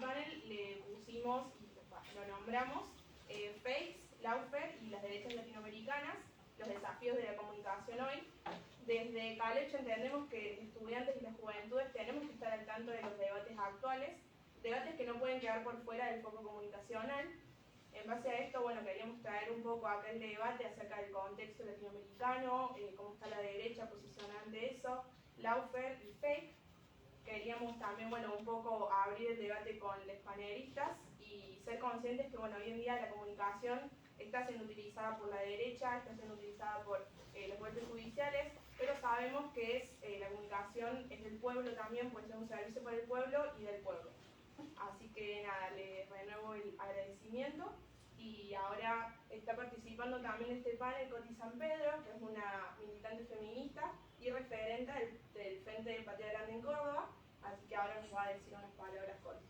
panel le pusimos, lo nombramos, Fakes, Lawfare y las derechas latinoamericanas, los desafíos de la comunicación hoy. Desde Calech entendemos que los estudiantes y las juventudes tenemos que estar al tanto de los debates actuales, debates que no pueden quedar por fuera del foco comunicacional. En base a esto, bueno, queríamos traer un poco acá el debate acerca del contexto latinoamericano, cómo está la derecha posicionada ante eso, Lawfare y Fake. Queríamos también, bueno, un poco abrir el debate con los panelistas y ser conscientes que, bueno, hoy en día la comunicación está siendo utilizada por la derecha, está siendo utilizada por los golpes judiciales, pero sabemos que la comunicación es del pueblo también, pues es un servicio para el pueblo y del pueblo. Así que nada, les renuevo el agradecimiento. Y ahora está participando también en este panel Coti San Pedro, que es una militante feminista y referente del Frente de Patria Grande en Córdoba, así que ahora nos va a decir unas palabras Coti.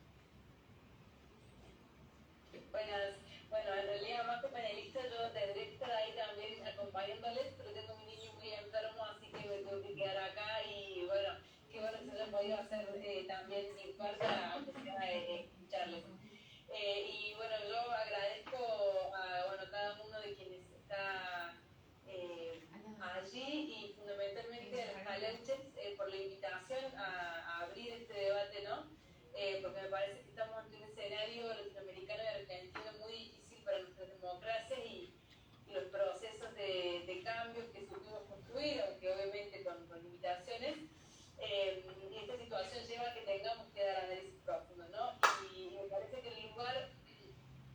Buenas. Bueno, en realidad más que panelista yo tendré que estar ahí también acompañándoles, pero tengo mi niño muy enfermo, así que me tengo que quedar acá y bueno, qué bueno que se haya podido hacer también mi parte, aunque sea escucharles. Y bueno, yo agradezco a cada uno de quienes está allí y fundamentalmente a los Calerches por la invitación a abrir este debate, ¿no? Porque me parece que estamos ante un escenario latinoamericano y argentino muy difícil para nuestras democracias y los procesos de cambio que supimos construir, aunque obviamente con limitaciones. Esta situación lleva a que tengamos que dar análisis profundo, ¿no? Y me parece que el lugar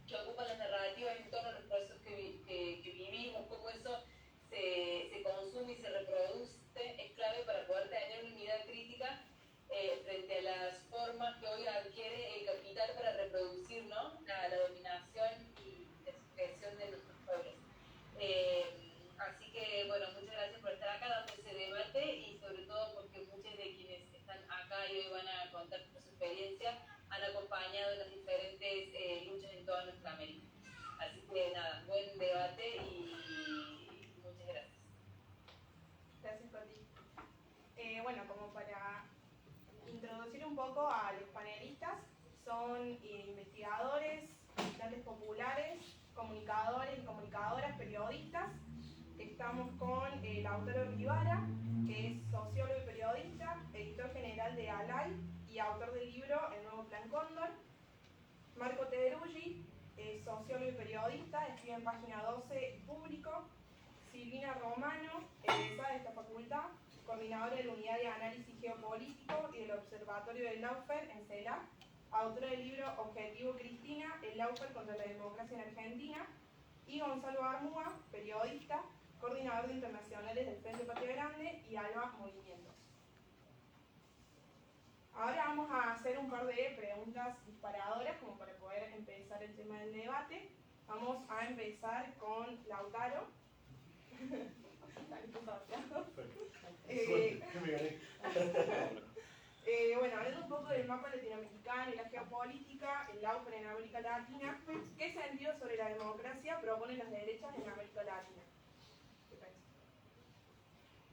que ocupan las narrativas en torno a los procesos que vivimos, cómo eso se consume y se reproduce, es clave para poder tener una unidad crítica frente a las formas que hoy adquiere el capital para reproducir, ¿no? la dominación y la sujeción de nuestros pueblos. Así que, bueno, muchas gracias por estar acá dando ese debate y sobre todo porque muchos de quienes están acá y hoy van a contar su experiencia han acompañado en las diferentes luchas en toda nuestra América. Así que nada, buen debate y muchas gracias. Gracias, Coti. Bueno, como para introducir un poco a los panelistas, son investigadores, militantes populares, comunicadores y comunicadoras, periodistas. Estamos con Lautaro Rivara, que es sociólogo y periodista, editor general de ALAI y autor del libro El Nuevo Plan Cóndor. Marco Tederuggi, sociólogo y periodista, escribe en Página 12 Público. Silvina Romano, egresada de esta facultad, coordinadora de la Unidad de Análisis Geopolítico y del Observatorio del Lawfare en CELAC, autora del libro Objetivo Cristina, el Lawfare contra la democracia en Argentina, y Gonzalo Armúa, periodista, coordinador de internacionales del Frente Patria Grande y ALBA Movimientos. Ahora vamos a hacer un par de preguntas disparadoras como para poder empezar el tema del debate. Vamos a empezar con Lautaro. Bueno, hablando un poco del mapa latinoamericano y la geopolítica, el Lawfare en América Latina, ¿qué sentido sobre la democracia proponen las derechas en América Latina? ¿Qué parece?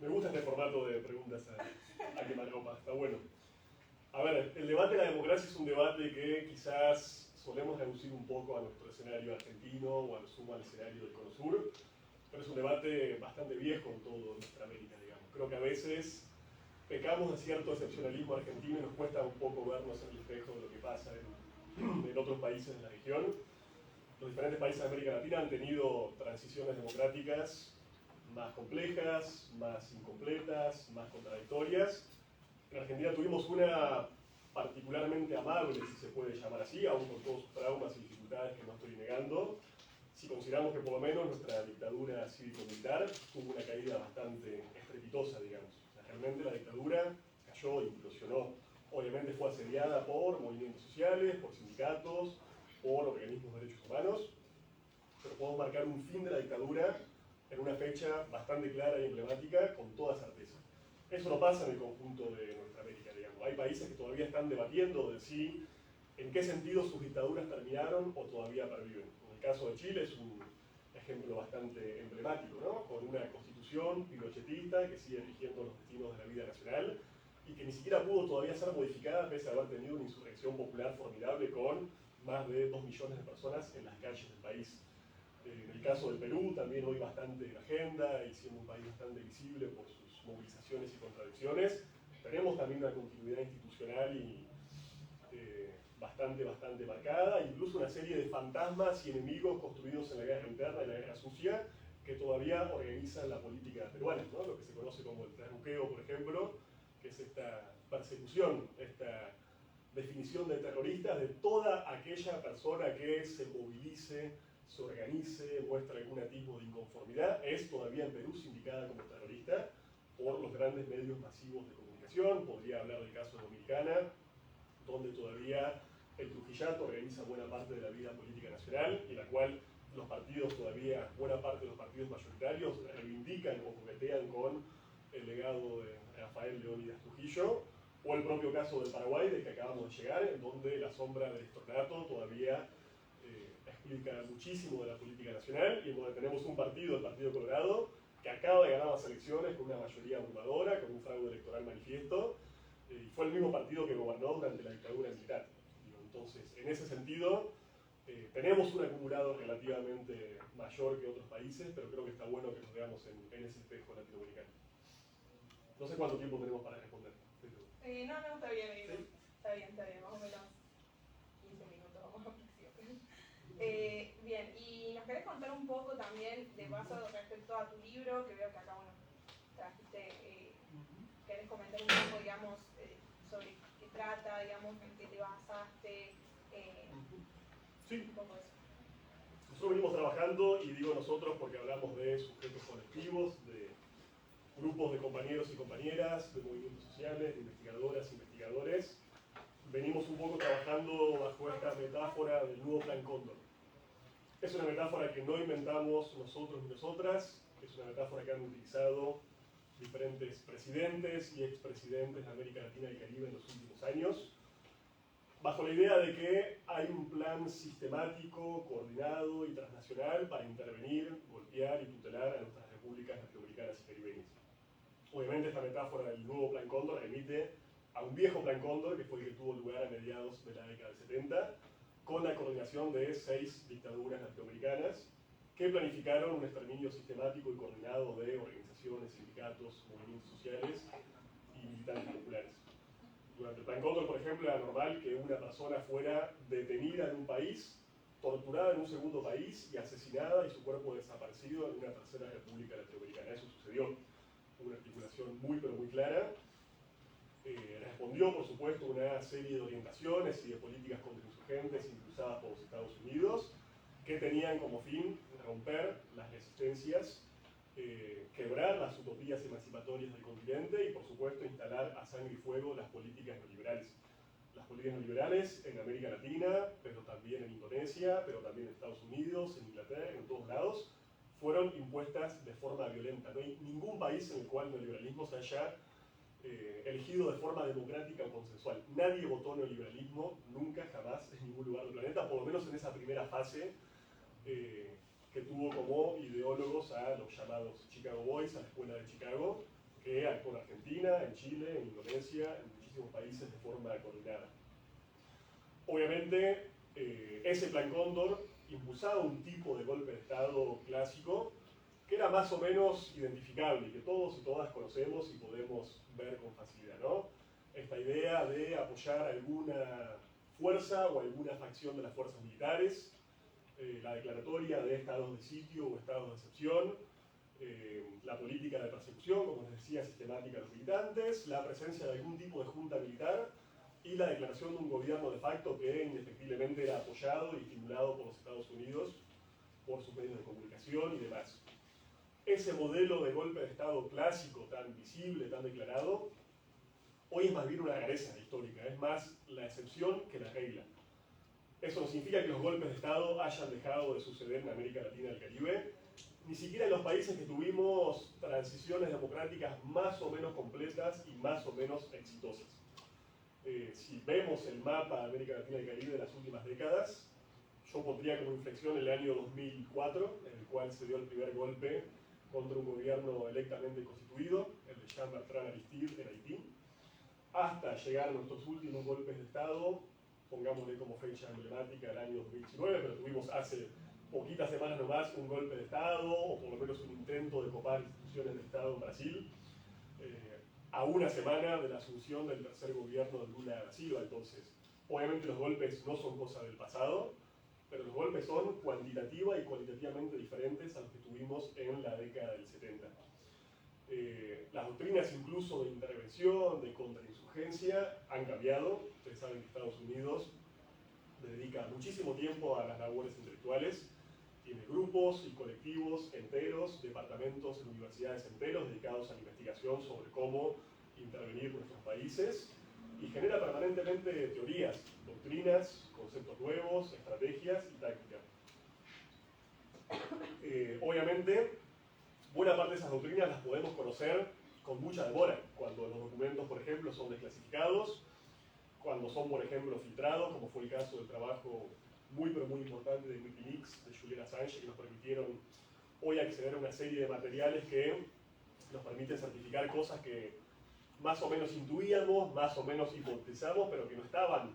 Me gusta este formato de preguntas a quemarropa, está bueno. A ver, el debate de la democracia es un debate que quizás solemos reducir un poco a nuestro escenario argentino o a lo sumo al escenario del Cono Sur, pero es un debate bastante viejo en toda nuestra América, digamos. Creo que a veces pecamos de cierto excepcionalismo argentino y nos cuesta un poco vernos en el espejo de lo que pasa en otros países de la región. Los diferentes países de América Latina han tenido transiciones democráticas más complejas, más incompletas, más contradictorias. En Argentina tuvimos una particularmente amable, si se puede llamar así, aún con todos sus traumas y dificultades que no estoy negando, si consideramos que por lo menos nuestra dictadura cívico-militar tuvo una caída bastante estrepitosa, digamos. Realmente la dictadura cayó, implosionó. Obviamente fue asediada por movimientos sociales, por sindicatos, por organismos de derechos humanos, pero podemos marcar un fin de la dictadura en una fecha bastante clara y emblemática, con toda certeza. Eso no pasa en el conjunto de nuestra América, digamos. Hay países que todavía están debatiendo de si, en qué sentido sus dictaduras terminaron o todavía perviven. En el caso de Chile es un ejemplo bastante emblemático, ¿no? Con una constitución pinochetista que sigue rigiendo los destinos de la vida nacional y que ni siquiera pudo todavía ser modificada pese a haber tenido una insurrección popular formidable con más de 2 millones de personas en las calles del país. En el caso del Perú, también hoy bastante en agenda y siendo un país bastante visible por sus movilizaciones y contradicciones, tenemos también una continuidad institucional y bastante marcada, incluso una serie de fantasmas y enemigos construidos en la guerra interna, en la guerra sucia, que todavía organizan la política peruana, ¿no? Lo que se conoce como el terruqueo, por ejemplo, que es esta persecución, esta definición de terroristas de toda aquella persona que se movilice, se organice, muestra algún tipo de inconformidad, es todavía en Perú sindicada como terrorista por los grandes medios masivos de comunicación. Podría hablar del caso de Dominicana, donde todavía el Trujillato organiza buena parte de la vida política nacional, y la cual los partidos todavía, buena parte de los partidos mayoritarios, reivindican o coquetean con el legado de Rafael Leónidas Trujillo, o el propio caso del Paraguay, del que acabamos de llegar, en donde la sombra del estornato todavía explica muchísimo de la política nacional, y en donde tenemos un partido, el Partido Colorado, que acaba de ganar las elecciones con una mayoría abrumadora, con un fraude electoral manifiesto, y fue el mismo partido que gobernó durante la dictadura militar. Entonces, en ese sentido, tenemos un acumulado relativamente mayor que otros países, pero creo que está bueno que nos veamos en ese espejo latinoamericano. No sé cuánto tiempo tenemos para responder. No, está bien, ¿Sí? está bien, más o menos 15 minutos vamos a aproximadamente. Bien, y nos querés contar un poco también de paso respecto a tu libro, que veo que acá, bueno, trajiste, querés comentar un poco, digamos, sobre qué trata, digamos, en qué te basaste, Sí. un poco eso. Nosotros venimos trabajando, y digo nosotros porque hablamos de sujetos colectivos, de grupos de compañeros y compañeras, de movimientos sociales, de investigadoras, investigadores. Venimos un poco trabajando bajo esta metáfora del nuevo Plan Cóndor. Es una metáfora que no inventamos nosotros ni nosotras, es una metáfora que han utilizado diferentes presidentes y expresidentes de América Latina y Caribe en los últimos años, bajo la idea de que hay un plan sistemático, coordinado y transnacional para intervenir, golpear y tutelar a nuestras repúblicas latinoamericanas y caribeñas. Obviamente esta metáfora del nuevo Plan Cóndor remite a un viejo Plan Cóndor, que fue el que tuvo lugar a mediados de la década del 70, con la coordinación de 6 dictaduras latinoamericanas que planificaron un exterminio sistemático y coordinado de organizaciones, sindicatos, movimientos sociales y militantes populares. Durante el Plan Cóndor, por ejemplo, era normal que una persona fuera detenida en un país, torturada en un segundo país y asesinada, y su cuerpo desaparecido en una tercera república latinoamericana. Eso sucedió. Una articulación muy pero muy clara. Respondió, por supuesto, una serie de orientaciones y de políticas contrainsurgentes impulsadas por los Estados Unidos, que tenían como fin romper las resistencias, quebrar las utopías emancipatorias del continente y, por supuesto, instalar a sangre y fuego las políticas neoliberales. Las políticas neoliberales en América Latina, pero también en Indonesia, pero también en Estados Unidos, en Inglaterra, en todos lados, fueron impuestas de forma violenta. No hay ningún país en el cual el neoliberalismo se haya elegido de forma democrática o consensual. Nadie votó neoliberalismo, nunca, jamás, en ningún lugar del planeta, por lo menos en esa primera fase, que tuvo como ideólogos a los llamados Chicago Boys, a la escuela de Chicago, que actuó en Argentina, en Chile, en Indonesia, en muchísimos países de forma coordinada. Obviamente, ese Plan Cóndor impulsaba un tipo de golpe de Estado clásico que era más o menos identificable y que todos y todas conocemos y podemos ver con facilidad, ¿no? Esta idea de apoyar alguna fuerza o alguna facción de las fuerzas militares, la declaratoria de estados de sitio o estados de excepción, la política de persecución, como les decía, sistemática de los militantes, la presencia de algún tipo de junta militar y la declaración de un gobierno de facto que indefectiblemente era apoyado y estimulado por los Estados Unidos por sus medios de comunicación y demás. Ese modelo de golpe de Estado clásico, tan visible, tan declarado, hoy es más bien una rareza histórica, es más la excepción que la regla. Eso no significa que los golpes de Estado hayan dejado de suceder en América Latina y el Caribe, ni siquiera en los países que tuvimos transiciones democráticas más o menos completas y más o menos exitosas. Si vemos el mapa de América Latina y el Caribe de las últimas décadas, yo pondría como inflexión el año 2004, en el cual se dio el primer golpe contra un gobierno electamente constituido, el de Jean-Bertrand Aristide en Haití. hasta llegar a nuestros últimos golpes de Estado, pongámosle como fecha emblemática el año 2019, pero tuvimos hace poquitas semanas nomás un golpe de Estado, o por lo menos un intento de copar instituciones de Estado en Brasil, a una semana de la asunción del tercer gobierno de Lula da Silva. Entonces, obviamente los golpes no son cosa del pasado, pero los golpes son cuantitativa y cualitativamente diferentes a los que tuvimos en la década del 70. Las doctrinas incluso de intervención, de contrainsurgencia, han cambiado. Ustedes saben que Estados Unidos dedica muchísimo tiempo a las labores intelectuales, tiene grupos y colectivos enteros, departamentos en universidades enteros dedicados a la investigación sobre cómo intervenir en nuestros países, y genera permanentemente teorías, doctrinas, conceptos nuevos, estrategias y tácticas. Obviamente, buena parte de esas doctrinas las podemos conocer con mucha demora, cuando los documentos, por ejemplo, son desclasificados, cuando son, por ejemplo, filtrados, como fue el caso del trabajo muy pero muy importante de Wikileaks, de Julian Assange, que nos permitieron hoy acceder a una serie de materiales que nos permiten certificar cosas que más o menos intuíamos, más o menos hipotizamos, pero que no estaban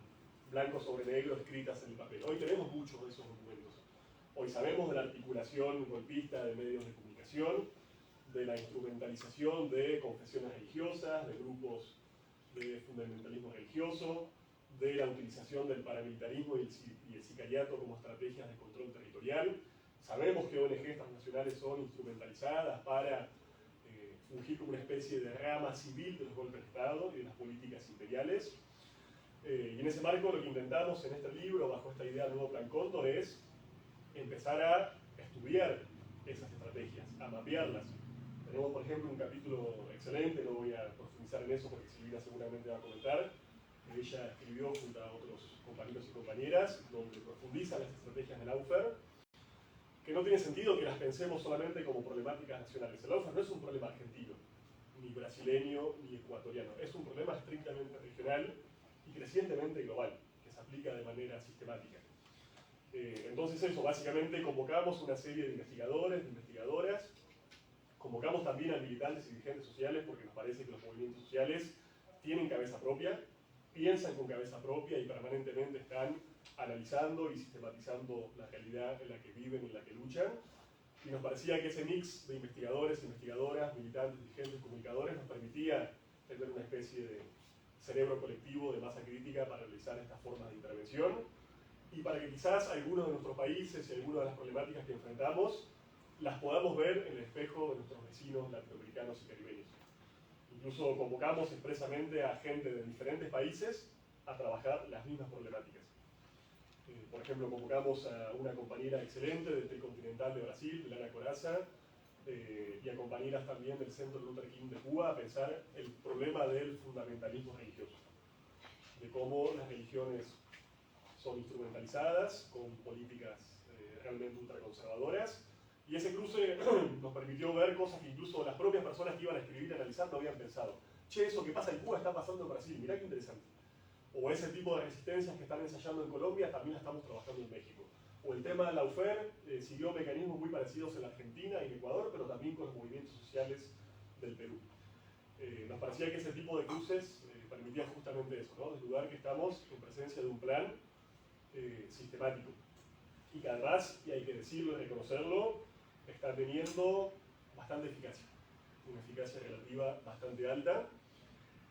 blanco sobre negro escritas en el papel. Hoy tenemos muchos de esos documentos. Hoy sabemos de la articulación golpista de medios de comunicación, de la instrumentalización de confesiones religiosas, de grupos de fundamentalismo religioso, de la utilización del paramilitarismo y el sicariato como estrategias de control territorial. Sabemos que ONGs transnacionales son instrumentalizadas para fungir como una especie de rama civil de los golpes de Estado y de las políticas imperiales. Y en ese marco lo que intentamos en este libro, bajo esta idea del nuevo Plan Cóndor, es empezar a estudiar esas estrategias, a mapearlas. Tenemos, por ejemplo, un capítulo excelente, no voy a profundizar en eso porque Silvina seguramente va a comentar. Ella escribió junto a otros compañeros y compañeras, donde profundiza las estrategias del Lawfare, que no tiene sentido que las pensemos solamente como problemáticas nacionales. El Lawfare no es un problema argentino, ni brasileño, ni ecuatoriano. Es un problema estrictamente regional y crecientemente global, que se aplica de manera sistemática. Entonces eso, básicamente convocamos una serie de investigadores, de investigadoras, convocamos también a militantes y dirigentes sociales porque nos parece que los movimientos sociales tienen cabeza propia, piensan con cabeza propia y permanentemente están analizando y sistematizando la realidad en la que viven y en la que luchan. Y nos parecía que ese mix de investigadores, investigadoras, militantes, dirigentes, comunicadores nos permitía tener una especie de cerebro colectivo de masa crítica para realizar estas formas de intervención y para que quizás algunos de nuestros países y algunas de las problemáticas que enfrentamos las podamos ver en el espejo de nuestros vecinos latinoamericanos y caribeños. Incluso convocamos expresamente a gente de diferentes países a trabajar las mismas problemáticas. Por ejemplo, convocamos a una compañera excelente del Tricontinental de Brasil, Lana Corazza, y a compañeras también del Centro Luther King de Cuba a pensar el problema del fundamentalismo religioso, de cómo las religiones son instrumentalizadas con políticas realmente ultraconservadoras. Y ese cruce nos permitió ver cosas que incluso las propias personas que iban a escribir y analizar no habían pensado. Che, eso que pasa en Cuba está pasando en Brasil, mirá qué interesante. O ese tipo de resistencias que están ensayando en Colombia también la estamos trabajando en México. O el tema del Lawfare siguió mecanismos muy parecidos en la Argentina y en Ecuador, pero también con los movimientos sociales del Perú. Nos parecía que ese tipo de cruces permitía justamente eso, ¿no? Desnudar que estamos en presencia de un plan sistemático. Y que además, y hay que decirlo y reconocerlo, está teniendo bastante eficacia, una eficacia relativa bastante alta,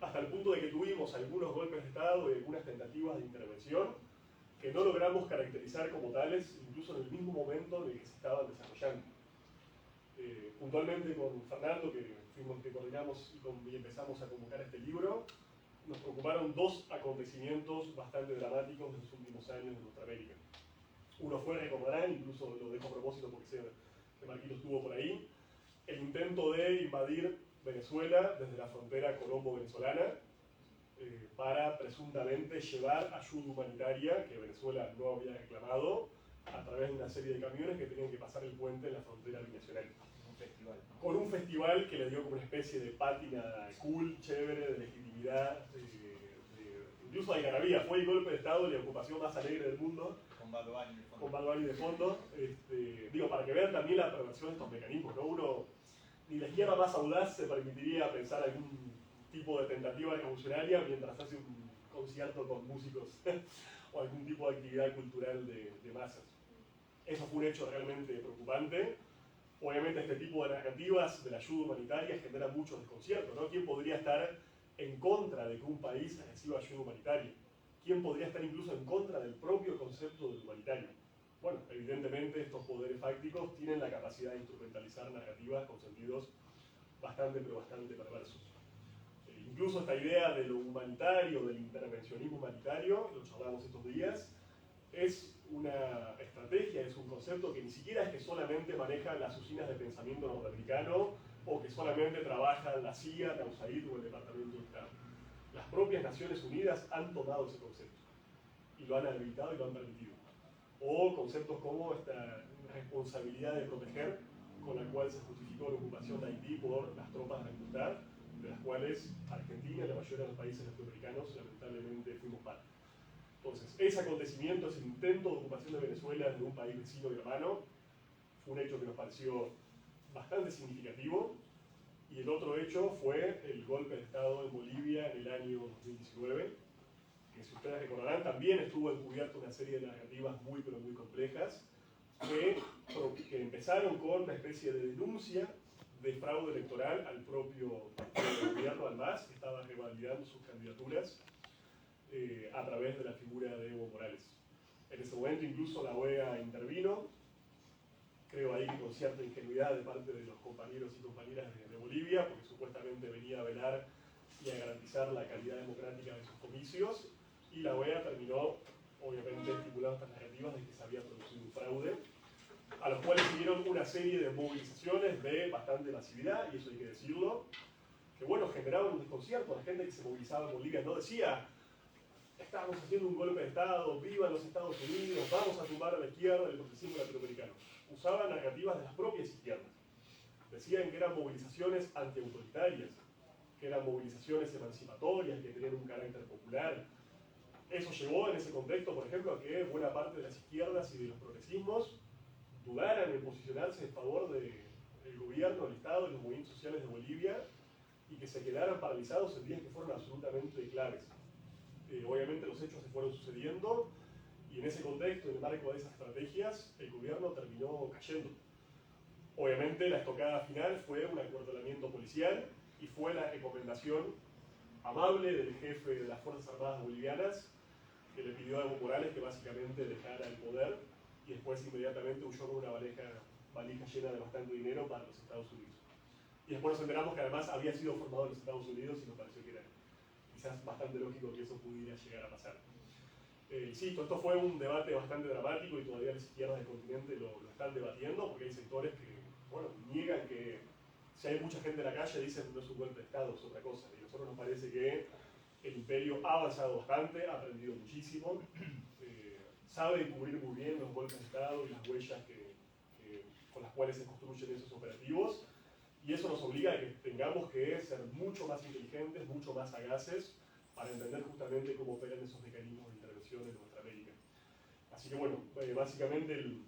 hasta el punto de que tuvimos algunos golpes de Estado y algunas tentativas de intervención que no logramos caracterizar como tales, incluso en el mismo momento en el que se estaban desarrollando. Puntualmente con Fernando, que fuimos que coordinamos y empezamos a convocar este libro, nos preocuparon dos acontecimientos bastante dramáticos de los últimos años en nuestra América. Uno fue, recordarán, incluso lo dejo a propósito porque sé que Marquito estuvo por ahí, el intento de invadir Venezuela desde la frontera colombo-venezolana para presuntamente llevar ayuda humanitaria que Venezuela no había reclamado a través de una serie de camiones que tenían que pasar el puente en la frontera binacional. Un festival. Con un festival que le dio como una especie de pátina cool, chévere, de legitimidad, incluso de algarabía. Fue el golpe de Estado y la ocupación más alegre del mundo. Con Bad Bunny de fondo. Con Bad Bunny de fondo. Digo, para que vean también la perversión de estos mecanismos, ¿no? Uno, ni la izquierda más audaz se permitiría pensar algún tipo de tentativa revolucionaria mientras hace un concierto con músicos o algún tipo de actividad cultural de masas. Eso fue un hecho realmente preocupante. Obviamente este tipo de narrativas de la ayuda humanitaria generan mucho desconcierto, ¿no? ¿Quién podría estar en contra de que un país reciba ayuda humanitaria? ¿Quién podría estar incluso en contra del propio concepto de humanitario? Bueno, evidentemente estos poderes fácticos tienen la capacidad de instrumentalizar narrativas con sentidos bastante, pero bastante perversos. Incluso esta idea de lo humanitario, del intervencionismo humanitario, lo charlamos estos días, es una estrategia, es un concepto que ni siquiera es que solamente manejan las usinas de pensamiento norteamericano o que solamente trabajan la CIA, la USAID o el Departamento de Estado. Las propias Naciones Unidas han tomado ese concepto y lo han habilitado y lo han permitido. O conceptos como esta responsabilidad de proteger, con la cual se justificó la ocupación de Haití por las tropas de la Junta, de las cuales Argentina y la mayoría de los países latinoamericanos lamentablemente fuimos parte. Entonces, ese acontecimiento, ese intento de ocupación de Venezuela de un país vecino y hermano, fue un hecho que nos pareció bastante significativo. Y el otro hecho fue el golpe de Estado en Bolivia en el año 2019, que si ustedes recordarán también estuvo encubierto una serie de narrativas muy pero muy complejas, que empezaron con una especie de denuncia de fraude electoral al propio gobierno, al MAS, que estaba revalidando sus candidaturas a través de la figura de Evo Morales. En ese momento incluso la OEA intervino, creo ahí que con cierta ingenuidad de parte de los compañeros y compañeras de Bolivia, porque supuestamente venía a velar y a garantizar la calidad democrática de sus comicios, y la OEA terminó, obviamente, estipulando estas narrativas de que se había producido un fraude, a los cuales siguieron una serie de movilizaciones de bastante masividad, y eso hay que decirlo, que bueno, generaban un desconcierto. La gente que se movilizaba en Bolivia no decía: estamos haciendo un golpe de Estado, viva los Estados Unidos, vamos a tumbar a la izquierda del progresismo latinoamericano. Usaban narrativas de las propias izquierdas. Decían que eran movilizaciones antiautoritarias, que eran movilizaciones emancipatorias, que tenían un carácter popular. Eso llevó en ese contexto, por ejemplo, a que buena parte de las izquierdas y de los progresismos dudaran en posicionarse en favor del gobierno, del Estado y los movimientos sociales de Bolivia, y que se quedaran paralizados en días que fueron absolutamente claves. Obviamente los hechos se fueron sucediendo, y en ese contexto, en el marco de esas estrategias, el gobierno terminó cayendo. Obviamente la estocada final fue un acuartelamiento policial y fue la recomendación amable del jefe de las Fuerzas Armadas Bolivianas, que le pidió a Evo Morales que básicamente dejara el poder, y después inmediatamente huyó con una valija llena de bastante dinero para los Estados Unidos. Y después nos enteramos que además había sido formado en los Estados Unidos, y nos pareció que era quizás bastante lógico que eso pudiera llegar a pasar. Sí, esto fue un debate bastante dramático, y todavía las izquierdas del continente lo están debatiendo, porque hay sectores que, bueno, niegan que, si hay mucha gente en la calle, dicen que no es un golpe de Estado, es otra cosa. Y a nosotros nos parece que el imperio ha avanzado bastante, ha aprendido muchísimo, sabe cubrir muy bien los golpes de Estado y las huellas con las cuales se construyen esos operativos, y eso nos obliga a que tengamos que ser mucho más inteligentes, mucho más sagaces, para entender justamente cómo operan esos mecanismos de intervención en nuestra América. Así que bueno, básicamente el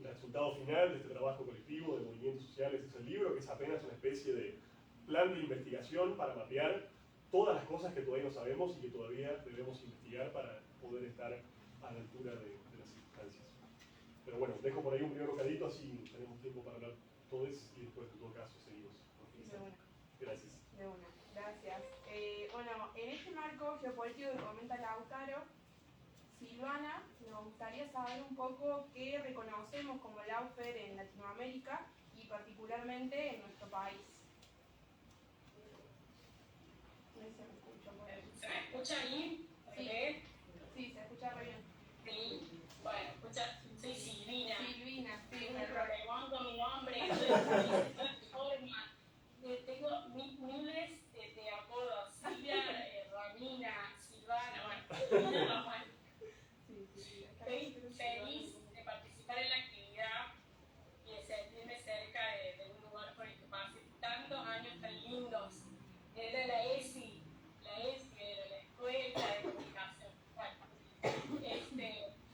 resultado final de este trabajo colectivo de movimientos sociales es el libro, que es apenas una especie de plan de investigación para mapear todas las cosas que todavía no sabemos y que todavía debemos investigar para poder estar a la altura de las circunstancias. Pero bueno, dejo por ahí un primer bocadito, así tenemos tiempo para hablar todos, y después en todo caso seguimos. Gracias. De una, gracias. Bueno, en este marco geopolítico que comenta Lautaro, Silvana, nos gustaría saber un poco qué reconocemos como Lawfare en Latinoamérica y particularmente en nuestro país. No sé si me escucha por ahí. ¿Se me escucha bien? Sí, sí, se escucha re bien. Sí. Bueno, escucha, soy Silvina. Silvina, sí, Tengo un perdón. problemón con mi nombre, forma. Tengo miles de apodos: Silvia, Ramina, Silvana, bueno. Estoy feliz de participar en la actividad y de sentirme cerca de un lugar por el que pasé tantos años tan lindos. Era la ESI, era la escuela de comunicación.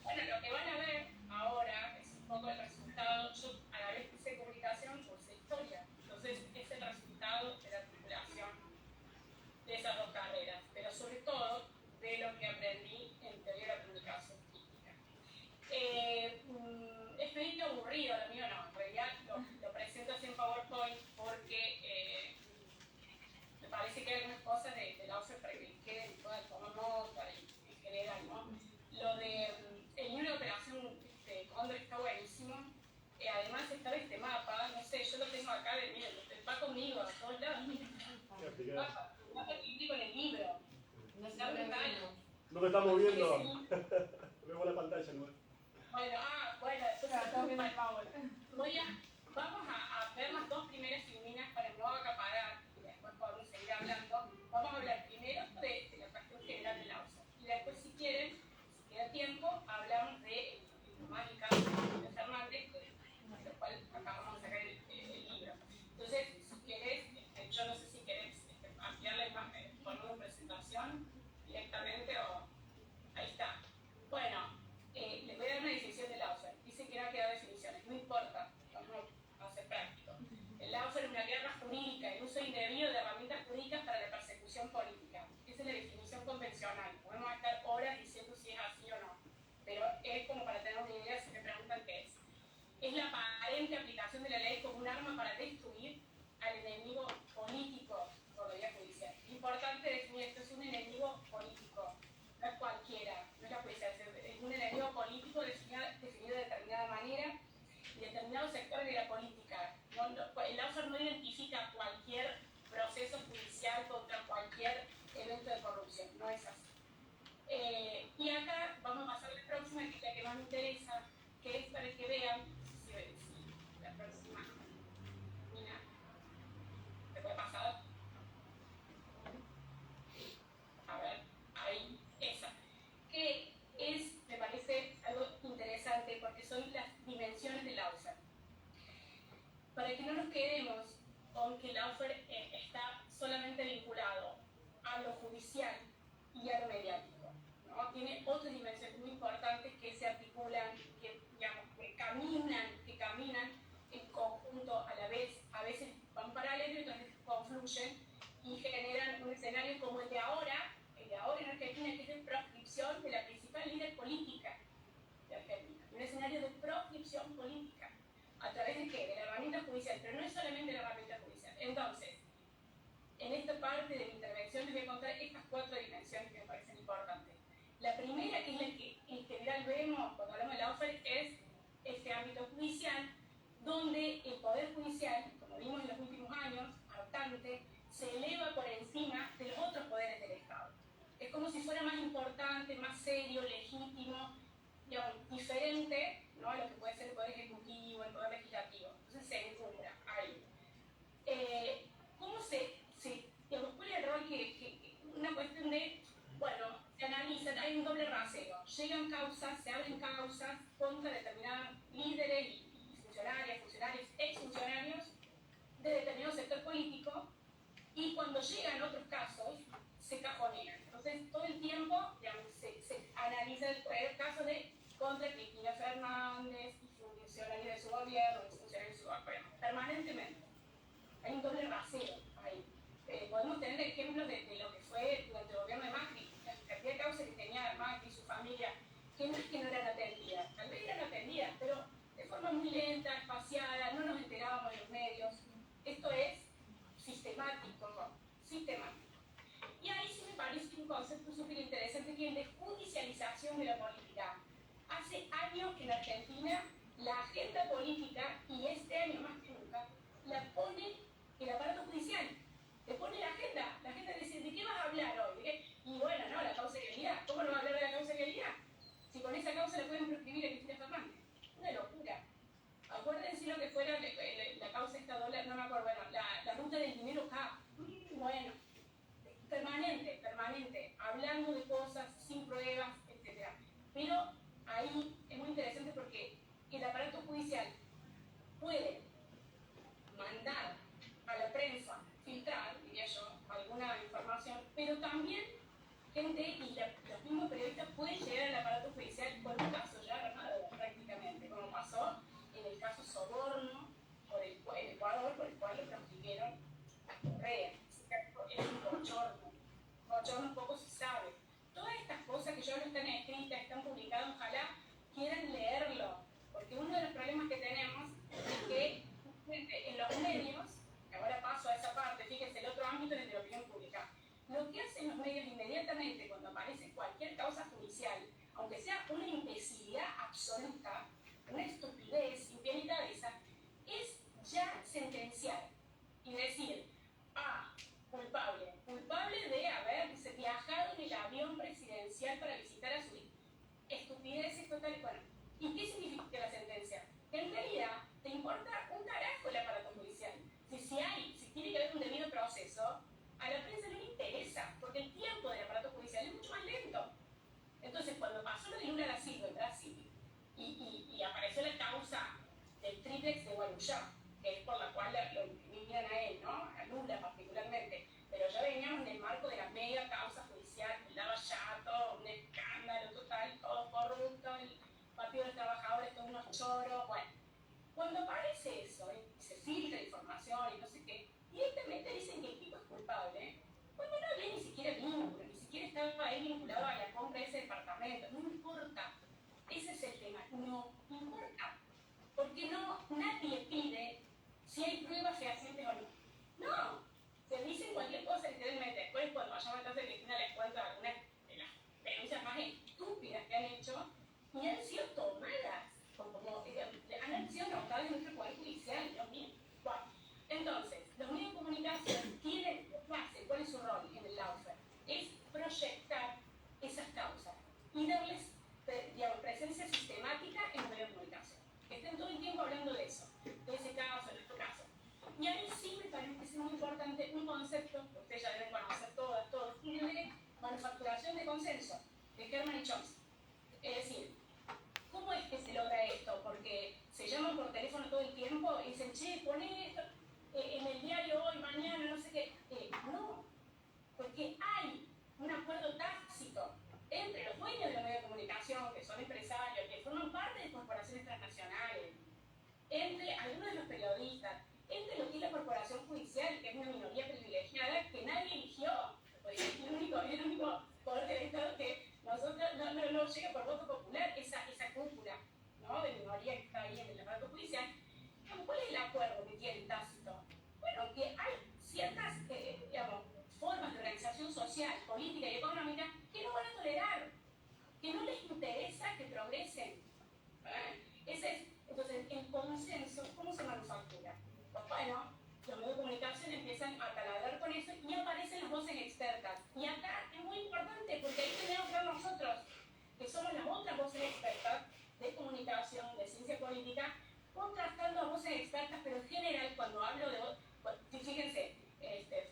Bueno, lo que van a ver ahora es un poco el resultado. Yo a la vez que hice comunicación, cursé historia. Entonces es el resultado de la articulación nos estamos viendo. Vemos la pantalla, ¿no? Bueno, después Estamos viendo el Power. vamos a ver las dos primeras illuminas para no acaparar y después podemos seguir hablando. Vamos a hablar primero de la cuestión general del Lauser. Y después, si quieren, si queda tiempo, hablamos de más el caso de Fernández, del cual acabamos de sacar el libro. Entonces, si querés, yo no sé si querés ampliar la imagen, poner una presentación directamente o... Ahí está. Bueno, les voy a dar una definición del Lauser. Dice que no ha quedado definiciones, no importa, vamos a ser prácticos. El Lauser es una guerra jurídica, el uso indebido de herramientas jurídicas para la persecución política. Esa es la definición convencional. Podemos estar horas diciendo si es así o no, pero es como para tener una idea si me preguntan qué es. Es la aparente aplicación de la ley como un arma para destruir al enemigo político por la vía judicial. Es importante definir esto, es un enemigo político, no es cualquiera, no es la judicial, es un enemigo político definido de determinada manera y determinados sectores de la política. El Lauser no identifica cualquier proceso judicial contra cualquier evento de corrupción, no es así. Y acá vamos a pasar a la próxima, que es la que más me interesa, que es para que vean si la próxima. Mira, ¿te puede pasar? A ver, ahí, esa. Que es, me parece, algo interesante porque son las dimensiones del Lauser. Para que no nos quedemos con que el Lauser está solamente vinculado a lo judicial y a lo mediático, ¿no? Tiene otras dimensiones muy importantes que se articulan, que, digamos, que caminan en conjunto a la vez, a veces van paralelos y otras veces confluyen y generan un escenario como el de ahora en Argentina, que es de proscripción de la principal líder política de Argentina. Un escenario de proscripción política. ¿A través de qué? De la herramienta judicial, pero no es solamente la herramienta judicial. Entonces, en esta parte de mi intervención les voy a contar estas 4 dimensiones que me parecen importantes. La primera, que es la que en general vemos cuando hablamos de Lauser, es este ámbito judicial, donde el Poder Judicial, como vimos en los últimos años, hartante, se eleva por encima de los otros poderes del Estado. Es como si fuera más importante, más serio, legítimo, digamos, diferente, ¿no?, a lo que puede ser el Poder Ejecutivo, el Poder Legislativo. Entonces se encuentra ahí. ¿Cómo digamos, cuál es el rol una cuestión de, bueno, se analizan, hay un doble rasero, llegan causas, se abren causas contra determinados líderes y funcionarios, exfuncionarios de determinado sector político, y cuando llegan otros casos, se cajonean. Entonces, todo el tiempo, digamos, se analiza el caso de contra Cristina Fernández y funcionarios de su gobierno, y funcionarios de su gobierno, permanentemente. Hay un doble rasero ahí. Podemos tener ejemplos de lo que fue durante el gobierno de Macri, la cantidad de causas que tenía Macri y su familia, que no es que no eran atendidas, tal vez eran atendidas, pero de forma muy lenta, espaciada, no nos enterábamos de los medios. Esto es sistemático. Y ahí sí me parece un concepto súper interesante, que es de judicialización de la política. Hace años que en Argentina la agenda política, y este año más que nunca, la pone el aparato judicial. Le pone la agenda dice, ¿de qué vas a hablar hoy? Y bueno, no, la causa de realidad. ¿Cómo no va a hablar de la causa de realidad? Si con esa causa le pueden proscribir a Cristina Fernández. Una locura. Acuérdense lo que fuera la causa esta dólar, no me acuerdo, bueno, la ruta del dinero acá. Bueno, permanente, hablando de cosas sin pruebas, etc. Pero ahí es muy interesante porque el aparato judicial puede mandar a la prensa, filtrar, diría yo, alguna información, pero también gente y los mismos periodistas pueden llegar al aparato judicial con un caso ya armado prácticamente, como pasó en el caso Soborno en Ecuador, por el cual lo proscribieron a Correa. Es un bochorno poco se sabe. Todas estas cosas que yo no están escritas, están publicadas, ojalá quieran leerlo, porque uno de los problemas que tenemos es que en los medios, ahora paso a esa parte, fíjense, el otro ámbito es el de la opinión pública, lo que hacen los medios inmediatamente cuando aparece cualquier causa judicial, aunque sea una imbecilidad absoluta, una estupidez infinita de esa, es ya sentenciar y decir, culpable de haber viajado en el avión presidencial para triplex de Guarujá, que es por la cual lo incriminan a él, ¿no? A Lula particularmente. Pero ya veníamos en el marco de la mega causa judicial, el Lava Jato, un escándalo total, todo corrupto, el Partido de los Trabajadores, todos unos choros, bueno. Cuando aparece eso, y se filtra información y no sé qué, directamente dicen que el tipo es culpable, cuando no había ni siquiera vínculo, ni siquiera estaba ahí vinculado a la compra de ese departamento, no importa. Ese es el tema, no importa. Porque nadie pide si hay pruebas fehacientes o no. No, se dicen cualquier cosa literalmente. Después, cuando vayamos a Cristina, les cuento algunas de las denuncias más estúpidas que han hecho y han sido tomadas, han sido anotadas en nuestro poder judicial, Dios mío. Bueno, entonces, los medios de comunicación tienen base, ¿cuál es su rol en el lawfare? Es proyectar esas causas y darles, digamos, presencia sistemática en los medios de comunicación. Que estén todo el tiempo hablando de eso, de ese caso, de nuestro caso. Y a mí sí me parece que es muy importante un concepto que ustedes ya deben conocer todos, y de manufacturación de consenso, de Herman y Chomsky. Es decir, ¿cómo es que se logra esto? Porque se llaman por teléfono todo el tiempo y dicen, che, poné esto en el diario hoy, mañana, no sé qué. No, porque hay un acuerdo tácito entre los dueños de los medios de comunicación, que son empresarios, que forman parte de corporaciones transnacionales, entre algunos de los periodistas, entre lo que es la corporación judicial, que es una minoría privilegiada que nadie eligió, porque es el único poder del Estado que nosotros no llega por voto popular, esa cúpula, ¿no?, de minoría que está ahí en el aparato judicial. ¿Cuál es el acuerdo que tiene Tácito? Bueno, que hay ciertas digamos, formas de organización social, política y económica que no van a tolerar, que no les interesa que progresen. Entonces, el consenso, ¿cómo se manufactura? Pues bueno, los medios de comunicación empiezan a taladrar con eso y aparecen las voces expertas. Y acá es muy importante porque ahí tenemos que ver nosotros, que somos las otras voces expertas de comunicación, de ciencia política, contrastando a voces expertas, pero en general, cuando hablo de fíjense,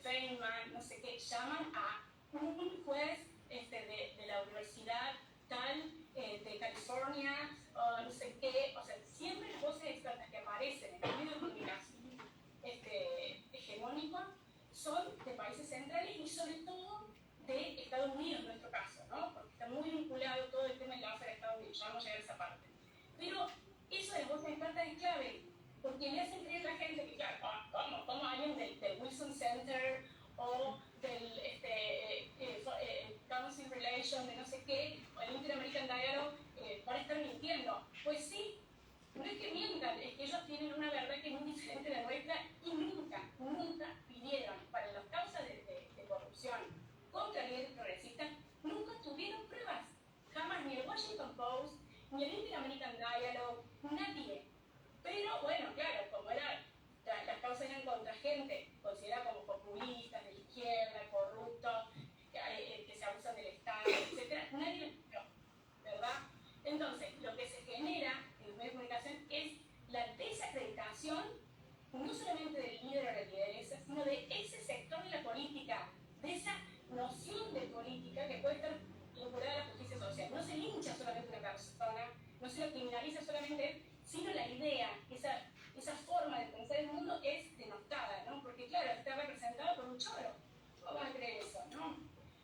Feynman, no sé qué, llaman a un juez de la universidad tal, de California, no sé qué, o sea, siempre las voces expertas que aparecen en el medio de comunicación hegemónico son de países centrales y sobre todo de Estados Unidos en nuestro caso, ¿no? Porque está muy vinculado todo el tema del lawfare a Estados Unidos, ya vamos a llegar a esa parte. Pero eso de las voces expertas es clave, porque le hacen creer a la gente que, claro, como alguien del Wilson Center o del Council Relation, de no sé qué, o el Inter-American Dialogue, van a estar mintiendo. Pues sí, no es que mientan, es que ellos tienen una verdad que es muy diferente de la nuestra y nunca pidieron para las causas de corrupción contra líderes progresistas, nunca tuvieron pruebas. Jamás ni el Washington Post, ni el Inter-American Dialogue, nadie. Pero bueno, claro, como las causas eran contra gente considerada como populistas, de izquierda, corruptos, que se abusan del Estado, etc., nadie lo escuchó, ¿verdad? Entonces, lo que se genera en los medios de comunicación es la desacreditación no solamente del líder o la lideresa, sino de ese sector de la política, de esa noción de política que puede estar vinculada a la justicia social. No se lincha solamente una persona, no se lo criminaliza solamente, sino la idea, esa forma de pensar el mundo es denostada, ¿no? Porque claro, está representado por un choro. ¿Cómo van a creer eso, no?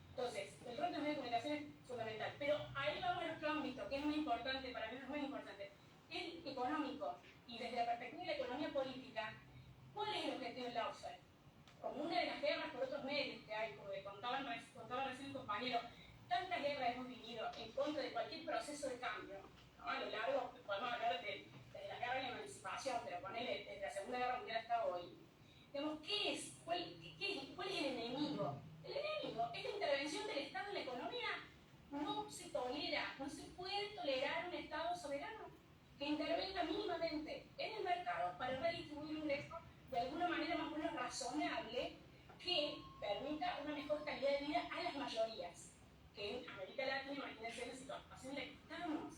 Entonces, el rol de los medios de comunicación es fundamental. Pero ahí vamos a otro ámbito, que es muy importante, para mí es muy importante. El económico, y desde la perspectiva de la economía política, ¿cuál es el objetivo del lawfare? Como una de las guerras por otros medios que hay, como contaba recién el compañero, tantas guerras hemos vivido en contra de cualquier proceso de cambio, ¿no? A lo largo, podemos hablar de la guerra de la emancipación, pero ponele desde la Segunda Guerra Mundial hasta hoy. Digamos, ¿qué es? ¿Cuál es el enemigo? El enemigo es la intervención del Estado en la economía. No se tolera, no se puede tolerar un Estado soberano que intervenga mínimamente en el mercado para redistribuir un ingreso de alguna manera más o menos razonable que permita una mejor calidad de vida a las mayorías. Que en América Latina, imagínense la situación en la que estamos,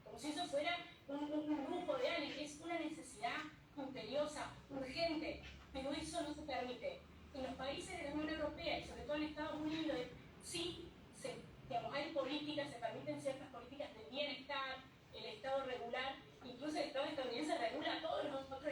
como si eso fuera un grupo de alguien, es una necesidad imperiosa, urgente, pero eso no se permite. En los países de la Unión Europea y sobre todo en Estados Unidos, sí, hay políticas, se permiten ciertas políticas de bienestar, el Estado regular, incluso el Estado estadounidense regula todos los otros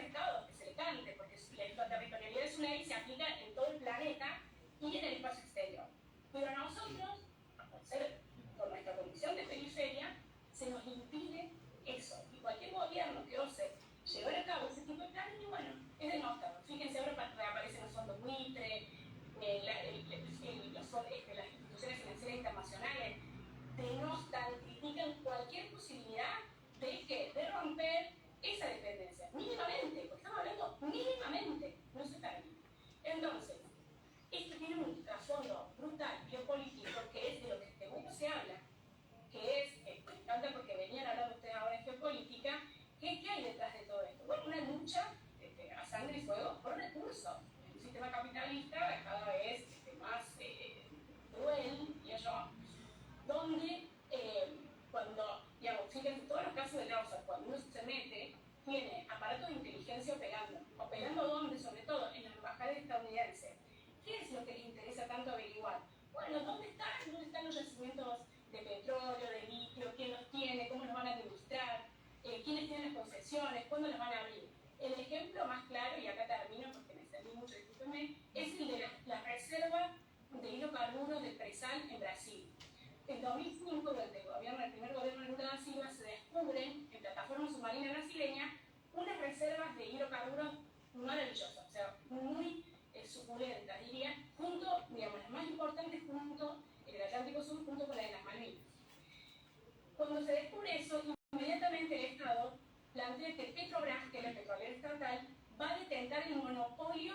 Cuando se descubre eso, inmediatamente el Estado plantea que Petrobras, que es la petrolera estatal, va a detentar el monopolio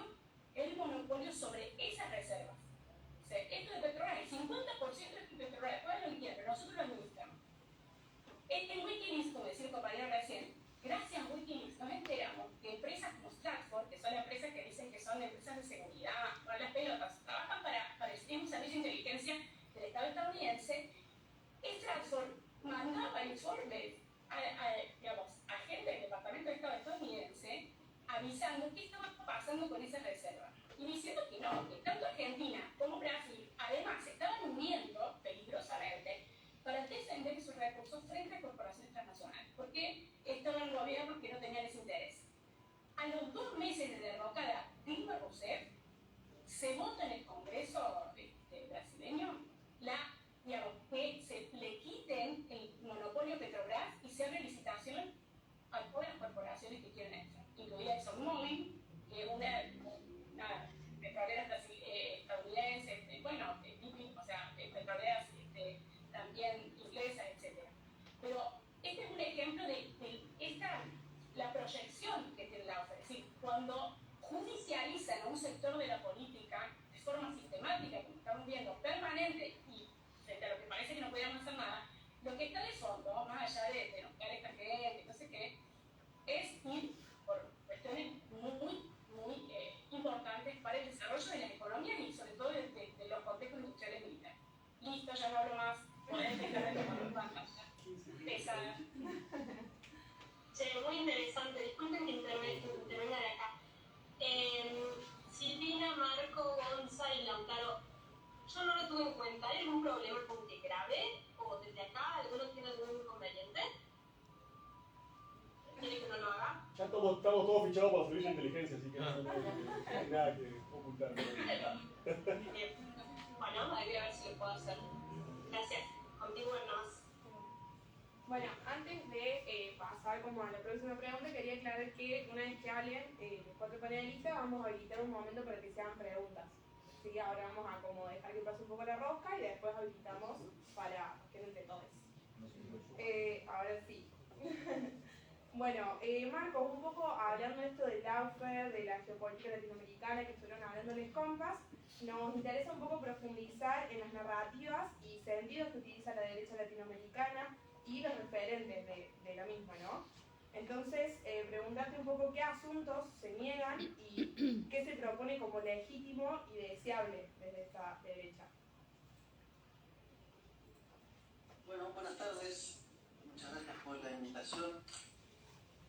sobre esas reservas. O sea, esto de Petrobras, el 50% es de Petrobras, todo lo que quiera, pero nosotros lo administramos. En Wikileaks, como decía el compañero recién, gracias a Wikileaks nos enteramos que empresas como Stratford, que son empresas que dicen que son empresas de seguridad, para las pelotas, trabajan para un servicio de inteligencia del Estado estadounidense. Stratford mandaba informes a gente del Departamento de Estado estadounidense avisando qué estaba pasando con esa reserva y diciendo que no, que tanto Argentina como Brasil además se estaban uniendo peligrosamente para defender sus recursos frente a corporaciones transnacionales, porque estaban en gobiernos que no tenían ese interés. A los 2 meses de derrocada Dilma Rousseff, se vota en el Congreso brasileño que se le quiten el monopolio Petrobras y se abre licitación a todas las corporaciones que quieren entrar, incluida ExxonMobil, que es una petrolera estadounidense, o sea, petroleras también inglesas, etc. Pero este es un ejemplo de la proyección que tiene la OFE. Es decir, cuando judicializan a un sector de la política de forma sistemática, como estamos viendo, permanente, y frente a lo que parece que no podíamos hacer nada, lo que está de fondo, más allá de denunciar a esta gente, no sé qué, es ir por cuestiones muy importantes para el desarrollo de las economías y sobre todo de los contextos industriales militares. Listo, ya no hablo más, podés dejar de tomar pantalla pesada. Che, muy interesante, disculpen que intervenga de acá. Silvina, Marco, Gonza y Lautaro, yo no lo tuve en cuenta. ¿Hay algún problema con que grabé? ¿O desde acá alguno tiene algún inconveniente? ¿Quiere que no lo haga? Ya estamos todos fichados por los servicios de inteligencia, así que no hay nada que ocultar. Bien. Bueno, hay que ver si lo puedo hacer. Gracias. Continúen nomás. Bueno, antes de pasar como a la próxima pregunta, quería aclarar que una vez que hablen los 4 panelistas, vamos a habilitar un momento para que se hagan preguntas. Así que ahora vamos a como dejar que pase un poco la rosca y después habilitamos para que entre todos. Ahora sí. Bueno, Marcos, un poco hablando esto del lawfare, de la geopolítica latinoamericana que estuvieron hablando les compas, nos interesa un poco profundizar en las narrativas y sentidos que utiliza la derecha latinoamericana y los referentes de la misma, ¿no? Entonces, preguntarte un poco qué asuntos se niegan y qué se propone como legítimo y deseable desde esta derecha. Bueno, buenas tardes. Muchas gracias por la invitación.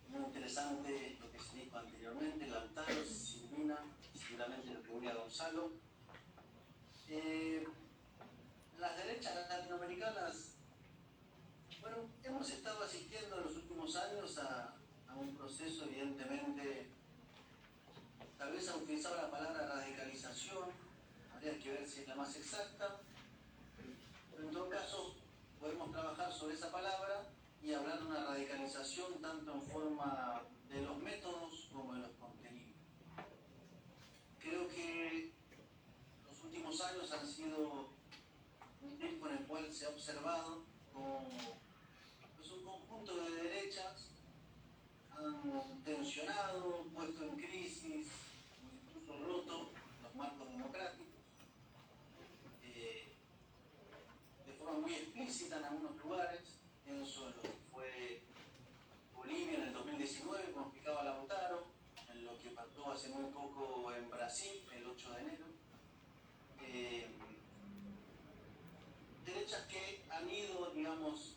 Muy interesante lo que se dijo anteriormente, Lautaro, Silvina, seguramente lo que voy a Gonzalo. Las derechas latinoamericanas, bueno, hemos estado asistiendo en los últimos años a un proceso, evidentemente, tal vez han utilizado la palabra radicalización, habría que ver si es la más exacta, pero en todo caso podemos trabajar sobre esa palabra y hablar de una radicalización tanto en forma de los métodos como de los contenidos. Creo que los últimos años han sido un tiempo en el cual se ha observado como pues, un conjunto de derechas han tensionado, puesto en crisis, incluso roto los marcos democráticos, de forma muy explícita en algunos lugares. Pienso en lo que fue Bolivia en el 2019, como explicaba Lautaro, en lo que pasó hace muy poco en Brasil, el 8 de enero. Derechas que han ido, digamos,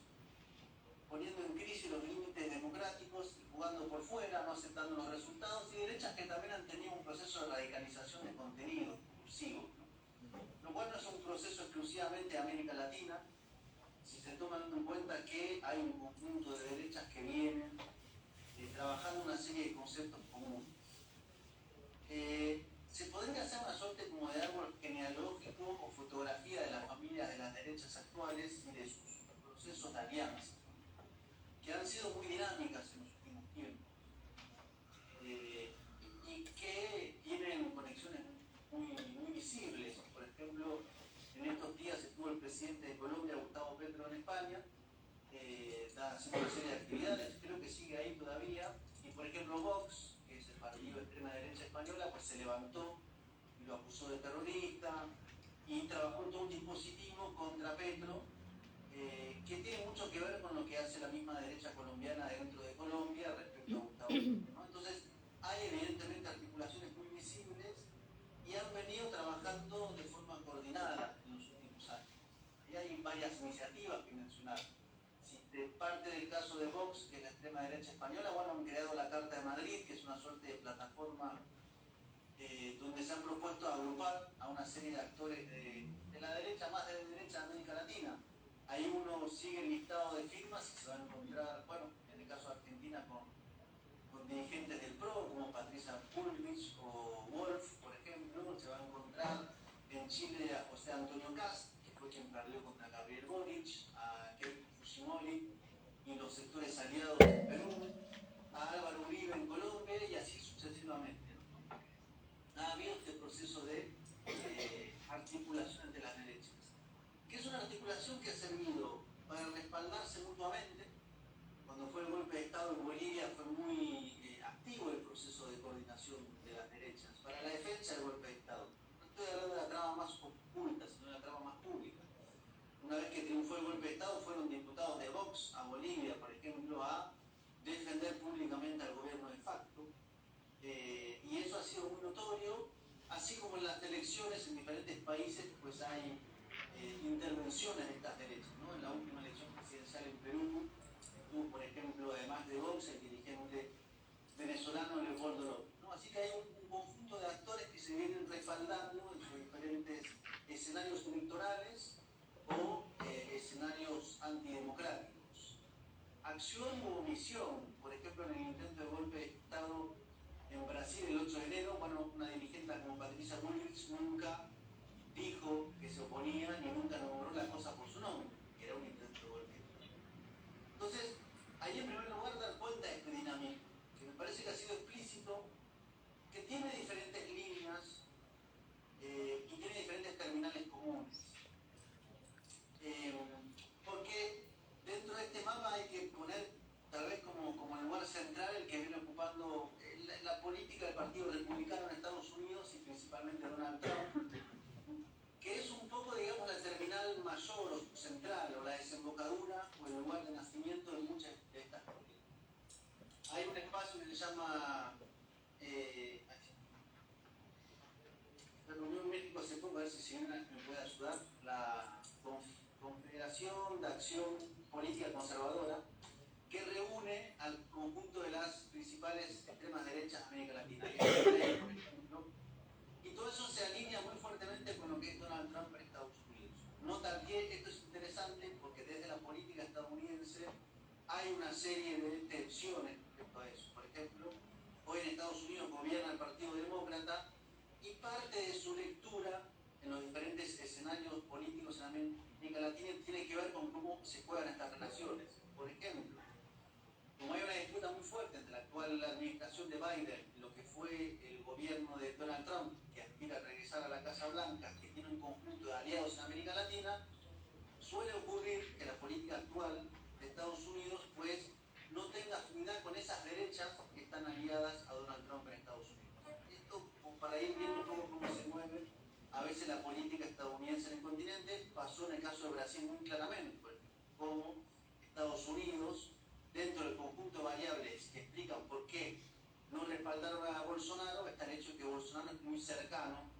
poniendo en crisis los límites democráticos y jugando por fuera, no aceptando los resultados, y derechas que también han tenido un proceso de radicalización de contenido discursivo, ¿no? Lo cual no es un proceso exclusivamente de América Latina, si se toman en cuenta que hay un conjunto de derechas que vienen trabajando una serie de conceptos comunes. Se podría hacer una suerte como de árbol genealógico o fotografía de las familias de las derechas actuales y de sus procesos de alianza, que han sido muy dinámicas en los últimos tiempos y que tienen conexiones muy visibles. Por ejemplo, en estos días estuvo el presidente de Colombia, Gustavo Petro, en España, está haciendo una serie de actividades, creo que sigue ahí todavía, y por ejemplo Vox, que es el partido de extrema derecha española, pues se levantó y lo acusó de terrorista, y trabajó en todo un dispositivo contra Petro, que tiene mucho que ver con lo que hace la misma derecha colombiana dentro de Colombia respecto a Gustavo Petro, ¿no? Entonces, hay evidentemente articulaciones muy visibles y han venido trabajando de forma coordinada en los últimos años. Y hay varias iniciativas que mencionar. Si de parte del caso de Vox, que es la extrema derecha española, bueno, han creado la Carta de Madrid, que es una suerte de plataforma donde se han propuesto agrupar a una serie de actores de la derecha, más de derecha de América Latina. Ahí uno sigue el listado de firmas y se va a encontrar, bueno, en el caso de Argentina, con dirigentes del PRO, como Patricia Bullrich o Wolf, por ejemplo. Se va a encontrar en Chile a José Antonio Cast, que fue quien perdió contra Gabriel Boric, a Keiko Fujimori y los sectores aliados en Perú, a Álvaro Uribe en Colombia y así sucesivamente. Ha habido este proceso de articulación entre las derechas, que es una articulación que ha servido para respaldarse mutuamente. Cuando fue el golpe de Estado en Bolivia fue muy activo el proceso de coordinación de las derechas para la defensa del golpe de Estado. No estoy hablando de la trama más oculta, sino de la trama más pública. Una vez que triunfó el golpe de Estado, fueron diputados de Vox a Bolivia, por ejemplo, a defender públicamente al gobierno de facto. Y eso ha sido muy notorio, así como en las elecciones en diferentes países, pues hay intervenciones de estas derechas, ¿no? En la última elección presidencial en Perú, tuvo, por ejemplo, además de Vox, el dirigente venezolano Leopoldo López, ¿no? Así que hay un conjunto de actores que se vienen respaldando en sus diferentes escenarios electorales o escenarios antidemocráticos. Acción u omisión, por ejemplo, en el intento de golpe de Estado en Brasil el 8 de enero, bueno, una dirigente como Patricia Bullrich nunca dijo que se oponía ni nunca nombró la cosa por su nombre, que era un intento de golpe de Estado. Entonces, ahí en primer lugar dar cuenta de este dinamismo, que me parece que ha sido explícito, que tiene diferentes líneas y tiene diferentes terminales comunes. Porque dentro de este mapa hay que poner tal vez como el lugar central el que viene ocupando la política del Partido Republicano en Estados Unidos y principalmente Donald Trump, que es un poco, digamos, la terminal mayor o central, o la desembocadura o el lugar de nacimiento de muchas de estas políticas. Hay un espacio que se llama la reunión en México hace poco, a ver si Simena me puede ayudar, la Confederación de Acción Política Conservadora, que reúne al conjunto de las principales extremas derechas de América Latina, por ejemplo, y todo eso se alinea muy fuertemente con lo que es Donald Trump en Estados Unidos. Nota que esto es interesante porque desde la política estadounidense hay una serie de tensiones respecto a eso. Por ejemplo, hoy en Estados Unidos gobierna el Partido Demócrata y parte de su lectura en los diferentes escenarios políticos en América Latina tiene que ver con cómo se juegan estas relaciones. Por ejemplo, como hay una disputa muy fuerte entre la actual administración de Biden y lo que fue el gobierno de Donald Trump, que aspira a regresar a la Casa Blanca, que tiene un conjunto de aliados en América Latina, suele ocurrir que la política actual de Estados Unidos pues no tenga afinidad con esas derechas que están aliadas a Donald Trump en Estados Unidos. Esto, para ir viendo un poco cómo se mueve a veces la política estadounidense en el continente, pasó en el caso de Brasil muy claramente, como Estados Unidos, dentro del conjunto de variables que explican por qué no respaldaron a Bolsonaro, está el hecho de que Bolsonaro es muy cercano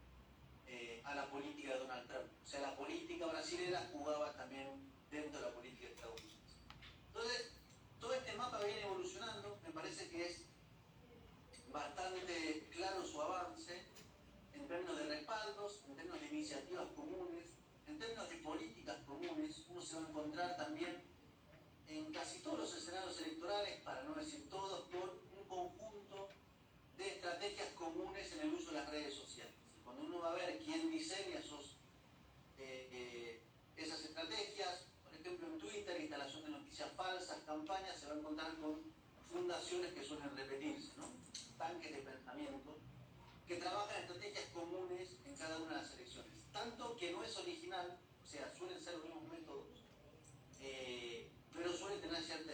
a la política de Donald Trump. O sea, la política brasileña jugaba también dentro de la política estadounidense. Entonces, todo este mapa viene evolucionando, me parece que es bastante claro su avance en términos de respaldos, en términos de iniciativas comunes, en términos de políticas comunes. Uno se va a encontrar también en casi todos los escenarios electorales, para no decir todos, por un conjunto de estrategias comunes en el uso de las redes sociales. Cuando uno va a ver quién diseña esas estrategias, por ejemplo en Twitter, instalación de noticias falsas, campañas, se va a encontrar con fundaciones que suelen repetirse, ¿no? Tanques de pensamiento, que trabajan estrategias comunes en cada una de las elecciones. Tanto que no es original, o sea, suelen ser los mismos métodos, pero suelen tener cierta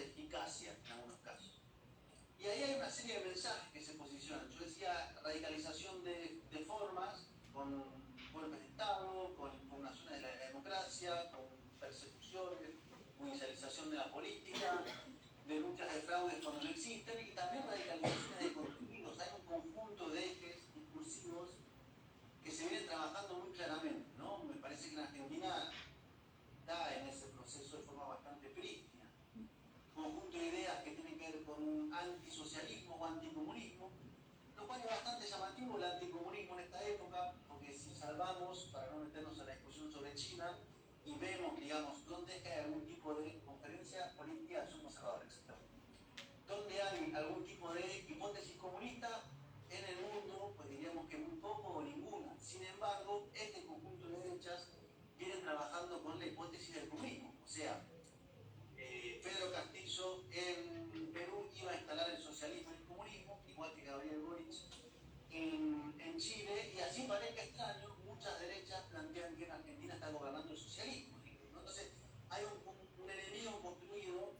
serie de mensajes que se posicionan. Yo decía radicalización de formas, con golpes de Estado, con impugnaciones de la democracia, con persecuciones, judicialización de la política, denuncias de fraudes cuando no existen, y también radicalizaciones de contenidos. Hay un conjunto de ejes discursivos que se vienen trabajando muy claramente, ¿no? Me parece que en Argentina está en ese proceso de forma bastante prístina. Conjunto de ideas que tienen que ver con un antisocialismo o anticomunismo, lo cual es bastante llamativo el anticomunismo en esta época, porque si salvamos, para no meternos en la discusión sobre China, y vemos, digamos, dónde hay algún tipo de conferencia política, son conservadores, donde hay algún tipo de hipótesis comunista en el mundo, pues diríamos que muy poco o ninguna. Sin embargo, este conjunto de derechas vienen trabajando con la hipótesis del comunismo. O sea, Pedro Castillo en Perú iba a instalar el socialismo y el comunismo, igual que Gabriel Boric en Chile, y así parezca extraño, muchas derechas plantean que en Argentina está gobernando el socialismo, ¿no? Entonces, hay un enemigo construido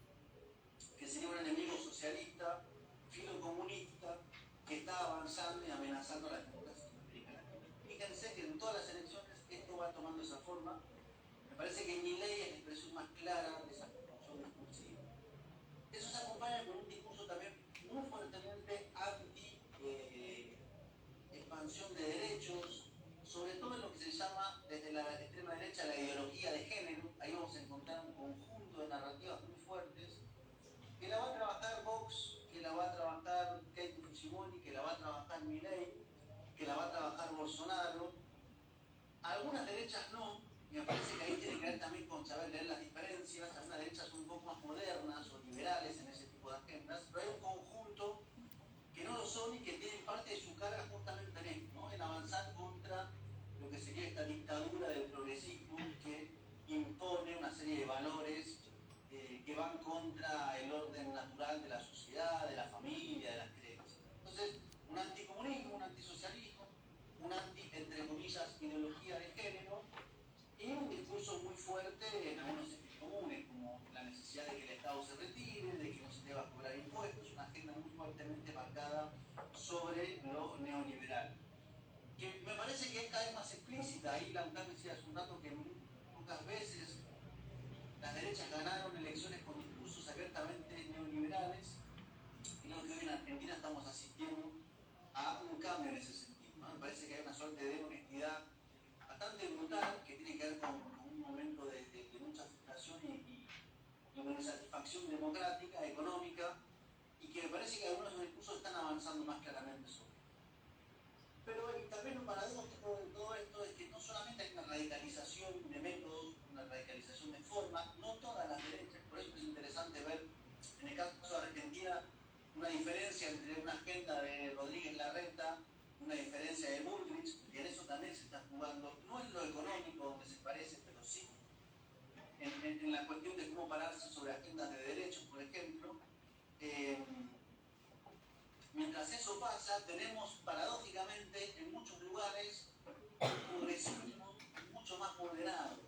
que sería un enemigo socialista, filocomunista, que está avanzando y amenazando a la democracia latinoamericana. Fíjense que en todas las elecciones esto va tomando esa forma. Me parece que Milei es la expresión más clara de esa construcción discursiva. Eso se acompaña con un discurso también muy fuertemente anti-expansión de derechos, sobre todo en lo que se llama desde la extrema derecha la ideología de género. Ahí vamos a encontrar un conjunto de narrativas muy fuertes que la va a trabajar Vox, que la va a trabajar Keiko Fujimori, que la va a trabajar Milei, que la va a trabajar Bolsonaro. Algunas derechas no, y me parece que ahí tiene que ver también con saber leer las diferencias. Algunas derechas son un poco más modernas o liberales en ese tipo de agendas, pero hay un conjunto que no lo son y que tienen parte de su carga justamente en esto, ¿no? En avanzar contra lo que sería esta dictadura del progresismo que impone una serie de valores que van contra el orden natural de la sociedad, de la familia, de las creencias. Entonces, un anticomunismo, un antisocialismo, un anti, entre comillas, ideología de género, y un discurso muy fuerte en algunos ejes comunes, como la necesidad de que el Estado se retire, de que no se deba cobrar impuestos, una agenda muy fuertemente marcada sobre lo neoliberal. Que me parece que es cada vez más explícita. Ahí la UNCAM decía hace un rato que pocas veces las derechas ganaron elecciones con discursos abiertamente neoliberales, y lo que hoy en Argentina estamos asistiendo a un cambio en ese sentido, ¿no? Me parece que hay una suerte de honestidad bastante brutal que tiene que ver con un momento de mucha frustración y una insatisfacción democrática, económica, y que me parece que algunos de los discursos están avanzando más claramente sobre. Pero también un paradójico de todo esto es que no solamente hay una radicalización de métodos, una radicalización de forma, no todas las derechas. Por eso es interesante ver, en el caso de Argentina, una diferencia entre una agenda de Rodríguez Larreta, una diferencia de Bullrich, y en eso también se está jugando, no en lo económico donde se parece, pero sí en la cuestión de cómo pararse sobre agendas de derechos, por ejemplo. Mientras eso pasa, tenemos paradójicamente en muchos lugares un progresismo mucho más moderado.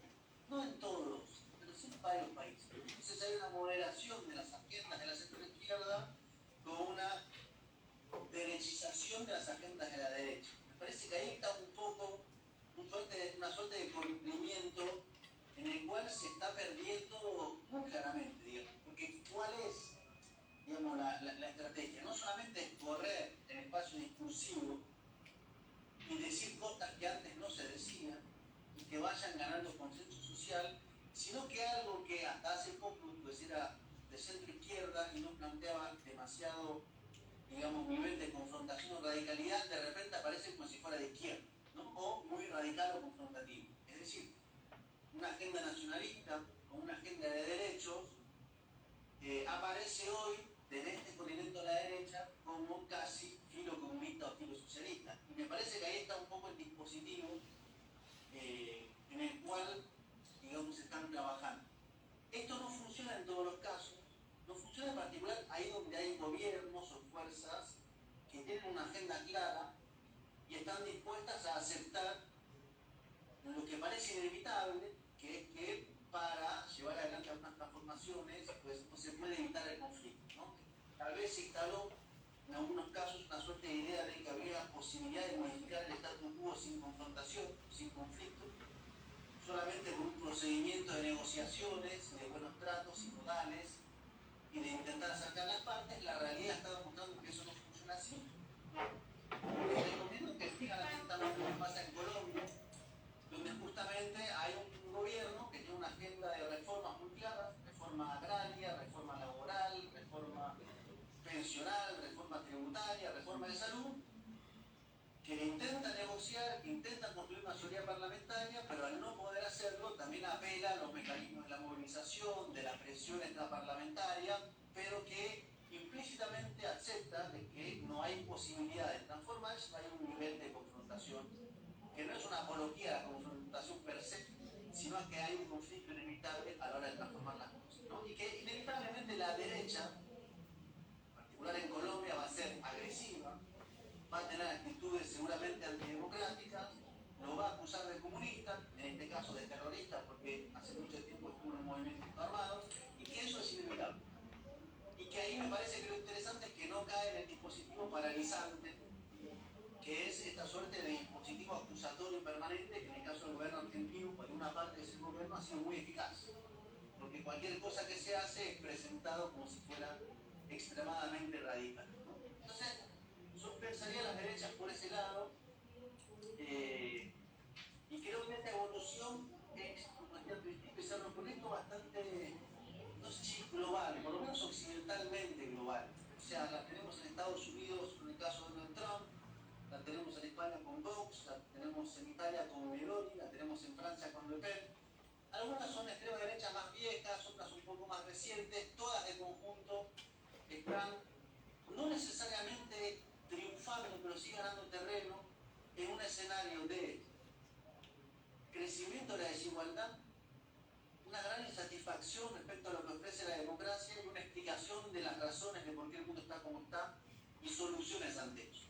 No en todos, pero sí en varios países. Entonces hay una moderación de las agendas de la centro-izquierda con una derechización de las agendas de la derecha. Me parece que ahí está un poco una suerte de cumplimiento en el cual se está perdiendo muy claramente, digamos. Porque ¿cuál es, digamos, la estrategia? No solamente es correr en espacio discursivo y decir cosas que antes no se decían y que vayan ganando consenso social, sino que algo que hasta hace poco pues era de centro izquierda y no planteaba demasiado, digamos, nivel de confrontación o radicalidad, de repente aparece como si fuera de izquierda, ¿no? O muy radical o confrontativo. Es decir, una agenda nacionalista o una agenda de derechos aparece hoy desde este continente a la derecha como casi filocomunista o filosocialista. Y me parece que ahí está un poco el dispositivo en el cual, digamos, están trabajando. Esto no funciona en todos los casos, no funciona en particular ahí donde hay gobiernos o fuerzas que tienen una agenda clara y están dispuestas a aceptar lo que parece inevitable, que es que para llevar adelante algunas transformaciones pues no se puede evitar el conflicto, ¿no? Tal vez se instaló una posibilidad de modificar el status quo sin confrontación, sin conflicto, solamente con un procedimiento de negociaciones, de buenos tratos y modales, y de intentar acercar las partes. La realidad está demostrando que eso no funciona así. Les recomiendo que sigan atentamente lo que pasa en Colombia, donde justamente hay un gobierno que tiene una agenda de reformas muy claras: reforma agraria, reforma laboral, reforma pensional, reforma tributaria, reforma de salud, que intenta negociar, que intenta construir mayoría parlamentaria, pero al no poder hacerlo también apela a los mecanismos de la movilización, de la presión extraparlamentaria, pero que implícitamente acepta de que no hay posibilidad de transformar si no hay un nivel de confrontación, que no es una apología a la confrontación per se, sino que hay un conflicto inevitable a la hora de transformar las cosas, ¿no? Y que inevitablemente la derecha, en particular en Colombia, va a ser agresiva, va a tener actitudes seguramente antidemocráticas, lo va a acusar de comunista, en este caso de terrorista, porque hace mucho tiempo estuvo en un movimiento armado, y que eso es inevitable. Y que ahí me parece que lo interesante es que no cae en el dispositivo paralizante, que es esta suerte de dispositivo acusatorio permanente, que en el caso del gobierno argentino, por una parte de ese gobierno, ha sido muy eficaz. Porque cualquier cosa que se hace es presentado como si fuera extremadamente radical, ¿no? Entonces, yo pensaría las derechas por ese lado, y creo que esta evolución es, como decía al principio, es un proyecto bastante, no sé si global, por lo menos occidentalmente global. O sea, la tenemos en Estados Unidos con el caso de Donald Trump, la tenemos en España con Vox, la tenemos en Italia con Meloni, la tenemos en Francia con Le Pen. Algunas son de extrema derecha más viejas, otras un poco más recientes, todas de conjunto están no necesariamente triunfando, pero sí ganando terreno en un escenario de crecimiento de la desigualdad, una gran insatisfacción respecto a lo que ofrece la democracia y una explicación de las razones de por qué el mundo está como está y soluciones ante eso.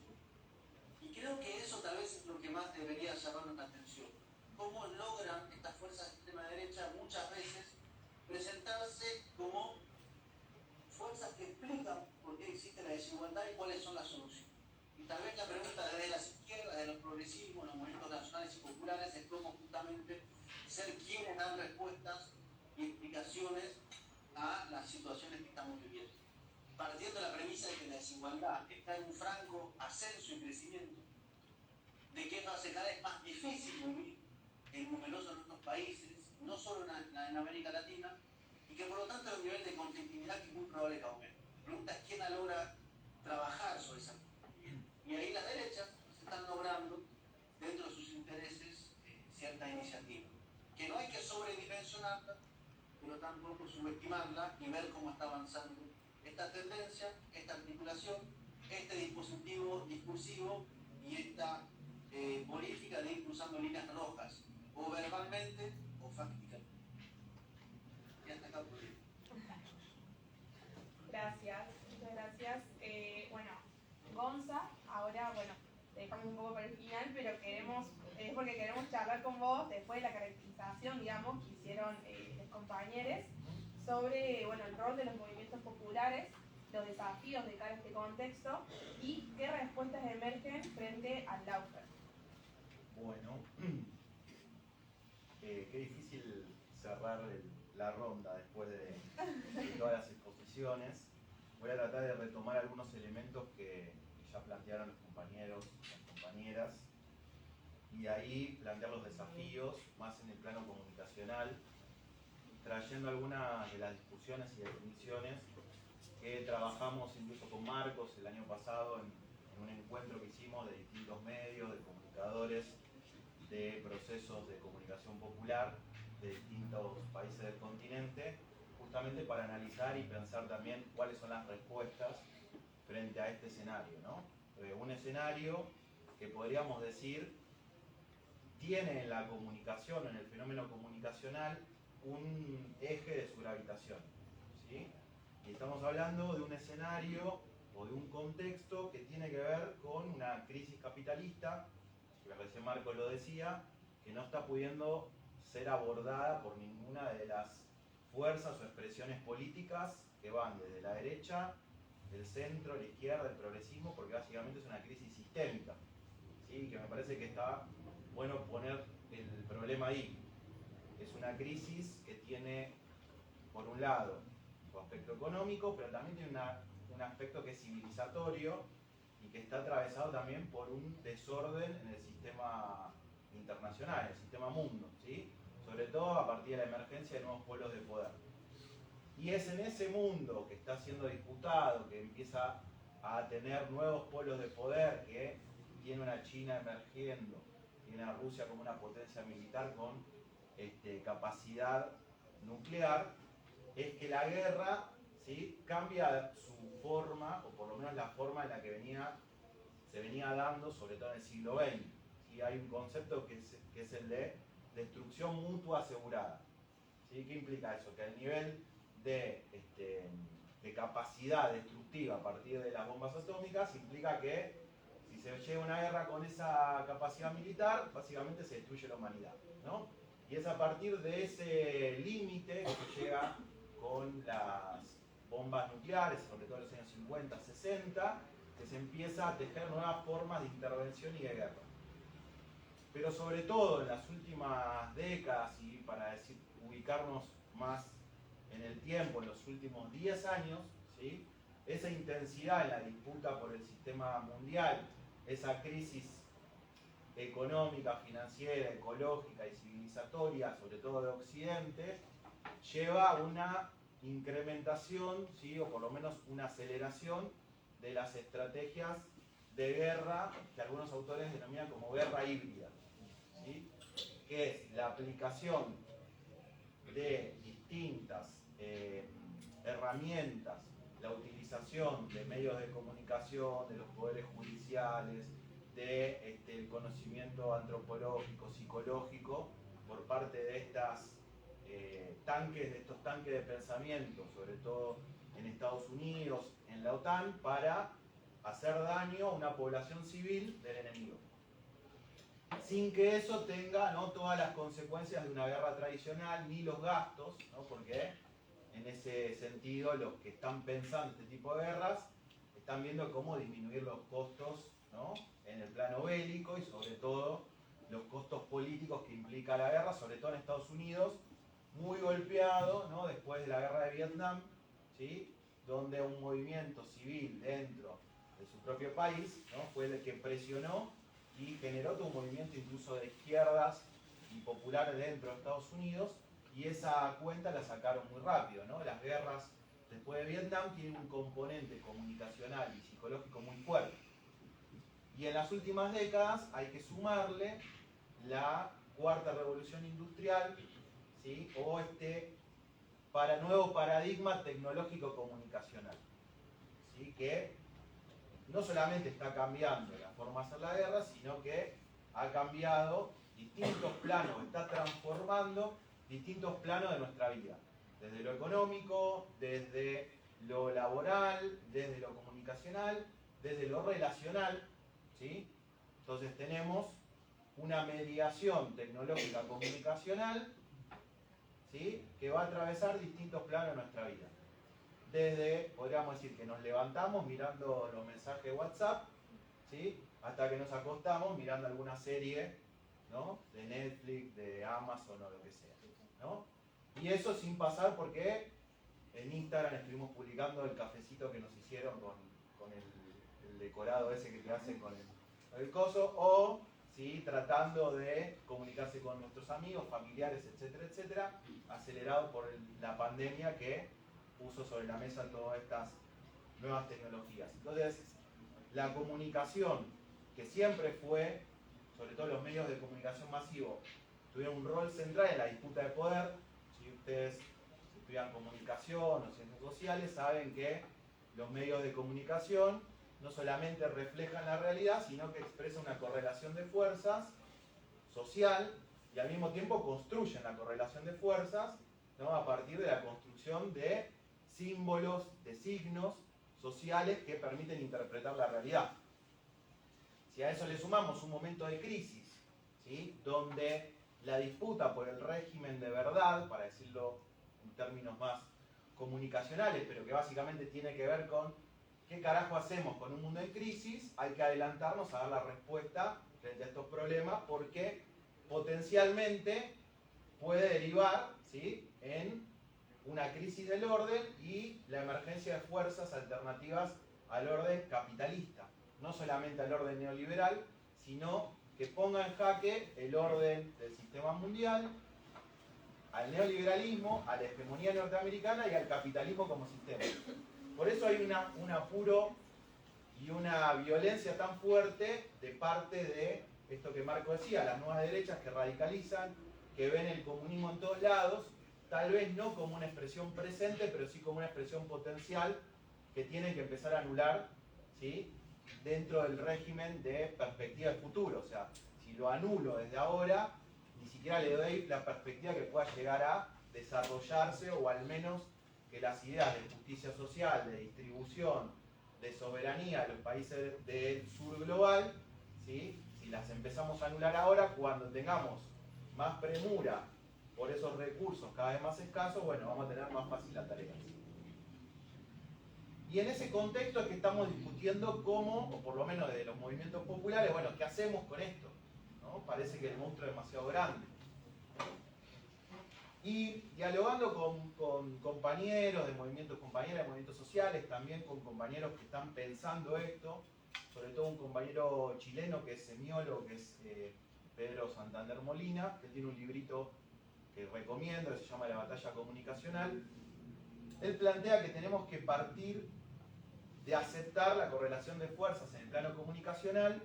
Y creo que eso tal vez es lo que más debería llamar nuestra atención. Cómo logran estas fuerzas de extrema derecha muchas veces presentarse como fuerzas que explican por qué existe la desigualdad y cuáles son las soluciones. Y tal vez la pregunta desde las izquierdas, de los progresismos, los movimientos nacionales y populares, es cómo justamente ser quienes dan respuestas y explicaciones a las situaciones que estamos viviendo. Partiendo de la premisa de que la desigualdad está en un franco ascenso y crecimiento, de que esto hace cada vez más difícil vivir en numerosos de nuestros países, no solo en América Latina, y que por lo tanto hay un nivel de conflictividad que es muy probable que aumente. La pregunta es quién logra trabajar sobre esa conflictividad. Y ahí las derechas están logrando, dentro de sus intereses, cierta iniciativa. Que no hay que sobredimensionarla, pero tampoco subestimarla y ver cómo está avanzando esta tendencia, esta articulación, este dispositivo discursivo y esta política de ir cruzando líneas rojas, o verbalmente o fácticamente. Y hasta acá por hoy. Gracias, muchas gracias. Bueno, Gonza, ahora, bueno, te dejamos un poco para el final, pero es porque queremos charlar con vos después de la caracterización, digamos, que hicieron los compañeros sobre, bueno, el rol de los movimientos populares, los desafíos de cara a este contexto y qué respuestas emergen frente al lawfare. Bueno, qué difícil cerrar la ronda después de todas las exposiciones. Voy a tratar de retomar algunos elementos que ya plantearon los compañeros, las compañeras, y ahí plantear los desafíos más en el plano comunicacional, trayendo algunas de las discusiones y definiciones que trabajamos incluso con Marcos el año pasado en un encuentro que hicimos de distintos medios, de comunicadores, de procesos de comunicación popular de distintos países del continente, justamente para analizar y pensar también cuáles son las respuestas frente a este escenario, ¿no? Un escenario que podríamos decir tiene en la comunicación, en el fenómeno comunicacional, un eje de su gravitación, ¿sí? Y estamos hablando de un escenario o de un contexto que tiene que ver con una crisis capitalista, que recién Marco lo decía, que no está pudiendo ser abordada por ninguna de las fuerzas o expresiones políticas que van desde la derecha, del centro, la izquierda, el progresismo, porque básicamente es una crisis sistémica. ¿sí? Que me parece que está bueno poner el problema ahí. Es una crisis que tiene, por un lado, su aspecto económico, pero también tiene un aspecto que es civilizatorio y que está atravesado también por un desorden en el sistema internacional, el sistema mundo, ¿sí? Sobre todo a partir de la emergencia de nuevos polos de poder. Y es en ese mundo que está siendo disputado, que empieza a tener nuevos polos de poder, que tiene una China emergiendo, tiene a Rusia como una potencia militar con capacidad nuclear, es que la guerra, ¿sí?, cambia su forma, o por lo menos la forma en la que se venía dando, sobre todo en el siglo XX. ¿Sí? Hay un concepto que es el de destrucción mutua asegurada. ¿Sí? ¿Qué implica eso? Que el nivel de capacidad destructiva a partir de las bombas atómicas implica que si se lleva una guerra con esa capacidad militar, básicamente se destruye la humanidad, ¿no? Y es a partir de ese límite que se llega con las bombas nucleares, sobre todo en los años 50, 60, que se empieza a tejer nuevas formas de intervención y de guerra. Pero sobre todo en las últimas décadas, y para ubicarnos más en el tiempo, en los últimos 10 años, ¿sí?, esa intensidad en la disputa por el sistema mundial, esa crisis económica, financiera, ecológica y civilizatoria, sobre todo de Occidente, lleva a una incrementación, ¿sí?, o por lo menos una aceleración de las estrategias de guerra que algunos autores denominan como guerra híbrida, ¿sí?, que es la aplicación de distintas herramientas, la utilización de medios de comunicación, de los poderes judiciales, del conocimiento antropológico, psicológico, por parte de estos tanques de pensamiento, sobre todo en Estados Unidos, en la OTAN, para hacer daño a una población civil del enemigo. Sin que eso tenga, ¿no?, todas las consecuencias de una guerra tradicional, ni los gastos, ¿no?, porque en ese sentido los que están pensando este tipo de guerras están viendo cómo disminuir los costos, ¿no?, en el plano bélico y sobre todo los costos políticos que implica la guerra, sobre todo en Estados Unidos, muy golpeado, ¿no?, después de la guerra de Vietnam, ¿sí?, donde un movimiento civil dentro de su propio país, ¿no?, fue el que presionó y generó todo un movimiento incluso de izquierdas y populares dentro de Estados Unidos, y esa cuenta la sacaron muy rápido, ¿no? Las guerras después de Vietnam tienen un componente comunicacional y psicológico muy fuerte. Y en las últimas décadas hay que sumarle la cuarta revolución industrial, ¿sí?, o nuevo paradigma tecnológico comunicacional, ¿sí?, que no solamente está cambiando la forma de hacer la guerra, sino que ha cambiado distintos planos, está transformando distintos planos de nuestra vida, desde lo económico, desde lo laboral, desde lo comunicacional, desde lo relacional, ¿sí? Entonces tenemos una mediación tecnológica comunicacional, ¿sí?, que va a atravesar distintos planos de nuestra vida. Desde, podríamos decir, que nos levantamos mirando los mensajes de WhatsApp, ¿sí?, hasta que nos acostamos mirando alguna serie, ¿no?, de Netflix, de Amazon o lo que sea, ¿no? Y eso sin pasar porque en Instagram estuvimos publicando el cafecito que nos hicieron con el decorado ese que te hacen con el coso, o ¿sí?, tratando de comunicarse con nuestros amigos, familiares, etcétera, etcétera, acelerado por la pandemia que puso sobre la mesa todas estas nuevas tecnologías. Entonces, la comunicación, que siempre fue, sobre todo los medios de comunicación masivos, tuvieron un rol central en la disputa de poder. Si ustedes estudian comunicación o ciencias sociales, saben que los medios de comunicación no solamente reflejan la realidad, sino que expresan una correlación de fuerzas social y al mismo tiempo construyen la correlación de fuerzas, ¿no?, a partir de la construcción de símbolos, de signos sociales que permiten interpretar la realidad. Si a eso le sumamos un momento de crisis, ¿sí?, donde la disputa por el régimen de verdad, para decirlo en términos más comunicacionales, pero que básicamente tiene que ver con ¿qué carajo hacemos con un mundo en crisis? Hay que adelantarnos a dar la respuesta frente a estos problemas porque potencialmente puede derivar, ¿sí?, en una crisis del orden y la emergencia de fuerzas alternativas al orden capitalista. No solamente al orden neoliberal, sino que ponga en jaque el orden del sistema mundial, al neoliberalismo, a la hegemonía norteamericana y al capitalismo como sistema. Por eso hay un apuro y una violencia tan fuerte de parte de esto que Marco decía, las nuevas derechas que radicalizan, que ven el comunismo en todos lados, tal vez no como una expresión presente, pero sí como una expresión potencial que tienen que empezar a anular, ¿sí?, dentro del régimen de perspectiva de futuro. O sea, si lo anulo desde ahora, ni siquiera le doy la perspectiva que pueda llegar a desarrollarse, o al menos que las ideas de justicia social, de distribución, de soberanía de los países del sur global, ¿sí?, si las empezamos a anular ahora, cuando tengamos más premura por esos recursos cada vez más escasos, bueno, vamos a tener más fácil la tarea. Y en ese contexto es que estamos discutiendo cómo, o por lo menos de los movimientos populares, bueno, ¿qué hacemos con esto? ¿No? Parece que el monstruo es demasiado grande. Y dialogando con compañeros de movimientos, compañeras de movimientos sociales, también con compañeros que están pensando esto, sobre todo un compañero chileno que es semiólogo, que es Pedro Santander Molina, que tiene un librito que recomiendo, que se llama La batalla comunicacional. Él plantea que tenemos que partir de aceptar la correlación de fuerzas en el plano comunicacional,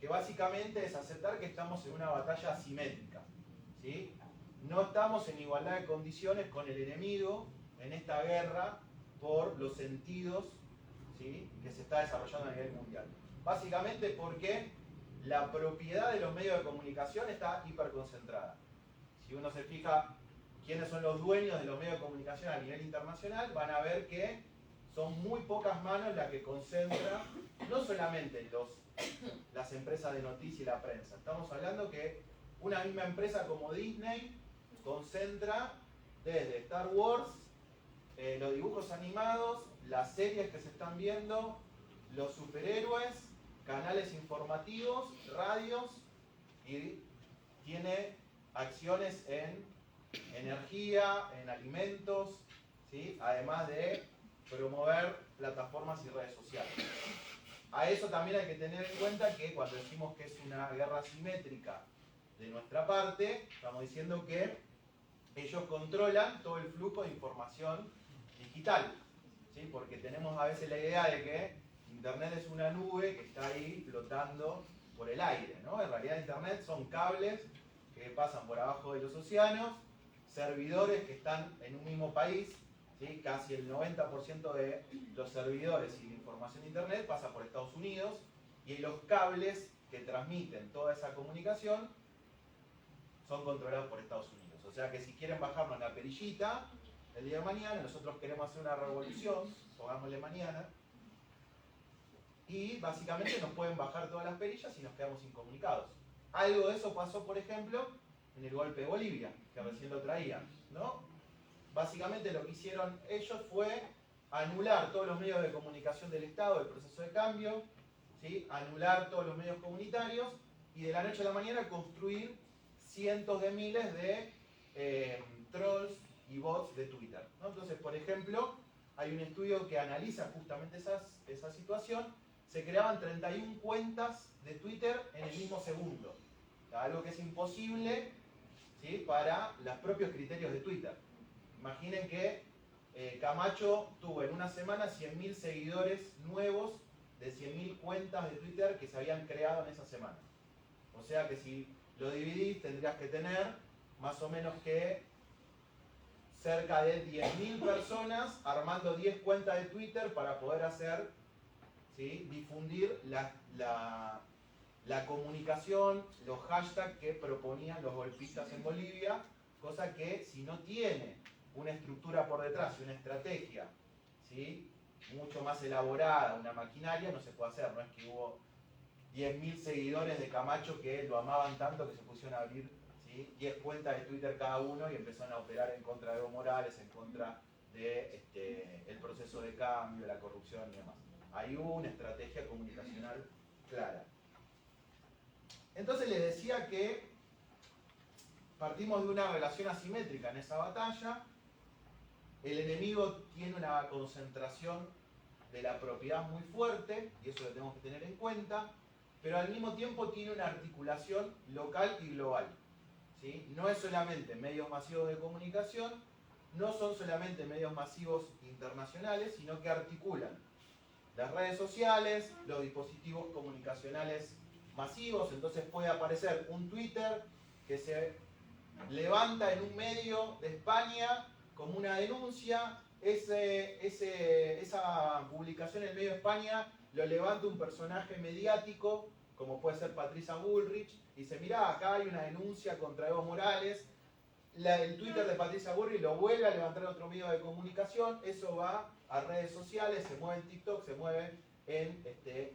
que básicamente es aceptar que estamos en una batalla asimétrica, ¿sí? No estamos en igualdad de condiciones con el enemigo en esta guerra por los sentidos, ¿sí?, que se está desarrollando a nivel mundial. Básicamente porque la propiedad de los medios de comunicación está hiperconcentrada. Si uno se fija quiénes son los dueños de los medios de comunicación a nivel internacional, van a ver que son muy pocas manos las que concentran, no solamente las empresas de noticias y la prensa. Estamos hablando que una misma empresa como Disney concentra desde Star Wars, los dibujos animados, las series que se están viendo, los superhéroes, canales informativos, radios, y tiene acciones en energía, en alimentos, ¿sí?, además de promover plataformas y redes sociales. A eso también hay que tener en cuenta que cuando decimos que es una guerra asimétrica de nuestra parte, estamos diciendo que ellos controlan todo el flujo de información digital, ¿sí?, porque tenemos a veces la idea de que Internet es una nube que está ahí flotando por el aire, ¿no? En realidad Internet son cables que pasan por abajo de los océanos, servidores que están en un mismo país, ¿sí? Casi el 90% de los servidores y la información de Internet pasa por Estados Unidos, y los cables que transmiten toda esa comunicación son controlados por Estados Unidos. O sea que si quieren bajarnos la perillita el día de mañana, nosotros queremos hacer una revolución, pongámosle mañana, y básicamente nos pueden bajar todas las perillas y nos quedamos incomunicados. Algo de eso pasó, por ejemplo, en el golpe de Bolivia, que recién lo traían, ¿no? Básicamente lo que hicieron ellos fue anular todos los medios de comunicación del Estado, del proceso de cambio, ¿sí?, anular todos los medios comunitarios, y de la noche a la mañana construir cientos de miles de trolls y bots de Twitter, ¿no? Entonces, por ejemplo, hay un estudio que analiza justamente esa situación. Se creaban 31 cuentas de Twitter en el mismo segundo. O sea, algo que es imposible, ¿sí?, para los propios criterios de Twitter. Imaginen que Camacho tuvo en una semana 100.000 seguidores nuevos de 100.000 cuentas de Twitter que se habían creado en esa semana. O sea que si lo dividís, tendrías que tener más o menos que cerca de 10.000 personas armando 10 cuentas de Twitter para poder hacer, ¿sí?, difundir la comunicación, los hashtags que proponían los golpistas en Bolivia, cosa que si no tiene una estructura por detrás y una estrategia, ¿sí?, mucho más elaborada, una maquinaria, no se puede hacer. No es que hubo 10.000 seguidores de Camacho que lo amaban tanto que se pusieron a abrir, ¿sí?, 10 cuentas de Twitter cada uno y empezaron a operar en contra de Evo Morales, en contra de el proceso de cambio, la corrupción y demás. Ahí hubo una estrategia comunicacional clara. Entonces les decía que partimos de una relación asimétrica en esa batalla. El enemigo tiene una concentración de la propiedad muy fuerte, y eso lo tenemos que tener en cuenta, pero al mismo tiempo tiene una articulación local y global. ¿Sí? No es solamente medios masivos de comunicación, no son solamente medios masivos internacionales, sino que articulan las redes sociales, los dispositivos comunicacionales masivos. Entonces puede aparecer un Twitter que se levanta en un medio de España como una denuncia, esa publicación en el medio de España lo levanta un personaje mediático, como puede ser Patricia Bullrich, y dice, mirá, acá hay una denuncia contra Evo Morales. El Twitter de Patricia Bullrich lo vuelve a levantar otro medio de comunicación, eso va a redes sociales, se mueve en TikTok, se mueve en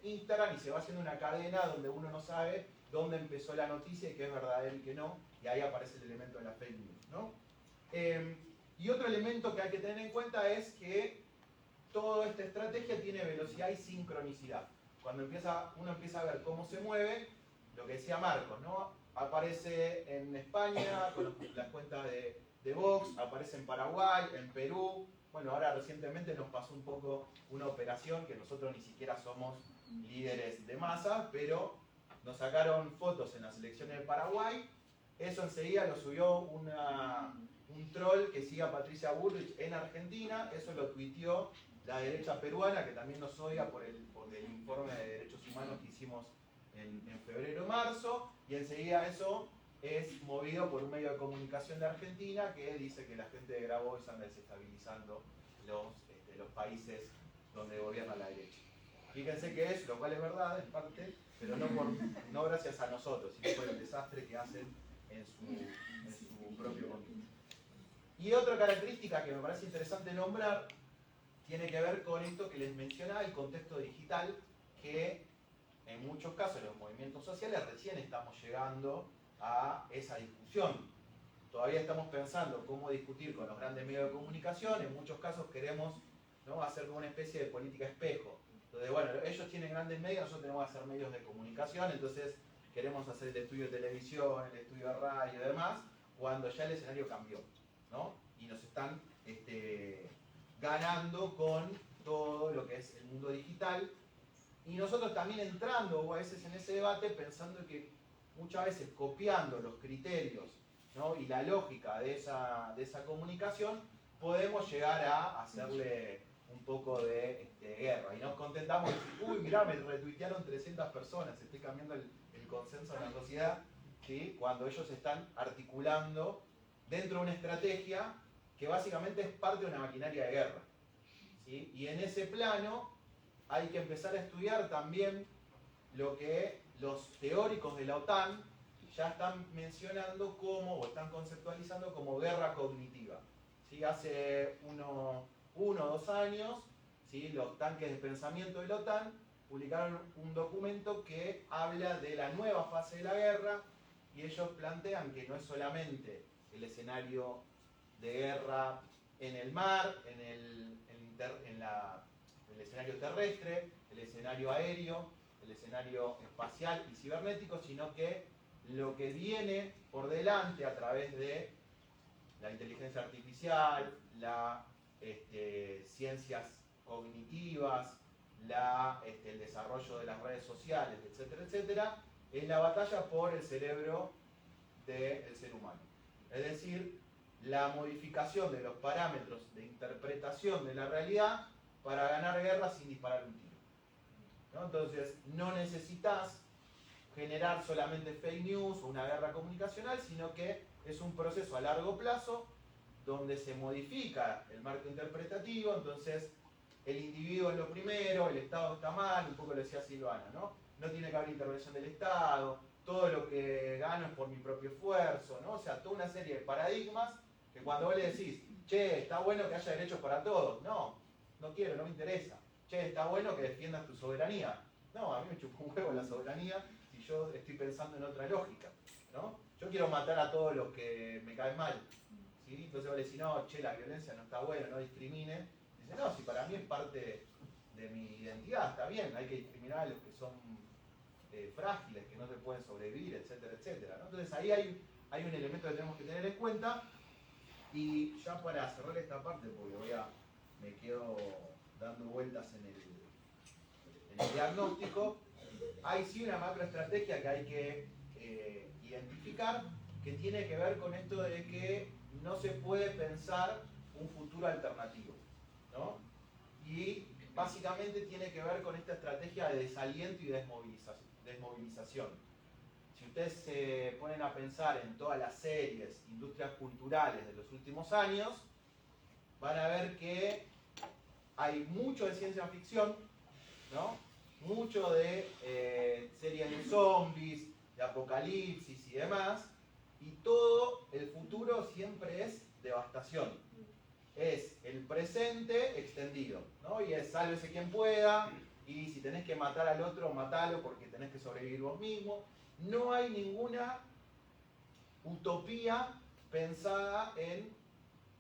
Instagram, y se va haciendo una cadena donde uno no sabe dónde empezó la noticia y qué es verdadero y qué no, y ahí aparece el elemento de la fake news, ¿no? Y otro elemento que hay que tener en cuenta es que toda esta estrategia tiene velocidad y sincronicidad. Cuando uno empieza a ver cómo se mueve, lo que decía Marcos, ¿no? Aparece en España con las cuentas de Vox, aparece en Paraguay, en Perú. Bueno, ahora recientemente nos pasó un poco una operación que nosotros ni siquiera somos líderes de masa, pero nos sacaron fotos en las elecciones de Paraguay. Eso enseguida lo subió un troll que sigue a Patricia Bullrich en Argentina. Eso lo tuiteó la derecha peruana, que también nos odia por el informe de derechos humanos que hicimos en febrero-marzo, y enseguida eso es movido por un medio de comunicación de Argentina que dice que la gente de Grabois anda desestabilizando los países donde gobierna la derecha. Fíjense que es, lo cual es verdad en parte, pero no gracias a nosotros, sino por el desastre que hacen en su propio contexto. Y otra característica que me parece interesante nombrar tiene que ver con esto que les mencionaba, el contexto digital, que en muchos casos los movimientos sociales recién estamos llegando a esa discusión. Todavía estamos pensando cómo discutir con los grandes medios de comunicación, en muchos casos queremos, ¿no?, hacer como una especie de política espejo. Entonces, bueno, ellos tienen grandes medios, nosotros tenemos que hacer medios de comunicación, entonces queremos hacer el estudio de televisión, el estudio de radio y demás, cuando ya el escenario cambió, ¿no? Y nos están ganando con todo lo que es el mundo digital, y nosotros también entrando a veces en ese debate pensando que muchas veces copiando los criterios, ¿no?, y la lógica de esa comunicación podemos llegar a hacerle un poco de guerra, y nos contentamos de decir, uy, mirá, me retuitearon 300 personas, estoy cambiando el consenso en la sociedad, ¿sí?, cuando ellos están articulando dentro de una estrategia que básicamente es parte de una maquinaria de guerra, ¿sí? Y en ese plano hay que empezar a estudiar también lo que los teóricos de la OTAN ya están mencionando como, o están conceptualizando como guerra cognitiva, ¿sí? Hace uno o 2 años, ¿sí?, los tanques de pensamiento de la OTAN publicaron un documento que habla de la nueva fase de la guerra, y ellos plantean que no es solamente el escenario de guerra en el mar, en el escenario terrestre, el escenario aéreo, el escenario espacial y cibernético, sino que lo que viene por delante a través de la inteligencia artificial, las ciencias cognitivas, el desarrollo de las redes sociales, etcétera, etcétera, es la batalla por el cerebro del ser humano. Es decir, la modificación de los parámetros de interpretación de la realidad para ganar guerras sin disparar un tiro, ¿no? Entonces, no necesitas generar solamente fake news o una guerra comunicacional, sino que es un proceso a largo plazo donde se modifica el marco interpretativo. Entonces el individuo es lo primero, el Estado está mal, un poco lo decía Silvana, ¿no? No tiene que haber intervención del Estado, todo lo que gano es por mi propio esfuerzo, ¿no? O sea, toda una serie de paradigmas que cuando vos le decís, che, está bueno que haya derechos para todos, no quiero, no me interesa. Che, está bueno que defiendas tu soberanía. No, a mí me chupa un huevo la soberanía si yo estoy pensando en otra lógica, ¿no? Yo quiero matar a todos los que me caen mal, ¿sí? Entonces vos le decís, no, che, la violencia no está buena, no discrimine. Dice, no, si para mí es parte de mi identidad. Está bien, hay que discriminar a los que son frágiles, que no se pueden sobrevivir, etcétera, etcétera, ¿no? Entonces ahí hay un elemento que tenemos que tener en cuenta. Y ya para cerrar esta parte, porque me quedo dando vueltas en el diagnóstico, hay sí una macroestrategia que hay que identificar, que tiene que ver con esto de que no se puede pensar un futuro alternativo, ¿no? Y básicamente tiene que ver con esta estrategia de desaliento y desmovilización. Si ustedes se ponen a pensar en todas las series, industrias culturales de los últimos años, van a ver que hay mucho de ciencia ficción, ¿no? Mucho de series de zombies, de apocalipsis y demás, y todo el futuro siempre es devastación. Es el presente extendido, ¿no? Y es sálvese quien pueda, y si tenés que matar al otro, matalo porque tenés que sobrevivir vos mismo. No hay ninguna utopía pensada en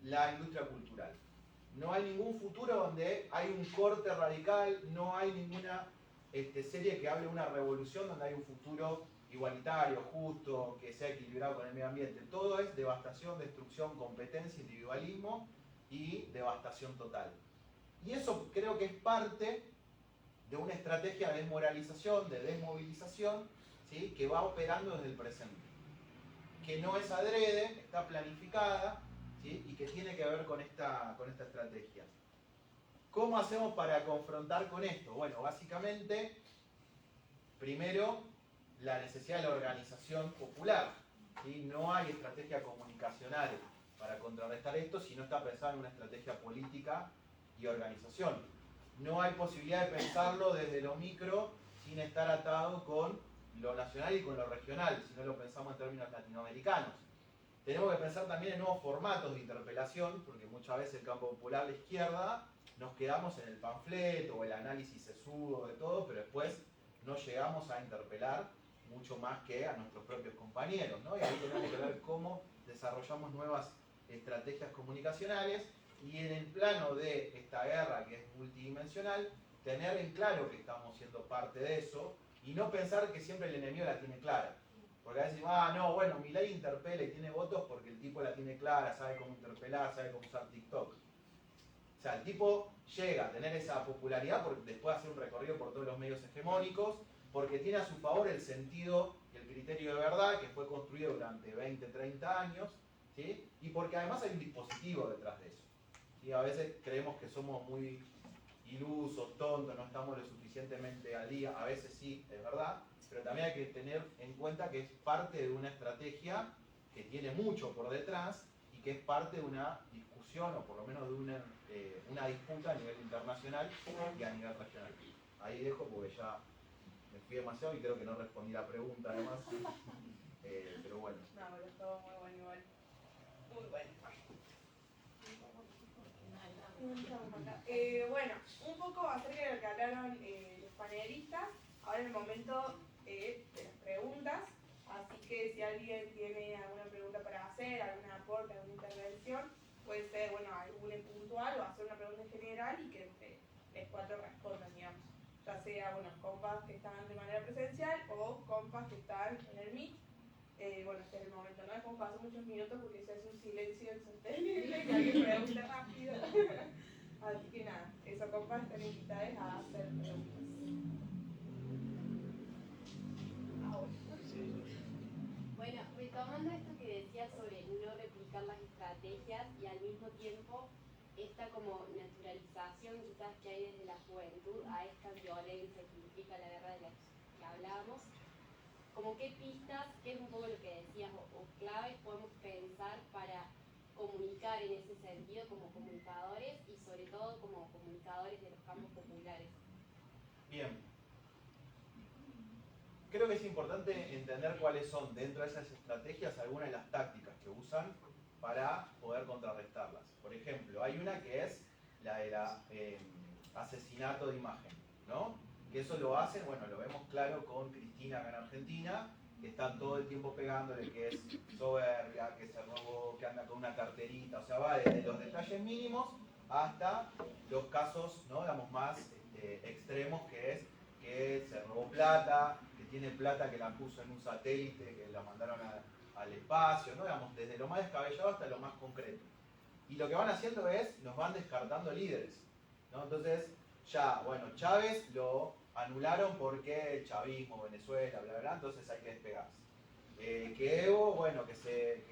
la industria cultural. No hay ningún futuro donde hay un corte radical, no hay ninguna serie que hable de una revolución donde hay un futuro igualitario, justo, que sea equilibrado con el medio ambiente. Todo es devastación, destrucción, competencia, individualismo y devastación total. Y eso creo que es parte de una estrategia de desmoralización, de desmovilización, ¿sí? Que va operando desde el presente. Que no es adrede, está planificada, ¿sí? Y que tiene que ver con esta estrategia. ¿Cómo hacemos para confrontar con esto? Bueno, básicamente, primero, la necesidad de la organización popular. ¿Sí? No hay estrategia comunicacional para contrarrestar esto si no está pensada en una estrategia política y organización. No hay posibilidad de pensarlo desde lo micro sin estar atado con lo nacional y con lo regional, si no lo pensamos en términos latinoamericanos. Tenemos que pensar también en nuevos formatos de interpelación, porque muchas veces el campo popular, la izquierda, nos quedamos en el panfleto o el análisis sesudo de todo, pero después no llegamos a interpelar mucho más que a nuestros propios compañeros, ¿no? Y ahí tenemos que ver cómo desarrollamos nuevas estrategias comunicacionales y en el plano de esta guerra que es multidimensional, tener en claro que estamos siendo parte de eso y no pensar que siempre el enemigo la tiene clara. Porque a veces decimos, no, bueno, Milei interpela y tiene votos porque el tipo la tiene clara, sabe cómo interpelar, sabe cómo usar TikTok. O sea, el tipo llega a tener esa popularidad porque después de hacer un recorrido por todos los medios hegemónicos, porque tiene a su favor el sentido y el criterio de verdad que fue construido durante 20, 30 años, ¿sí? Y porque además hay un dispositivo detrás de eso. ¿Sí? A veces creemos que somos muy ilusos, tontos, no estamos lo suficientemente al día, a veces sí, es verdad, pero también hay que tener en cuenta que es parte de una estrategia que tiene mucho por detrás y que es parte de una discusión o por lo menos de una disputa a nivel internacional y a nivel regional. Ahí dejo porque ya me fui demasiado y creo que no respondí la pregunta además, pero bueno. No, pero estuvo muy bueno igual. Muy bueno. Bueno, un poco acerca de lo que hablaron los panelistas. Ahora es el momento de las preguntas. Así que si alguien tiene alguna pregunta para hacer, algún aporte, alguna intervención, puede ser, bueno, alguna puntual o hacer una pregunta en general y que les cuatro respondan, digamos. Ya sea, bueno, compas que están de manera presencial o compas que están en el Meet. Bueno, este es el momento, no dejamos pasar muchos minutos porque se hace un silencio insostenible que alguien pregunte rápido. Así que nada, esos compas están invitados a hacer preguntas. Ahora. Bueno, retomando esto que decía sobre no replicar las estrategias y al mismo tiempo esta como naturalización quizás que hay desde la juventud a esta violencia que implica la guerra de la que hablábamos, como qué pistas, qué es un poco lo que decías, o claves podemos pensar para comunicar en ese sentido como comunicadores y sobre todo como comunicadores de los campos populares. Bien. Creo que es importante entender cuáles son dentro de esas estrategias algunas de las tácticas que usan para poder contrarrestarlas. Por ejemplo, hay una que es la de la asesinato de imagen, ¿no? Que eso lo hacen, bueno, lo vemos claro con Cristina acá en Argentina, que están todo el tiempo pegándole que es soberbia, que se robó, que anda con una carterita, o sea, va desde los detalles mínimos hasta los casos, ¿no? Digamos, más extremos, que es que se robó plata, que tiene plata que la puso en un satélite, que la mandaron al espacio, ¿no? Digamos, desde lo más descabellado hasta lo más concreto. Y lo que van haciendo es, nos van descartando líderes, ¿no? Entonces, ya, bueno, Chávez lo anularon porque el chavismo, Venezuela, bla, bla, entonces hay que despegarse. Que Evo, bueno, que se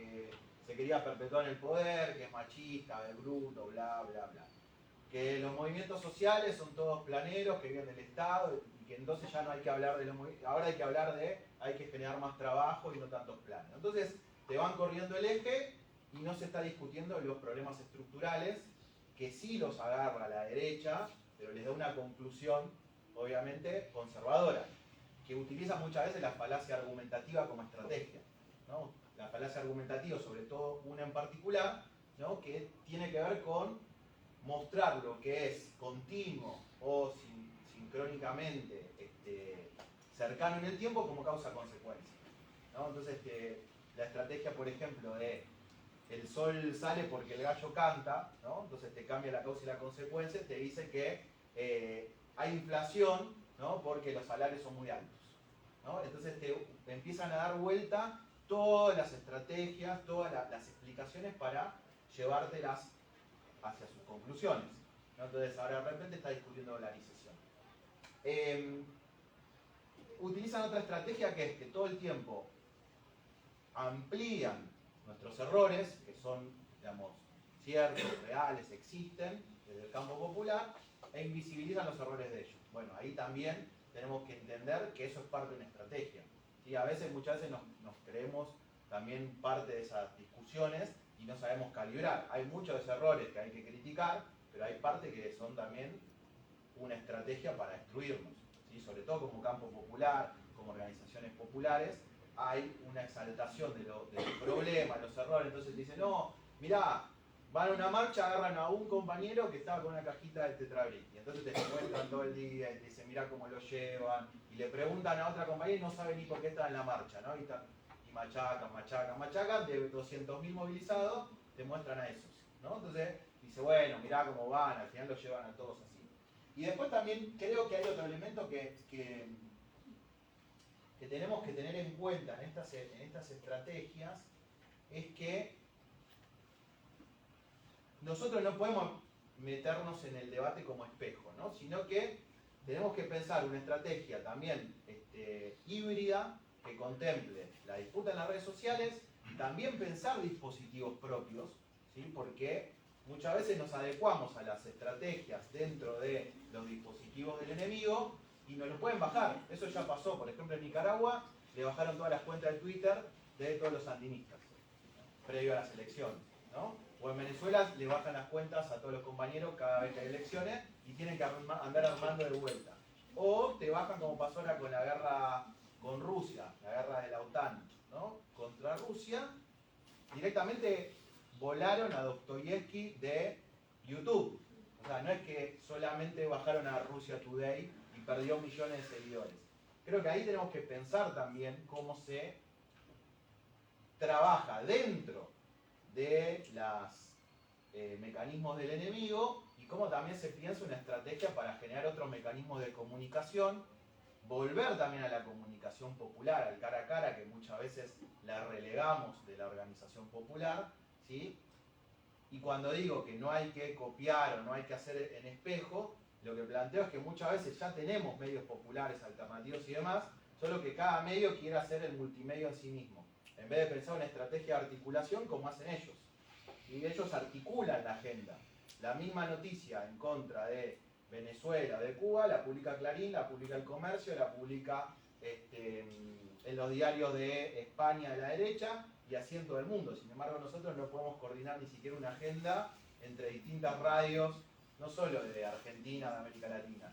quería perpetuar en el poder, que es machista, es bruto, bla, bla, bla. Que los movimientos sociales son todos planeros, que viven del Estado, y que entonces ya no hay que hablar de los movimientos, ahora hay que hablar de, hay que generar más trabajo y no tantos planes. Entonces, te van corriendo el eje y no se está discutiendo los problemas estructurales, que sí los agarra la derecha, pero les da una conclusión, obviamente, conservadora, que utiliza muchas veces la falacia argumentativa como estrategia, ¿no? La falacia argumentativa, sobre todo una en particular, ¿no? Que tiene que ver con mostrar lo que es continuo o sincrónicamente cercano en el tiempo como causa-consecuencia, ¿no? Entonces, la estrategia, por ejemplo, de el sol sale porque el gallo canta, ¿no? Entonces te cambia la causa y la consecuencia, te dice que hay inflación, ¿no? Porque los salarios son muy altos, ¿no? Entonces te empiezan a dar vuelta todas las estrategias, todas las explicaciones para llevártelas hacia sus conclusiones, ¿no? Entonces ahora de repente está discutiendo dolarización. Utilizan otra estrategia que es que todo el tiempo amplían nuestros errores, que son, digamos, ciertos, reales, existen desde el campo popular, e invisibilizan los errores de ellos. Bueno, ahí también tenemos que entender que eso es parte de una estrategia. ¿Sí? A veces, muchas veces nos creemos también parte de esas discusiones y no sabemos calibrar. Hay muchos errores que hay que criticar, pero hay parte que son también una estrategia para destruirnos, ¿sí? Sobre todo como campo popular, como organizaciones populares, hay una exaltación de los problemas, los errores. Entonces dicen, no, mirá, van a una marcha, agarran a un compañero que estaba con una cajita de Tetrabric, y entonces te muestran todo el día y te dicen, mirá cómo lo llevan, y le preguntan a otra compañera y no sabe ni por qué está en la marcha, ¿no? Y machacan, de 200.000 movilizados, te muestran a esos, ¿no? Entonces dice, bueno, mirá cómo van, al final lo llevan a todos así. Y después también creo que hay otro elemento que tenemos que tener en cuenta en estas estrategias, es que nosotros no podemos meternos en el debate como espejo, ¿no? Sino que tenemos que pensar una estrategia también híbrida, que contemple la disputa en las redes sociales, también pensar dispositivos propios, ¿sí? Porque muchas veces nos adecuamos a las estrategias dentro de los dispositivos del enemigo y nos lo pueden bajar. Eso ya pasó, por ejemplo, en Nicaragua le bajaron todas las cuentas de Twitter de todos los sandinistas, previo a las elecciones, ¿no? O en Venezuela le bajan las cuentas a todos los compañeros cada vez que hay elecciones y tienen que andar armando de vuelta. O te bajan, como pasó ahora con la guerra con Rusia, la guerra de la OTAN, ¿no? Contra Rusia, directamente volaron a Dostoyevsky de YouTube. O sea, no es que solamente bajaron a Russia Today y perdió millones de seguidores. Creo que ahí tenemos que pensar también cómo se trabaja dentro de los mecanismos del enemigo y cómo también se piensa una estrategia para generar otros mecanismos de comunicación, volver también a la comunicación popular, al cara a cara, que muchas veces la relegamos de la organización popular, ¿sí? Y cuando digo que no hay que copiar o no hay que hacer en espejo, lo que planteo es que muchas veces ya tenemos medios populares, alternativos y demás, solo que cada medio quiere hacer el multimedio en sí mismo, en vez de pensar una estrategia de articulación como hacen ellos. Y ellos articulan la agenda. La misma noticia en contra de Venezuela, de Cuba, la publica Clarín, la publica El Comercio, la publica en los diarios de España de la derecha y así en todo el mundo. Sin embargo, nosotros no podemos coordinar ni siquiera una agenda entre distintas radios, no solo de Argentina, de América Latina,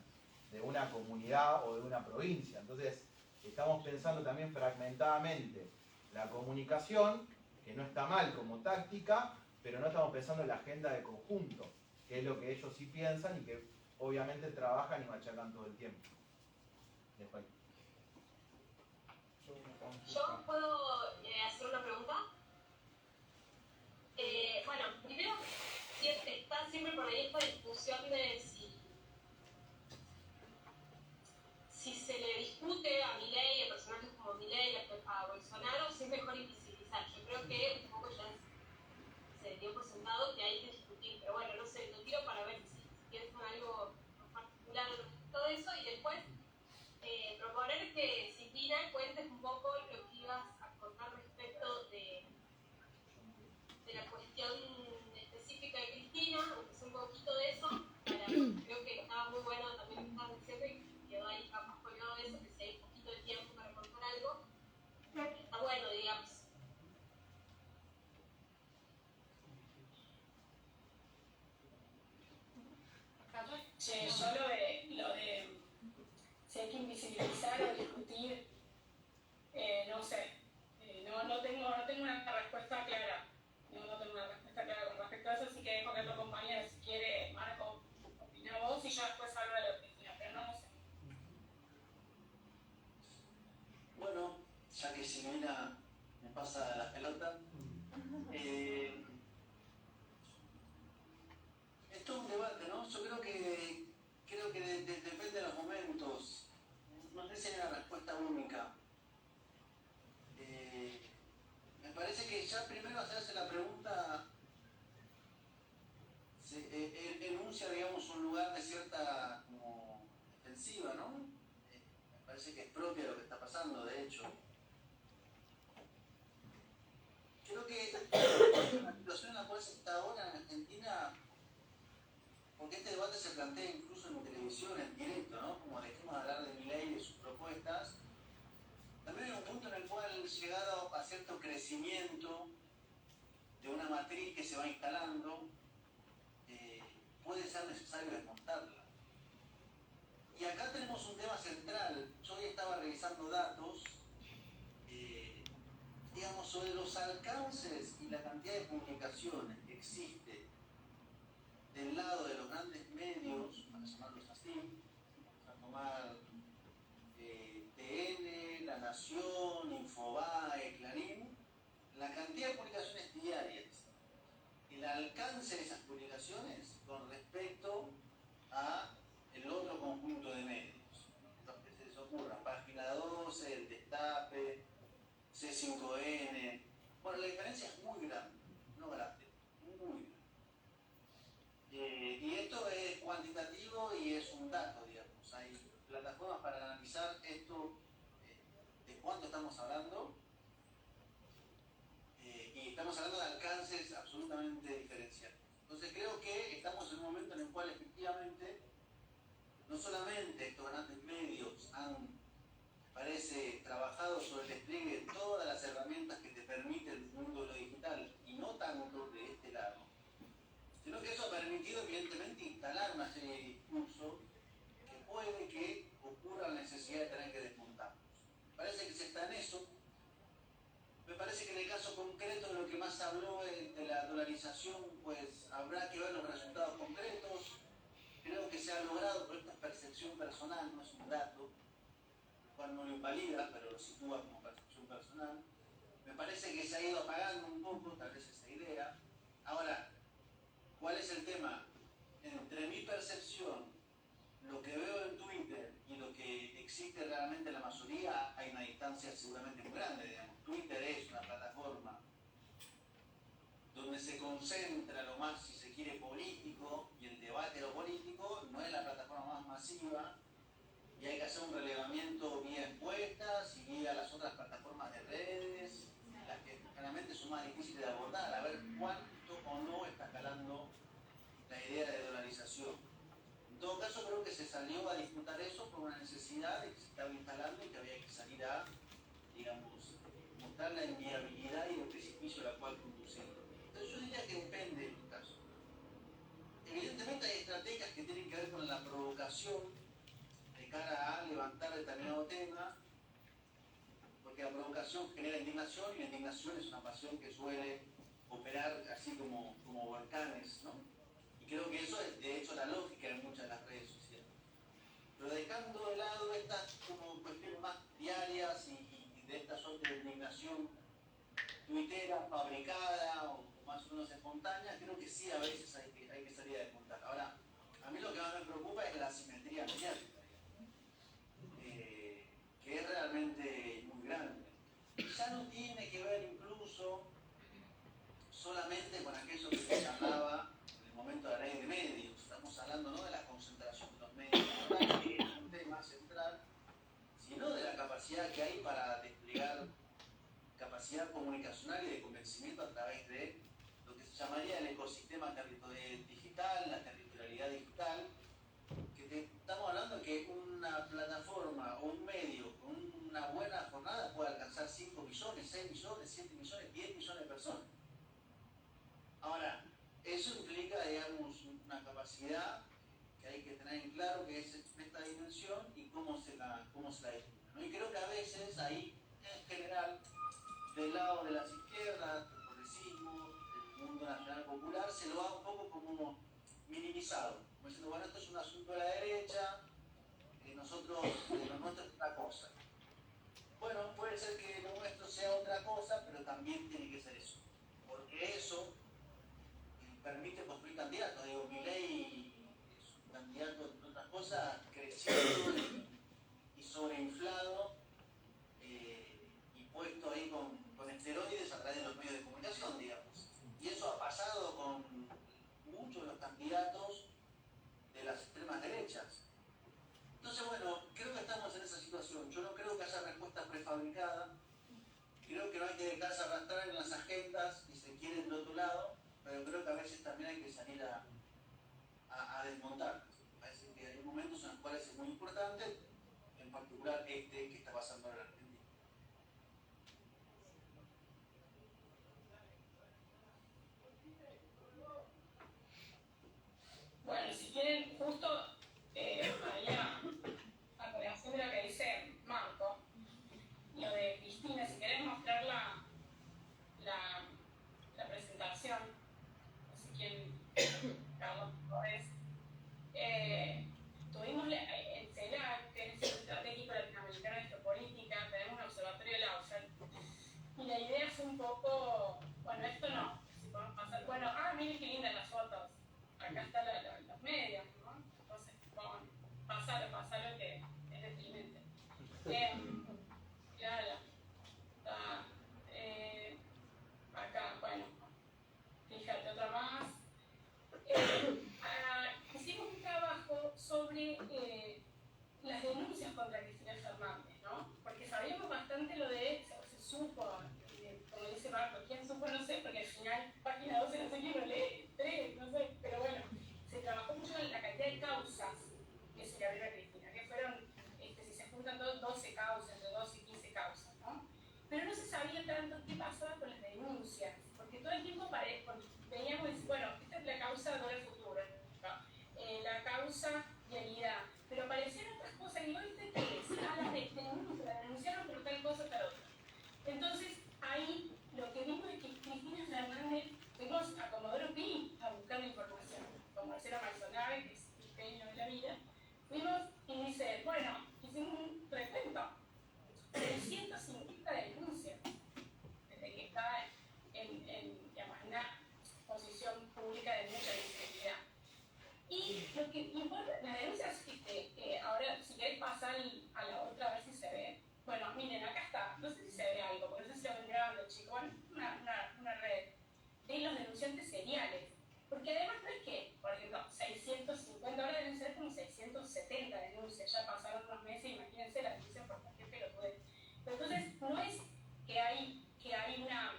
de una comunidad o de una provincia. Entonces, estamos pensando también fragmentadamente la comunicación, que no está mal como táctica, pero no estamos pensando en la agenda de conjunto, que es lo que ellos sí piensan y que obviamente trabajan y machacan todo el tiempo. Después. ¿Yo puedo hacer una pregunta? Bueno, primero, está siempre por ahí esta discusión de si eso, y después proponer que Silvina cuentes un poco lo que ibas a contar respecto de la cuestión específica de Cristina, aunque sea un poquito de eso, creo que estaba muy bueno también lo que estabas diciendo y quedó ahí capaz colgado eso, que si hay un poquito de tiempo para contar algo, está bueno, digamos. Sí, yo lo de si hay que invisibilizar o discutir, no sé, no tengo una respuesta clara, no tengo una respuesta clara con respecto a eso, así que dejo que otro compañero, si quiere, Marco, opina vos y yo después hablo de lo que opina, pero no sé. Bueno, ya que Silvina me pasa la pelota, esto es un debate, ¿no? Yo creo que depende de los momentos. No sé si hay una respuesta única. Me parece que ya primero hacerse la pregunta enuncia, digamos, un lugar de cierta como defensiva, ¿no? Me parece que es propia de lo que está pasando, de hecho. Creo que la situación en la cual se está ahora en Argentina, porque este debate se plantea incluso en televisión, en directo, ¿no? Como dejemos de hablar de Milei y de sus propuestas, también hay un punto en el cual, llegado a cierto crecimiento de una matriz que se va instalando, puede ser necesario desmontarla. Y acá tenemos un tema central. Yo hoy estaba revisando datos, digamos, sobre los alcances y la cantidad de publicaciones que existe del lado de los grandes medios, para llamarlos así, vamos a tomar TN, La Nación, Infobae, Clarín, la cantidad de publicaciones diarias, el alcance de esas publicaciones con respecto a el otro conjunto de medios. Los que se les ocurra, Página 12, El Destape, C5N. Bueno, la diferencia es muy grande, no grande, muy grande. Y esto es cuantitativo y es un dato, digamos. Hay plataformas para analizar esto, de cuánto estamos hablando, y estamos hablando de alcances absolutamente diferenciados. Entonces creo que estamos en un momento en el cual efectivamente no solamente estos grandes medios han, parece, trabajado sobre el despliegue de todas las herramientas que te permite el mundo de lo digital, y no tanto de este lado, sino que eso ha permitido evidentemente instalar una serie de discursos que puede que ocurra la necesidad de tener que desmontarlos. Parece que se está en eso. Me parece que en el caso concreto de lo que más habló de la dolarización, pues habrá que ver los resultados concretos. Creo que se ha logrado, pero esta es percepción personal, no es un dato, el cual no lo invalida, pero lo sitúa como percepción personal. Me parece que se ha ido apagando un poco, tal vez esa idea. Ahora, ¿cuál es el tema? Entre mi percepción, lo que veo en Twitter y lo que existe realmente en la mayoría, hay una distancia seguramente muy grande, digamos. Twitter es una plataforma donde se concentra lo más, si se quiere, político, y el debate de lo político no es la plataforma más masiva, y hay que hacer un relevamiento vía encuestas y vía las otras plataformas de redes, las que generalmente son más difíciles de abordar, a ver cuánto o no está escalando la idea de dolarización. En todo caso, creo que se salió a disfrutar eso por una necesidad de que se estaba instalando y que había que salir a, digamos, mostrar la inviabilidad y el precipicio a la cual conduciendo. Entonces yo diría que depende en tu caso. Evidentemente hay estrategias que tienen que ver con la provocación de cara a levantar determinado tema, porque la provocación genera indignación y la indignación es una pasión que suele operar así como volcanes, ¿no? Y creo que eso es de hecho la lógica en muchas de las redes sociales. Pero dejando de lado estas como cuestiones más diarias y de esta suerte de indignación tuitera, fabricada o más o menos espontánea, creo que sí a veces hay que salir a desmontar. Ahora, a mí lo que más me preocupa es la asimetría mediática, que es realmente muy grande. Ya no tiene que ver incluso solamente con aquello que se llamaba en el momento de la ley de medios. Estamos hablando no de la concentración de los medios, es un capacidad que hay para desplegar capacidad comunicacional y de convencimiento a través de lo que se llamaría el ecosistema digital, la territorialidad digital, que estamos hablando de que una plataforma o un medio con una buena jornada puede alcanzar 5 millones, 6 millones, 7 millones, 10 millones de personas. Ahora, eso implica, digamos, una capacidad que hay que tener en claro que es esta dimensión y cómo se la define, ¿no? Y creo que a veces ahí, en general, del lado de las izquierdas, del progresismo, del mundo nacional popular, se lo va un poco como minimizado, como diciendo, bueno, esto es un asunto de la derecha, nosotros, lo nuestro es otra cosa. Bueno, puede ser que lo nuestro sea otra cosa, pero también tiene que ser eso, porque eso permite construir candidatos. Digo, Milei es un candidato, entre otras cosas, crecido y sobreinflado, y puesto ahí con esteroides a través de los medios de comunicación, digamos. Y eso ha pasado con muchos de los candidatos de las extremas derechas. Entonces, bueno, creo que estamos en esa situación. Yo no creo que haya respuesta prefabricada. Creo que no hay que dejarse arrastrar en las agendas, si se quiere, del otro lado, pero creo que a veces también hay que salir a desmontar. Parece que hay momentos en los cuales es muy importante, en particular este que está pasando ahora en Argentina. Bueno, si quieren, justo María, a colación de lo que dice Marco, lo de Cristina, si querés mostrar la presentación, no sé quién, Carlos Torres, tuvimos el CELAC, que es el Centro Estratégico Latinoamericano de Geopolítica, tenemos un observatorio de Lausanne, y la idea fue un poco, bueno, esto no, si podemos pasar, bueno, miren qué lindas las fotos, acá están los medios, ¿no? Entonces, bueno, pasalo que es deprimente. Claro, está, acá, bueno, fíjate, otra más. Hicimos un trabajo sobre las denuncias contra Cristina Fernández, ¿no? Porque sabíamos bastante lo de, se supo, como dice Marco, ¿quién supo? No sé, porque al final, página 12, no sé quién lo lee, 3, no sé, pero bueno, se trabajó mucho en la cantidad de causas que se le abrió a Cristina, que fueron, si se juntan 12 causas, entre 12 y 15 causas, ¿no? Pero no se sabía tanto qué pasaba con las denuncias, porque todo el tiempo veníamos y decíamos, bueno, esta es la causa de el futuro, ¿no? La causa realidad, pero aparecieron otras cosas y hoy te la denunciaron por tal cosa o tal otra. Entonces, ahí lo que vimos es que Cristina Fernández, fuimos a Comodoro Pi a buscar la información, con Marcelo Marzonave, que es el genio de la vida, fuimos y dice, bueno, hicimos un recuento, 650 denuncias, desde que está digamos, en una posición pública de mucha visibilidad. Y lo que importa, las denuncias, ahora si querés pasar a la otra a ver si se ve. Bueno, miren, acá está, no sé si se ve algo, porque no sé si lo ven grabando, chicos. Bueno, una red de los denunciantes seriales. Porque además no es que, por ejemplo, 650, ahora deben ser como 670 denuncias, ya pasaron unos meses, imagínense la denuncia por cualquier pelotudez. Pero entonces, no es que hay una,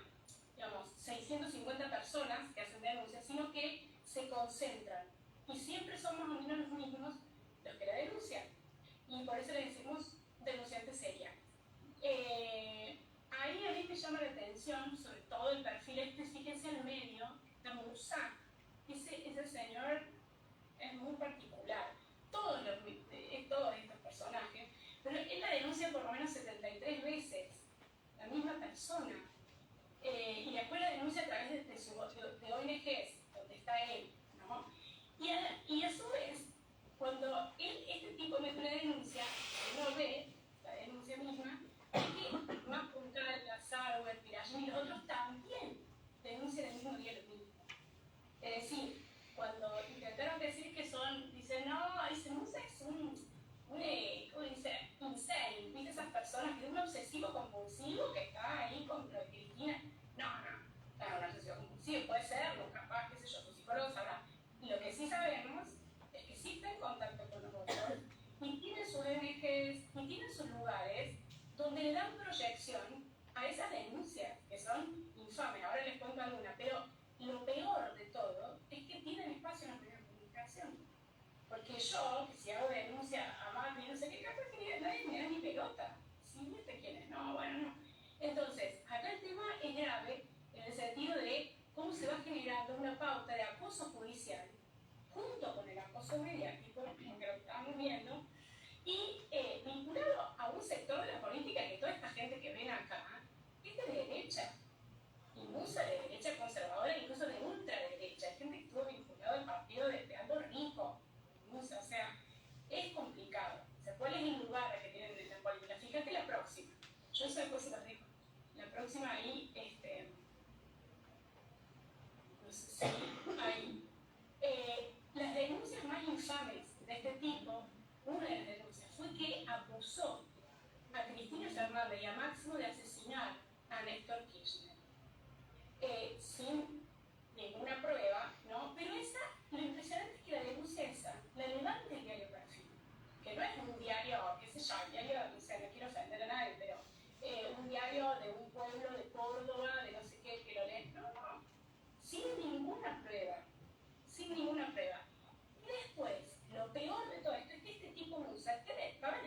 digamos, 650 personas que hacen denuncias, sino que se concentran. Y siempre son más o menos los mismos los que la denuncian. Y por eso le decimos denunciantes seriales. Ahí a mí me llama la atención, sobre todo el perfil fíjense al medio, la Musa. Ese señor es muy particular. Todos estos personajes, pero él la denuncia por lo menos 73 veces, la misma persona. Y después la denuncia a través de ONGs, donde está él, ¿no? Y a su vez, cuando este tipo mete una denuncia, uno ve la denuncia misma, es que más puntual, Lazaro, Piragini y los otros también denuncian el mismo día lo mismo. Es decir, cuando intentaron decir que dicen, no, Musa es ¿cómo dice? Insane, ¿viste? Esas personas que es un obsesivo compulsivo que está ahí con lo de Cristina. No, un obsesivo compulsivo puede serlo, capaz, qué sé yo, su psicólogo sabrá. Lo que sí sabemos es que sí está en contacto con nosotros y tiene sus ONGs y tiene sus lugares donde donde le dan proyección a esas denuncias que son infames. Ahora les cuento alguna, pero lo peor de todo es que tienen espacio en la primera comunicación. Porque yo, que si hago denuncia a Macri, no sé qué, capaz que nadie me da ni pelota. ¿Sí? ¿Viste quién es? No, bueno, no. Entonces, acá el tema es grave en el sentido de cómo se va generando una pauta de acoso judicial junto con el acoso mediático, como que lo estamos viendo, y vinculado a un sector de la política que toda esta gente que ven acá es de derecha, incluso de derecha conservadora, incluso de ultraderecha. Hay gente que estuvo vinculada al partido de Aldo Rico, incluso, o sea, es complicado. O sea, ¿cuál es el lugar que tienen en la política? Fíjate la próxima. Yo esa cosa la digo. La próxima ahí, no sé si hay las denuncias más infames de este tipo. Una de las denuncias fue que acusó a Cristina Fernández y a Máximo de asesinar a Néstor Kirchner sin ninguna prueba, ¿no? Pero lo impresionante es que la denuncia esa la levanta el diario Perfil, que no es un diario, qué sé yo, un diario, no sé, no quiero ofender a nadie, pero un diario de un pueblo de Córdoba, de no sé qué, que lo lee, no, sin ninguna prueba, sin ninguna prueba. Y después, lo peor de todo esto es que este tipo usa, que estaba en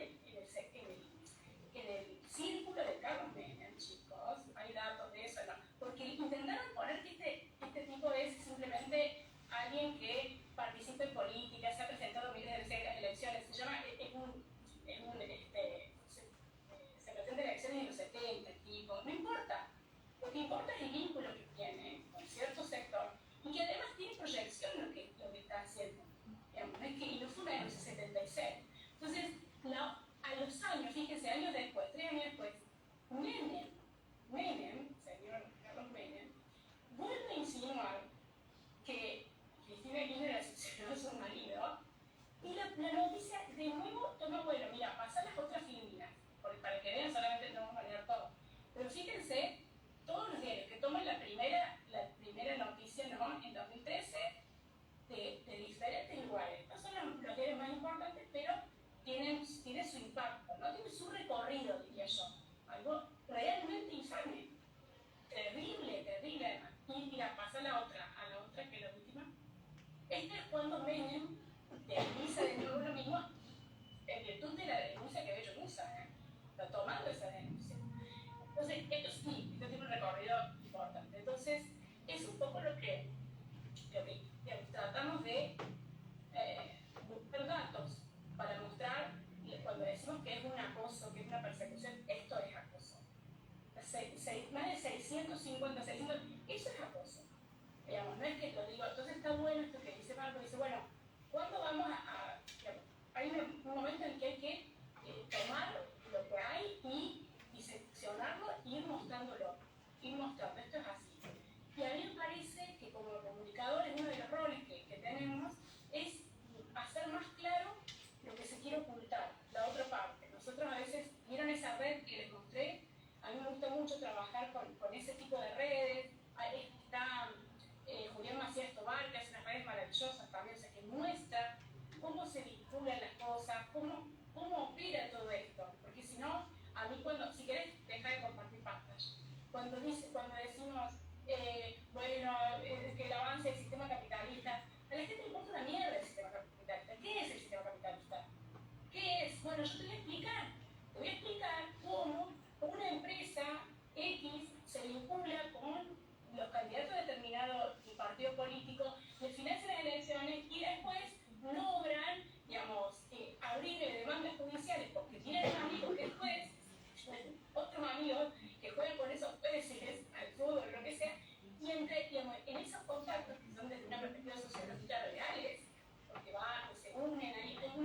el círculo de Carlos Menem, chicos, hay datos de eso, ¿no? Porque intentaron poner que este tipo es simplemente alguien que participa en política, se ha presentado miles de veces en las elecciones, se llama, se presenta en elecciones en los 70, tipo, no importa, lo que importa es el vínculo que tiene con cierto sector y que además tiene proyección lo que está haciendo. Digamos, no es que, y no fue una denuncia 76. Entonces, a los años, fíjense, años después, 3 años después, Menem, señor Carlos Menem, vuelve a insinuar que Cristina Kirchner asesinó a su marido y la noticia de nuevo toma vuelo. Mira, pasan las otras filipinas, para que vean, solamente no vamos a leer todo. Pero fíjense, todos los diarios que toman la primera noticia, ¿no? En 2013, de diferentes lugares. No son los diarios más importantes, pero tiene su impacto, ¿no? Tiene su recorrido, diría yo. Algo realmente infame. Terrible, terrible además. Y mira, pasa a la otra, que es la última. Esta es cuando Menem desliza de nuevo lo mismo, en virtud de la denuncia que había hecho Musa, tomando esa denuncia. Entonces, esto sí, esto tiene un recorrido importante. Entonces, es un poco lo que tratamos de buscar datos para mostrar, cuando decimos que es un acoso, que es una persecución, esto es acoso. Más de 650, eso es acoso. Digamos, no es que lo digo, entonces está bueno esto que dice Marco, dice, bueno, ¿cuándo vamos digamos, hay un momento en que hay que tomar lo que hay y diseccionarlo e ir mostrándolo, esto es así. Y a mí me parece que como comunicadores uno de los roles que tenemos es hacer más claro lo que se quiere ocultar, la otra parte. Nosotros a veces, ¿vieron esa red que les mostré? A mí me gusta mucho trabajar con ese tipo de redes. Ahí está Julián Macías Tobar, que hace unas redes maravillosas también, o sea, que muestra cómo se vinculan las cosas, cómo opera todo esto. Porque si no, a mí si querés, deja de compartir pantalla. Cuando decimos, bueno, que el avance del sistema capitalista, a la gente le importa una mierda el sistema capitalista. ¿Qué es el sistema capitalista? ¿Qué es? Bueno, yo te voy a explicar. Te voy a explicar cómo una empresa X se vincula con los candidatos de determinado partido político, le financian las elecciones y después logran, digamos, abrir demandas judiciales porque tienen amigos que es juez, otros amigos que juegan con esos jueces al fútbol, lo que sea, y digamos, en esos contactos que son desde una perspectiva sociológica reales, porque se unen ahí, hay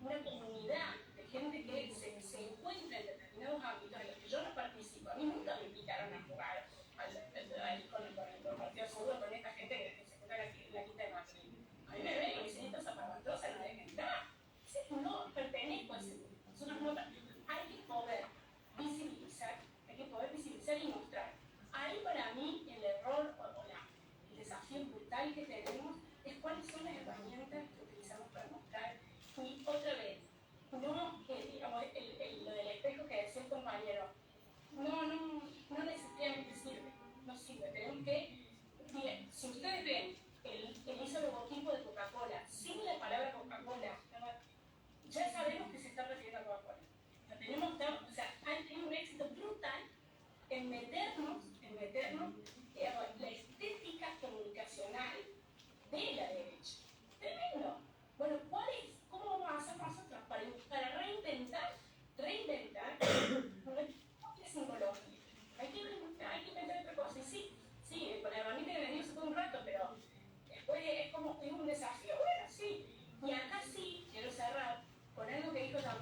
una comunidad de gente que se encuentra en determinados ámbitos en los que yo no participo. A mí nunca me invitaron a jugar con el partido de fútbol con esta gente que se encuentra en la quinta de Madrid. A mí me ven y me dicen, esta zapatosas no deben entrar. No pertenezco a ese grupo. Nosotros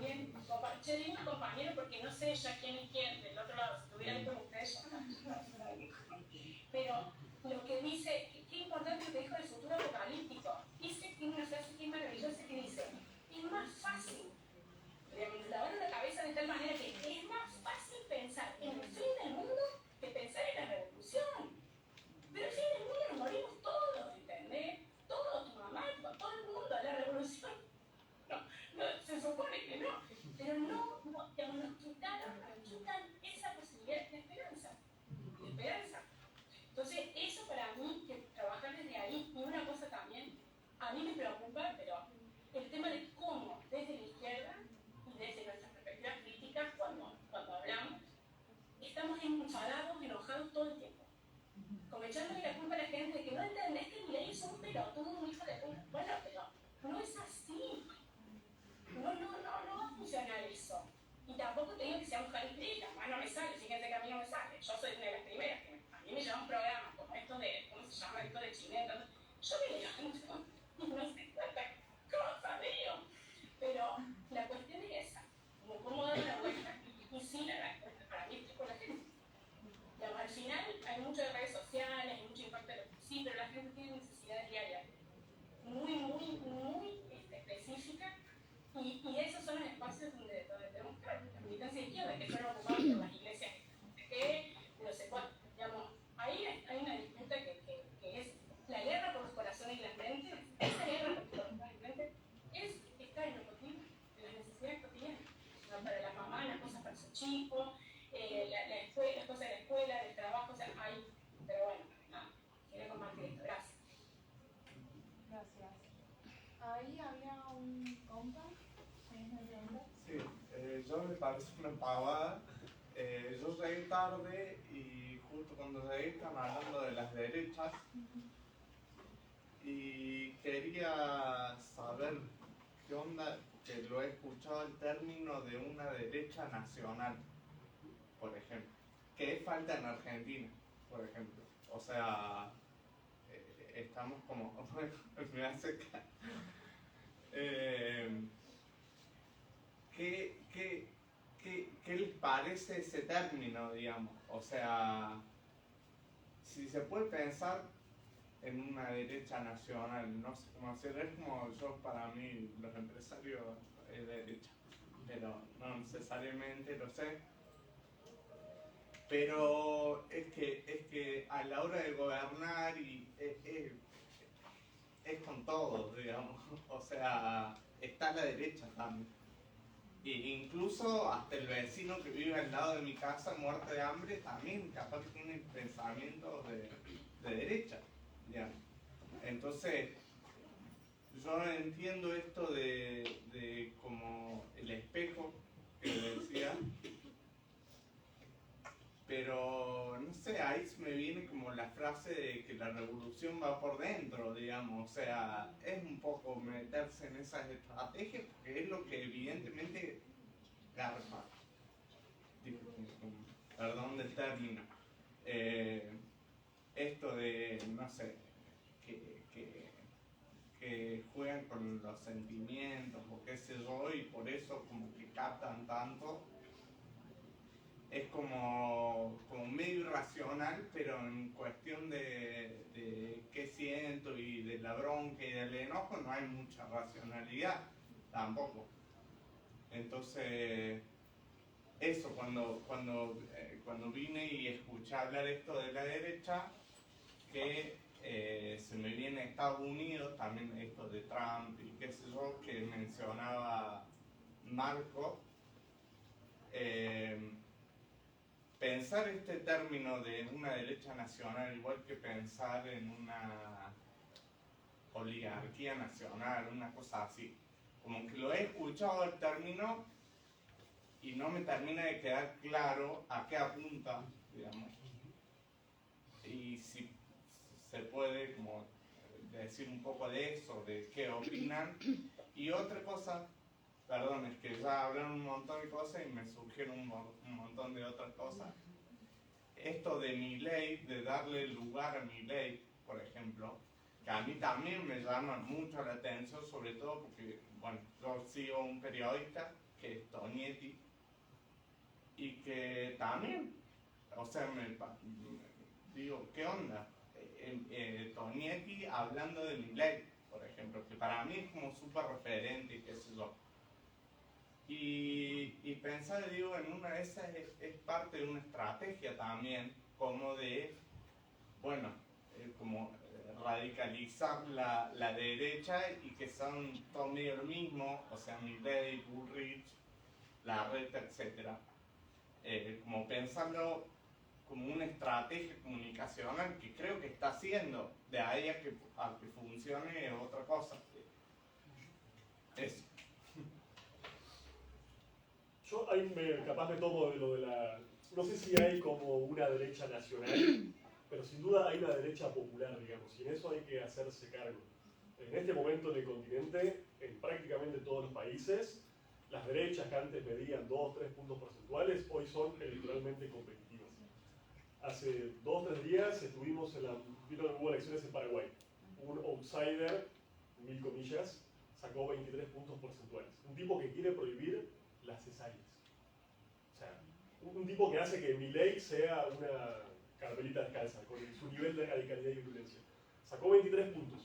también, yo digo un compañero porque no sé ya quién es quién, del otro lado, si estuvieran con ustedes, pero lo que dice, qué importante lo que dijo del futuro apocalíptico, dice, tiene una frase que es maravillosa que dice, es más fácil, me lavaron la cabeza de tal manera que es más fácil pensar en el fin del mundo que pensar en la revolución. Pero el fin del mundo nos morimos todos, ¿entendés? Todos, tu mamá, todo el mundo, la revolución. No, se supone que no. Pero no, digamos, nos quitan esa posibilidad de esperanza. De esperanza. Entonces, eso para mí, que trabajar desde ahí, y una cosa también, a mí me preocupa, pero el tema de cómo desde la izquierda y desde nuestras perspectivas críticas, cuando hablamos, estamos enfadados, enojados todo el tiempo. Como echándole la culpa a la gente de que no entendés que Milei es un pelotudo, un hijo de puta. Bueno, pero no es así. No va a funcionar eso. Y tampoco te digo que sea un jaritrita, no me sale, fíjense que a mí no me sale. Yo soy una de las primeras que a mí me llaman programas como esto de, ¿cómo se llama? Esto de Chile. Yo me levanto y no sé cuántas cosas digo. Pero la cuestión es esa, como cómo dar la vuelta. Y sí, la respuesta para mí es con la gente. Al final hay mucho de redes sociales, hay mucho impacto de lo que sí, pero la gente tiene necesidades diarias muy específicas y esos son los espacios donde tenemos que la militancia de izquierda, que fueron ocupados por las iglesias que no sé cuánto, digamos, ahí hay una disputa que es la guerra por los corazones y las mentes. Esa guerra por los corazones y las mentes está en lo cotidiano, en las necesidades cotidianas, para la mamá, las cosas para su chico, la escuela, las cosas de la escuela, del trabajo, o sea, hay, pero bueno, nada, quería compartir esto, gracias. Gracias. Ahí había un compa. Sí, yo me parece una pavada. Yo llegué tarde y justo cuando llegué estaban hablando de las derechas y quería saber qué onda, que lo he escuchado el término de una derecha nacional, por ejemplo. ¿Qué falta en Argentina, por ejemplo? O sea, estamos como... me hace... ¿Qué les parece ese término, digamos? O sea, si se puede pensar en una derecha nacional, no sé cómo hacer, es como yo, para mí, los empresarios es derecha, pero no necesariamente lo sé. Pero es que a la hora de gobernar es con todos, digamos, o sea, está la derecha también. E incluso hasta el vecino que vive al lado de mi casa, muerto de hambre, también capaz que tiene pensamientos de derecha, digamos. Entonces, yo entiendo esto de como el espejo que le decía, pero no sé, ahí me viene como la frase de que la revolución va por dentro, digamos, o sea, es un poco meterse en esas estrategias porque es lo que evidentemente garpa, perdón del término, esto de, no sé, que juegan con los sentimientos o qué sé yo y por eso como que captan tanto. Es como medio irracional, pero en cuestión de qué siento y de la bronca y del enojo no hay mucha racionalidad tampoco. Entonces, eso, cuando vine y escuché hablar esto de la derecha, que se me viene Estados Unidos, también esto de Trump y qué sé yo, que mencionaba Marco, pensar este término de una derecha nacional, igual que pensar en una oligarquía nacional, una cosa así. Como que lo he escuchado el término y no me termina de quedar claro a qué apunta, digamos. Y si se puede como decir un poco de eso, de qué opinan. Y otra cosa, perdón, es que ya hablaron un montón de cosas y me surgieron un montón de otras cosas. Esto de Milei, de darle lugar a Milei, por ejemplo, que a mí también me llama mucho la atención, sobre todo porque, bueno, yo sigo un periodista que es Tonietti, y que también, o sea, digo, ¿qué onda? Tonietti hablando de Milei, por ejemplo, que para mí es como súper referente y qué sé yo. Y pensar, digo, en una de esas es parte de una estrategia también, como de, bueno, como radicalizar la derecha y que son todo medio lo mismo, o sea, Milei, Bullrich, Larreta, etc. Como pensarlo como una estrategia comunicacional que creo que está haciendo, de ahí a que funcione otra cosa. Eso. Yo ahí capaz me tomo de lo de la... No sé si hay como una derecha nacional, pero sin duda hay una derecha popular, digamos, y en eso hay que hacerse cargo. En este momento en el continente, en prácticamente todos los países, las derechas que antes medían 2 o 3 puntos porcentuales, hoy son electoralmente competitivas. Hace 2 o 3 días estuvimos hubo elecciones en Paraguay. Un outsider, 1000 comillas, sacó 23 puntos porcentuales. Un tipo que quiere prohibir las cesáreas. O sea, un tipo que hace que Milei sea una carmelita descalza, con su nivel de radicalidad y violencia. Sacó 23 puntos.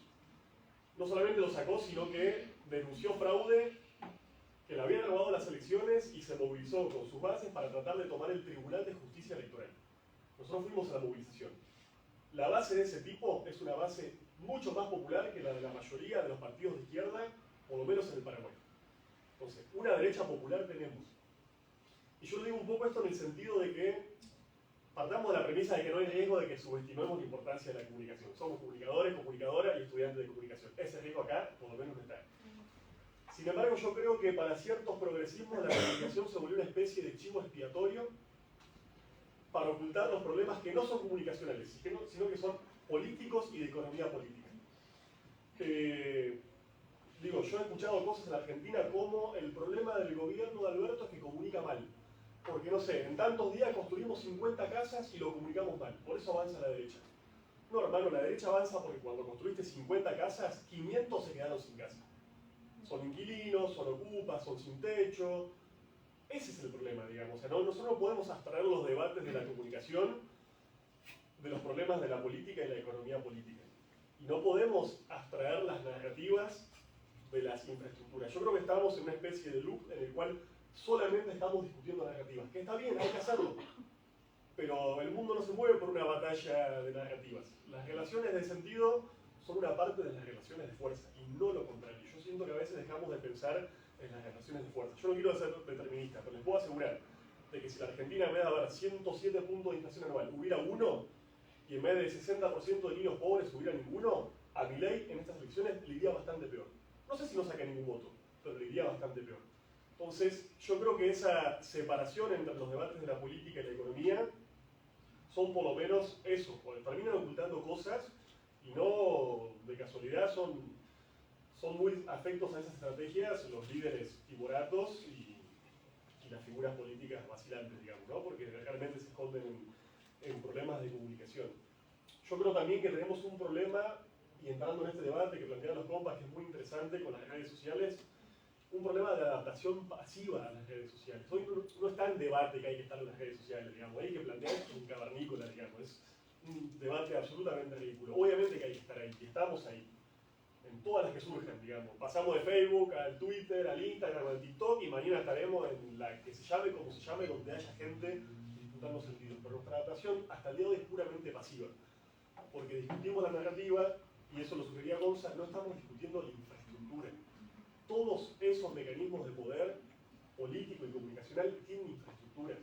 No solamente lo sacó, sino que denunció fraude, que le habían robado las elecciones y se movilizó con sus bases para tratar de tomar el Tribunal de Justicia Electoral. Nosotros fuimos a la movilización. La base de ese tipo es una base mucho más popular que la de la mayoría de los partidos de izquierda, por lo menos en el Paraguay. Entonces, una derecha popular tenemos. Y yo le digo un poco esto en el sentido de que partamos de la premisa de que no hay riesgo de que subestimemos la importancia de la comunicación. Somos comunicadores, comunicadoras y estudiantes de comunicación. Ese riesgo acá, por lo menos, no está. Sin embargo, yo creo que para ciertos progresismos la comunicación se volvió una especie de chivo expiatorio para ocultar los problemas que no son comunicacionales, sino que son políticos y de economía política. Digo, yo he escuchado cosas en la Argentina como el problema del gobierno de Alberto es que comunica mal. Porque, no sé, en tantos días construimos 50 casas y lo comunicamos mal. Por eso avanza la derecha. No, hermano, la derecha avanza porque cuando construiste 50 casas, 500 se quedaron sin casa. Son inquilinos, son ocupas, son sin techo. Ese es el problema, digamos. O sea, nosotros no podemos abstraer los debates de la comunicación de los problemas de la política y la economía política. Y no podemos abstraer las narrativas de las infraestructuras. Yo creo que estamos en una especie de loop en el cual solamente estamos discutiendo narrativas, que está bien, hay que hacerlo, pero el mundo no se mueve por una batalla de narrativas. Las relaciones de sentido son una parte de las relaciones de fuerza y no lo contrario. Yo siento que a veces dejamos de pensar en las relaciones de fuerza. Yo no quiero ser determinista, pero les puedo asegurar de que si la Argentina en vez de haber 107 puntos de inflación anual hubiera uno, y en vez de 60% de niños pobres hubiera ninguno, a Milei en estas elecciones le iría bastante peor. No sé si no saca ningún voto, pero le iría bastante peor. Entonces, yo creo que esa separación entre los debates de la política y la economía son por lo menos eso, porque terminan ocultando cosas y no de casualidad son muy afectos a esas estrategias los líderes timoratos y las figuras políticas vacilantes, digamos, ¿no? Porque realmente se esconden en problemas de comunicación. Yo creo también que tenemos un problema, y entrando en este debate que plantean los compas, que es muy interesante con las redes sociales, un problema de adaptación pasiva a las redes sociales. Hoy no está en debate que hay que estar en las redes sociales, digamos, hay que plantear un cavernícola, digamos, es un debate absolutamente ridículo. Obviamente que hay que estar ahí, y estamos ahí, en todas las que surjan, digamos. Pasamos de Facebook al Twitter, al Instagram, al TikTok, y mañana estaremos en la que se llame como se llame, donde haya gente disputando sentidos. Pero nuestra adaptación hasta el día de hoy es puramente pasiva, porque discutimos la narrativa, y eso lo sugería Gonza, no estamos discutiendo la infraestructura. Todos esos mecanismos de poder político y comunicacional tienen infraestructuras.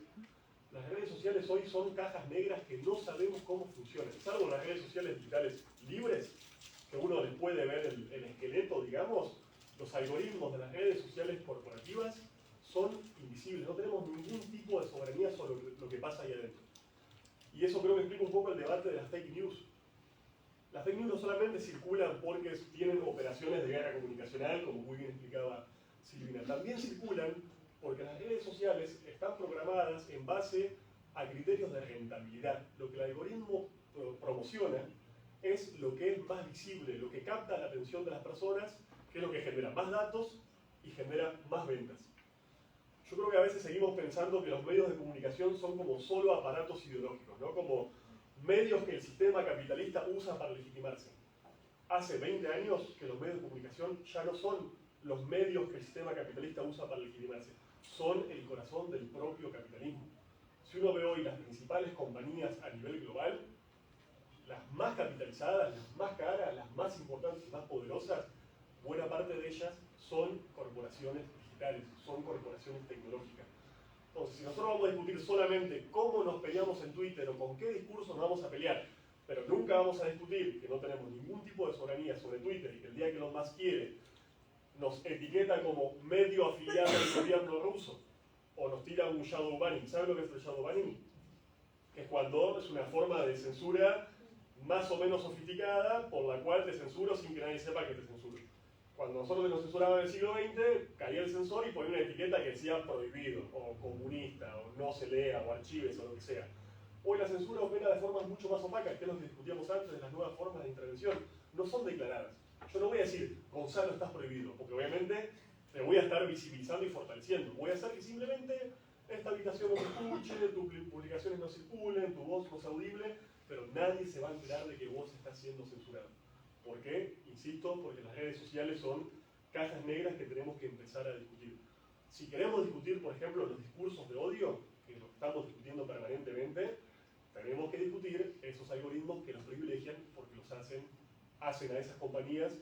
Las redes sociales hoy son cajas negras que no sabemos cómo funcionan, salvo las redes sociales digitales libres, que uno les puede ver el esqueleto, digamos. Los algoritmos de las redes sociales corporativas son invisibles, no tenemos ningún tipo de soberanía sobre lo que pasa ahí adentro. Y eso creo que explica un poco el debate de las fake news. Las fake news no solamente circulan porque tienen operaciones de guerra comunicacional, como muy bien explicaba Silvina, también circulan porque las redes sociales están programadas en base a criterios de rentabilidad. Lo que el algoritmo promociona es lo que es más visible, lo que capta la atención de las personas, que es lo que genera más datos y genera más ventas. veces seguimos pensando que los medios de comunicación son como solo aparatos ideológicos, ¿no? Como medios que el sistema capitalista usa para legitimarse. Hace 20 años que los medios de comunicación ya no son los medios que el sistema capitalista usa para legitimarse, son el corazón del propio capitalismo. Si uno ve hoy las principales compañías a nivel global, las más capitalizadas, las más caras, las más importantes y más poderosas, buena parte de ellas son corporaciones digitales, son corporaciones tecnológicas. Entonces, si nosotros vamos a discutir solamente cómo nos peleamos en Twitter o con qué discurso nos vamos a pelear, pero nunca vamos a discutir que no tenemos ningún tipo de soberanía sobre Twitter y que el día que Elon Musk quiere nos etiqueta como medio afiliado al gobierno ruso o nos tira un shadow banning. ¿Saben lo que es el shadow banning? Es cuando es una forma de censura más o menos sofisticada por la cual te censuro sin que nadie sepa que te censuro. Cuando nosotros nos censuraban en el siglo XX, caía el censor y ponía una etiqueta que decía prohibido, o comunista, o no se lea, o archives, o lo que sea. Hoy la censura opera de formas mucho más opacas, que es lo que discutíamos antes de las nuevas formas de intervención. No son declaradas. Yo no voy a decir, Gonzalo, estás prohibido, porque obviamente te voy a estar visibilizando y fortaleciendo. Voy a hacer que simplemente esta habitación no se escuche, tus publicaciones no circulen, tu voz no sea audible, pero nadie se va a enterar de que vos estás siendo censurado. ¿Por qué? Insisto, porque las redes sociales son cajas negras que tenemos que empezar a discutir. Si queremos discutir, por ejemplo, los discursos de odio, que lo estamos discutiendo permanentemente, tenemos que discutir esos algoritmos que los privilegian porque los hacen a esas compañías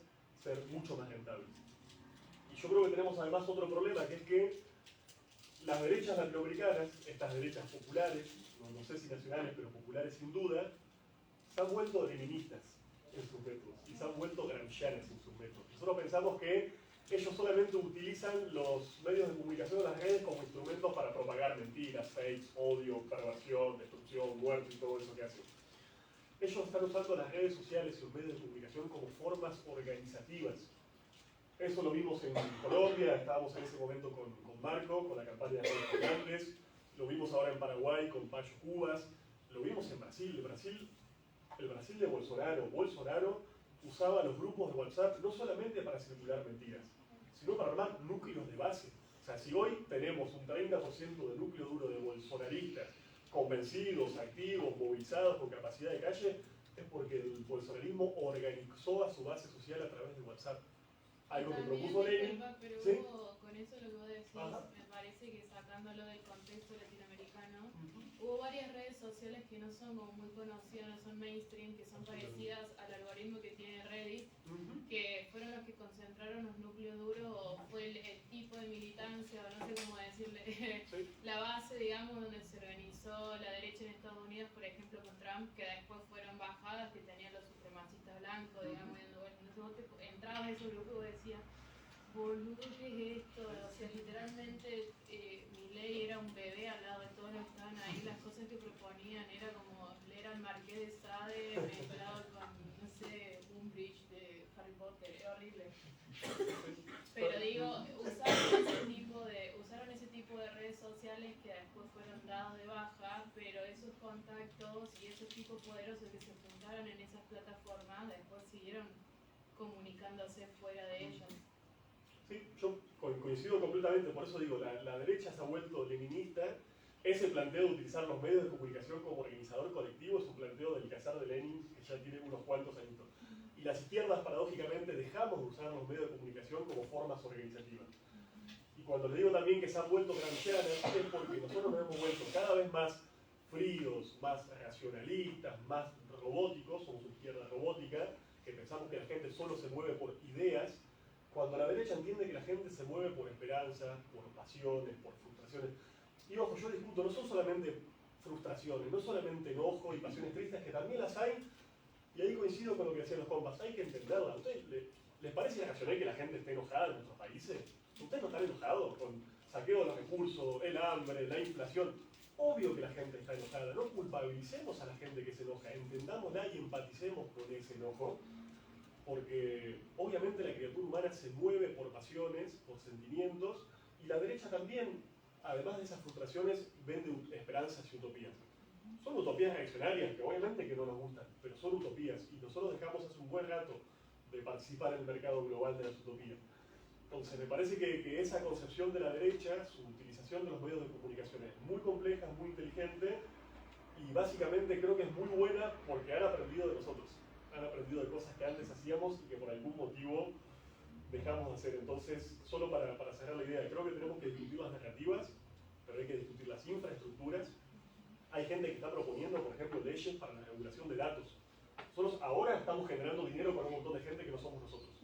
ser mucho más rentables. Y yo creo que tenemos además otro problema, que es que las derechas latinoamericanas, estas derechas populares, no sé si nacionales, pero populares sin duda, se han vuelto leninistas en sus métodos y se han vuelto gramscianas en sus métodos. Nosotros pensamos que ellos solamente utilizan los medios de comunicación de las redes como instrumentos para propagar mentiras, fakes, odio, perversión, destrucción, muerte y todo eso que hacen. Ellos están usando las redes sociales y los medios de comunicación como formas organizativas. Eso lo vimos en Colombia, estábamos en ese momento con Marco, con la campaña de redes gigantes, lo vimos ahora en Paraguay con Pacho Cubas, lo vimos en Brasil. El Brasil de Bolsonaro. Bolsonaro usaba los grupos de WhatsApp no solamente para circular mentiras, sino para armar núcleos de base. O sea, si hoy tenemos un 30% de núcleo duro de bolsonaristas convencidos, activos, movilizados, con capacidad de calle, es porque el bolsonarismo organizó a su base social a través de WhatsApp. Algo que propuso Lenin. Pero ¿Sí? con eso lo que vos decís, Ajá. me parece que sacándolo del contexto latinoamericano, hubo varias redes sociales que no son como muy conocidas, no son mainstream, que son parecidas al algoritmo que tiene Reddit, que fueron los que concentraron los núcleos duros, o fue el tipo de militancia, o no sé cómo decirle, Sí. la base, digamos, donde se organizó la derecha en Estados Unidos, por ejemplo, con Trump, que después fueron bajadas, que tenían los supremacistas blancos, digamos, y bueno, entonces vos te entrabas a esos grupos y vos decías, boludo, ¿qué es esto? O sea, literalmente Milei era un bebé al lado de todos los que estaban ahí, las cosas que proponían era como leer al Marqués de Sade mezclado con, no sé, un bridge de Harry Potter, era horrible. Pero digo, usaron ese tipo de redes sociales que después fueron dados de baja, pero esos contactos y esos tipos poderosos que se juntaron en esas plataformas después siguieron comunicándose fuera de ellas. Sí, yo coincido completamente, por eso digo, la derecha se ha vuelto leninista. Ese planteo de utilizar los medios de comunicación como organizador colectivo es un planteo del Quasar de Lenin que ya tiene unos cuantos añitos. Y las izquierdas, paradójicamente, dejamos de usar los medios de comunicación como formas organizativas. Y cuando le digo también que se han vuelto gramscianas, es porque nosotros nos hemos vuelto cada vez más fríos, más racionalistas, más robóticos, somos una izquierda robótica, que pensamos que la gente solo se mueve por ideas, cuando la derecha entiende que la gente se mueve por esperanza, por pasiones, por frustraciones. Y ojo, yo discuto, no son solamente frustraciones, no solamente enojo y pasiones tristes, que también las hay, y ahí coincido con lo que decían los compas, hay que entenderlas. ¿A ustedes les parece irracional que la gente esté enojada en nuestros países? ¿Ustedes no están enojados con saqueo de los recursos, el hambre, la inflación? Obvio que la gente está enojada, no culpabilicemos a la gente que se enoja, entendámosla y empaticemos con ese enojo, porque obviamente la criatura humana se mueve por pasiones, por sentimientos, y la derecha también, además de esas frustraciones, vende esperanzas y utopías. Son utopías reaccionarias que obviamente que no nos gustan, pero son utopías, y nosotros dejamos hace un buen rato de participar en el mercado global de las utopías. Entonces me parece que esa concepción de la derecha, su utilización de los medios compleja, es muy inteligente y básicamente creo que es muy buena porque han aprendido de nosotros. Han aprendido de cosas que antes hacíamos y que por algún motivo dejamos de hacer. Entonces, solo para cerrar la idea, creo que tenemos que discutir las narrativas, pero hay que discutir las infraestructuras. Hay gente que está proponiendo, por ejemplo, leyes para la regulación de datos. Nosotros ahora estamos generando dinero para un montón de gente que no somos nosotros.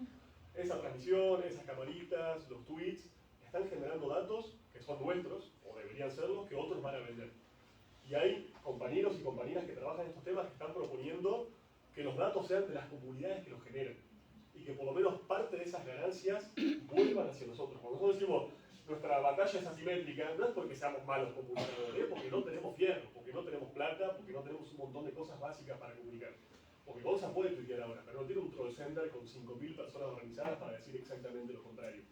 Esa transmisión, esas camaritas, los tweets, están generando datos que son nuestros, o deberían serlo, que otros van a vender. Y hay compañeros y compañeras que trabajan en estos temas que están proponiendo que los datos sean de las comunidades que los generan. Y que por lo menos parte de esas ganancias vuelvan hacia nosotros. Cuando nosotros decimos, nuestra batalla es asimétrica, no es porque seamos malos comunicadores, porque no tenemos fierro, porque no tenemos plata, porque no tenemos un montón de cosas básicas para comunicar. Porque Gonza puede tuitear ahora, pero no tiene un troll center con 5.000 personas organizadas para decir exactamente lo contrario.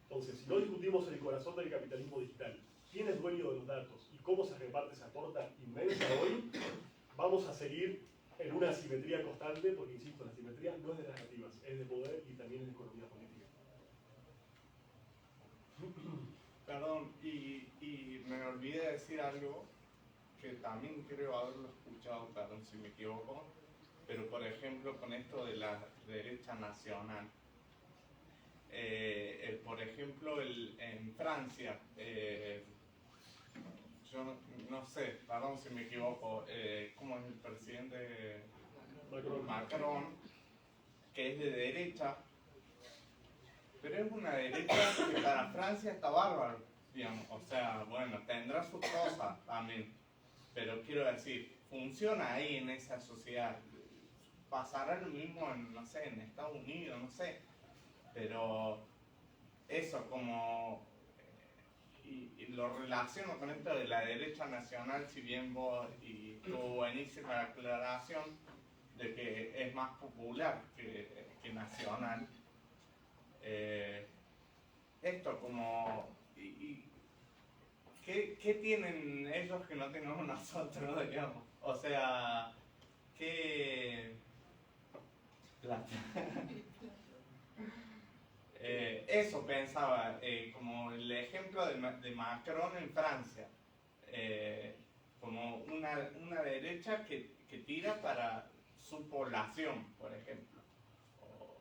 Entonces, si no discutimos el corazón del capitalismo digital, quién es dueño de los datos y cómo se reparte esa torta inmensa hoy, vamos a seguir en una asimetría constante, porque insisto, la asimetría no es de narrativas, es de poder y también es de economía política. Perdón, y me olvidé de decir algo que también creo haberlo escuchado, perdón si me equivoco, pero por ejemplo con esto de la derecha nacional. Por ejemplo, en Francia, yo no sé, perdón si me equivoco, ¿cómo es el presidente Macron? Que es de derecha, pero es una derecha que para Francia está bárbaro, digamos. O sea, bueno, tendrá sus cosas también, pero quiero decir, funciona ahí en esa sociedad. Pasará lo mismo en, no sé, en Estados Unidos, no sé, pero eso como, y lo relaciono con esto de la derecha nacional, si bien vos, y tuvo buenísima la aclaración de que es más popular que nacional. Esto como, ¿qué tienen ellos que no tenemos nosotros, digamos? O sea, ¿qué? Eso pensaba, como el ejemplo de Macron en Francia, como una derecha que tira para su población, por ejemplo.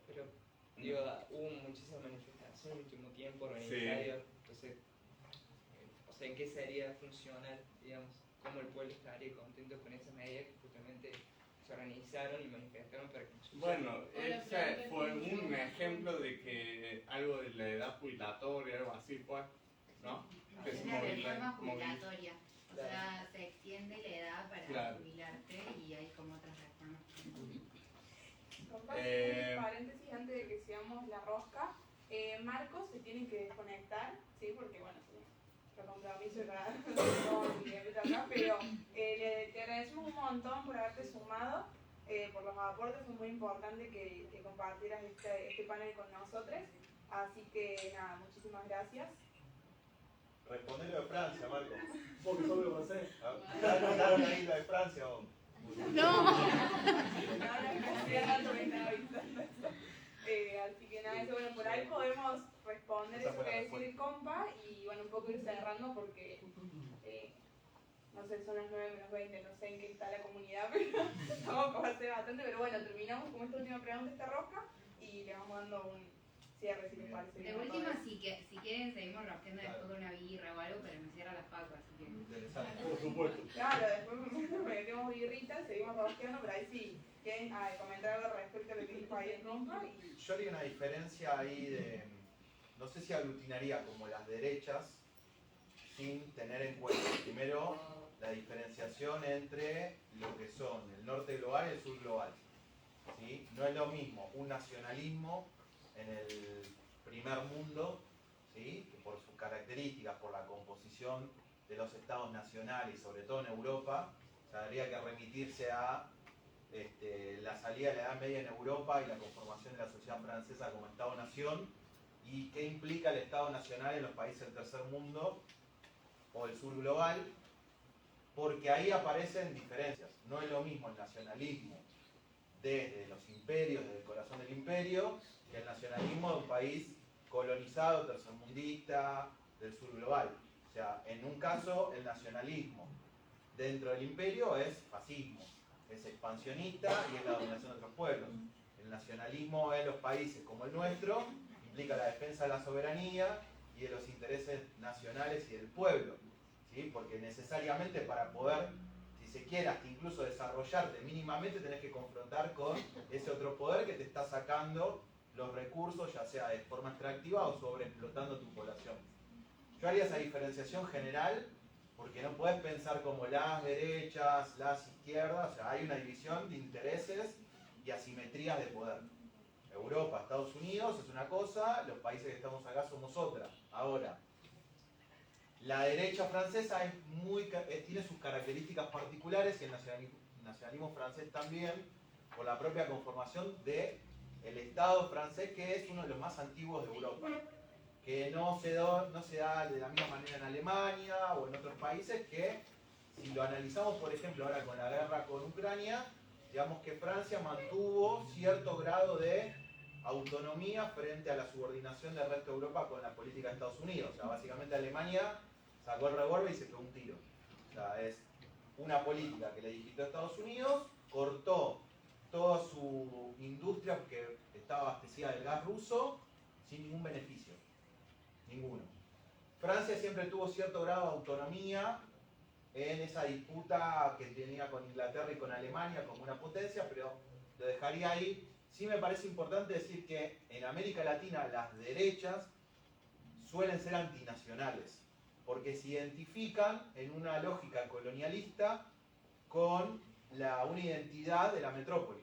Pero, digo, hubo muchísimas manifestaciones en el último tiempo, organizarias, sí. Entonces, o sea, ¿en qué sería funcional, digamos, cómo el pueblo estaría contento con esas medidas que justamente se organizaron y manifestaron para que... Bueno, ese fue un ejemplo de que algo de la edad jubilatoria, algo así fue, ¿no? Que Es una reforma jubilatoria, o sea, se extiende la edad para jubilarte y hay como otras reformas. Un paréntesis antes de que sigamos la rosca. Marcos se tiene que desconectar, ¿sí? Porque bueno, por compromiso ya acá, pero te agradecemos un montón por haberte sumado, por los aportes. Fue muy importante que compartieras este panel con nosotros, así que nada, muchísimas gracias. Respondelo de Francia, Marco. ¿Vos que sos de francés? ¿Claro una isla de Francia o...? No. Así que nada, eso, bueno, por ahí podemos responder eso que decir el compa y bueno, un poco ir cerrando porque no sé, son las 9:20, no sé en qué está la comunidad, pero estamos como hace bastante, pero bueno, terminamos con esta última pregunta, esta rosca, y le vamos dando un cierre si les parece. De última, si quieren seguimos rosqueando después con una birra o algo, pero me cierra la facu, así que... Interesante. Por supuesto. Claro, después metemos birritas, seguimos rosqueando, pero ahí sí quieren comentar algo respecto a lo que dijo ahí el compa. Yo haría una diferencia ahí de, no sé si aglutinaría como las derechas, sin tener en cuenta primero la diferenciación entre lo que son el norte global y el sur global. ¿Sí? No es lo mismo un nacionalismo en el primer mundo, ¿sí? Que por sus características, por la composición de los estados nacionales, sobre todo en Europa, o sea, habría que remitirse a la salida de la Edad Media en Europa y la conformación de la sociedad francesa como Estado-Nación, y qué implica el Estado Nacional en los países del tercer mundo o el sur global, porque ahí aparecen diferencias. No es lo mismo el nacionalismo desde los imperios, desde el corazón del imperio, que el nacionalismo de un país colonizado, tercermundista, del sur global. O sea, en un caso el nacionalismo dentro del imperio es fascismo, es expansionista y es la dominación de otros pueblos. El nacionalismo en los países como el nuestro implica la defensa de la soberanía y de los intereses nacionales y del pueblo, ¿sí? Porque necesariamente para poder, si se quiere, hasta incluso desarrollarte mínimamente, tenés que confrontar con ese otro poder que te está sacando los recursos, ya sea de forma extractiva o sobreexplotando tu población. Yo haría esa diferenciación general porque no podés pensar como las derechas, las izquierdas, o sea, hay una división de intereses y asimetrías de poder. Europa, Estados Unidos es una cosa, los países que estamos acá somos otra. Ahora, la derecha francesa tiene sus características particulares y el nacionalismo francés también, por la propia conformación del Estado francés, que es uno de los más antiguos de Europa, que no se da de la misma manera en Alemania o en otros países, que si lo analizamos, por ejemplo, ahora con la guerra con Ucrania, digamos que Francia mantuvo cierto grado de autonomía frente a la subordinación del resto de Europa con la política de Estados Unidos. O sea, básicamente Alemania sacó el revólver y se pegó un tiro. O sea, es una política que le digitó a Estados Unidos, cortó toda su industria que estaba abastecida del gas ruso sin ningún beneficio. Ninguno. Francia siempre tuvo cierto grado de autonomía en esa disputa que tenía con Inglaterra y con Alemania como una potencia, pero lo dejaría ahí. Sí me parece importante decir que en América Latina las derechas suelen ser antinacionales, porque se identifican en una lógica colonialista con una identidad de la metrópoli.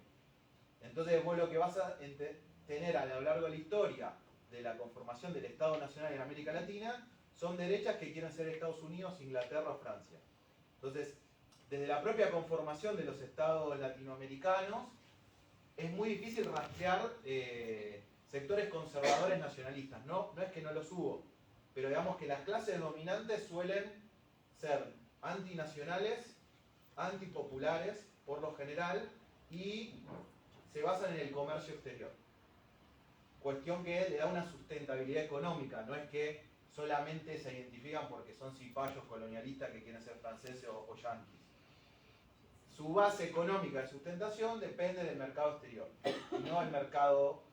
Entonces vos lo que vas a tener a lo largo de la historia de la conformación del Estado Nacional en América Latina son derechas que quieren ser Estados Unidos, Inglaterra o Francia. Entonces, desde la propia conformación de los estados latinoamericanos, es muy difícil rastrear sectores conservadores nacionalistas. No es que no los hubo, pero digamos que las clases dominantes suelen ser antinacionales, antipopulares, por lo general, y se basan en el comercio exterior. Cuestión que le da una sustentabilidad económica, no es que solamente se identifican porque son cipayos colonialistas que quieren ser franceses o yanquis. Su base económica de sustentación depende del mercado exterior y no del mercado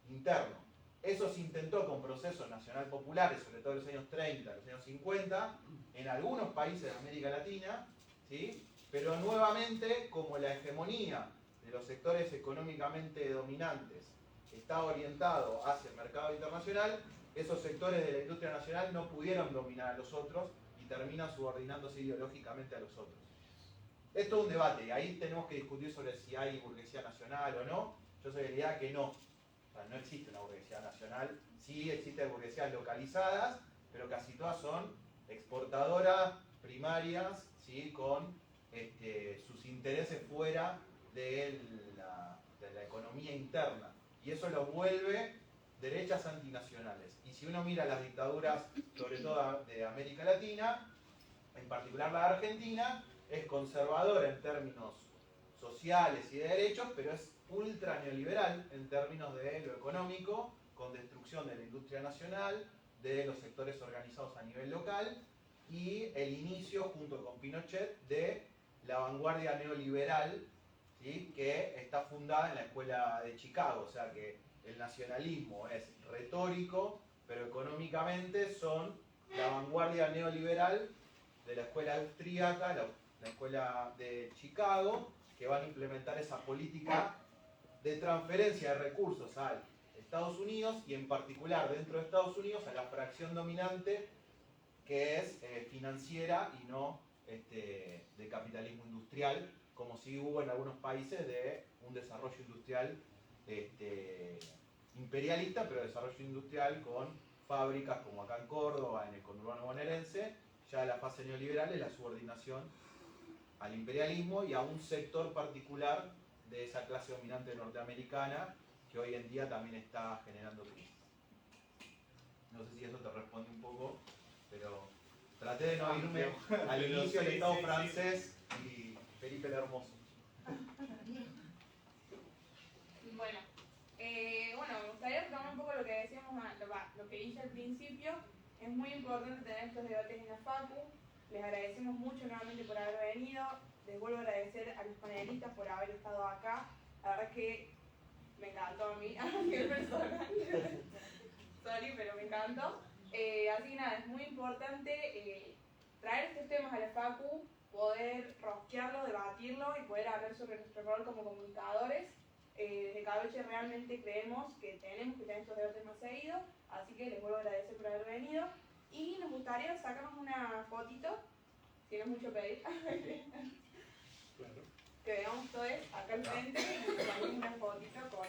interno. Eso se intentó con procesos nacional populares, sobre todo en los años 30, los años 50, en algunos países de América Latina, ¿sí? Pero nuevamente, como la hegemonía de los sectores económicamente dominantes está orientado hacia el mercado internacional, esos sectores de la industria nacional no pudieron dominar a los otros y terminan subordinándose ideológicamente a los otros. Esto es un debate y ahí tenemos que discutir sobre si hay burguesía nacional o no. Yo soy de la idea que no. O sea, no existe una burguesía nacional. Sí existen burguesías localizadas, pero casi todas son exportadoras primarias, ¿sí? Con sus intereses fuera de la economía interna. Y eso los vuelve derechas antinacionales. Y si uno mira las dictaduras, sobre todo de América Latina, en particular la de Argentina, es conservadora en términos sociales y de derechos, pero es ultra neoliberal en términos de lo económico, con destrucción de la industria nacional, de los sectores organizados a nivel local, y el inicio, junto con Pinochet, de la vanguardia neoliberal, ¿sí? Que está fundada en la escuela de Chicago. O sea que el nacionalismo es retórico, pero económicamente son la vanguardia neoliberal de la escuela austríaca, la escuela de Chicago, que van a implementar esa política de transferencia de recursos a Estados Unidos y en particular dentro de Estados Unidos a la fracción dominante que es financiera y no de capitalismo industrial, como sí hubo en algunos países de un desarrollo industrial imperialista, pero desarrollo industrial con fábricas como acá en Córdoba, en el conurbano bonaerense. Ya la fase neoliberal es la subordinación al imperialismo y a un sector particular de esa clase dominante norteamericana que hoy en día también está generando crisis. No sé si eso te responde un poco, pero traté de no irme al inicio del Estado francés y Felipe el Hermoso. Bueno, me gustaría retomar un poco lo que decíamos, lo que dije al principio, Es muy importante tener estos debates en la Facu. Les agradecemos mucho nuevamente por haber venido. Les vuelvo a agradecer a los panelistas por haber estado acá. La verdad es que me encantó a mí, a nivel personal. Sorry, pero me encantó. Así que nada, es muy importante traer estos temas a la Facu, poder rosquearlo, debatirlo y poder hablar sobre nuestro rol como comunicadores. Desde Cabeche realmente creemos que tenemos que tener estos debates más seguidos, así que les vuelvo a agradecer por haber venido. Y nos gustaría sacarnos una fotito, si no es mucho pedir, Claro. que veamos todos acá al frente y tomamos una fotito con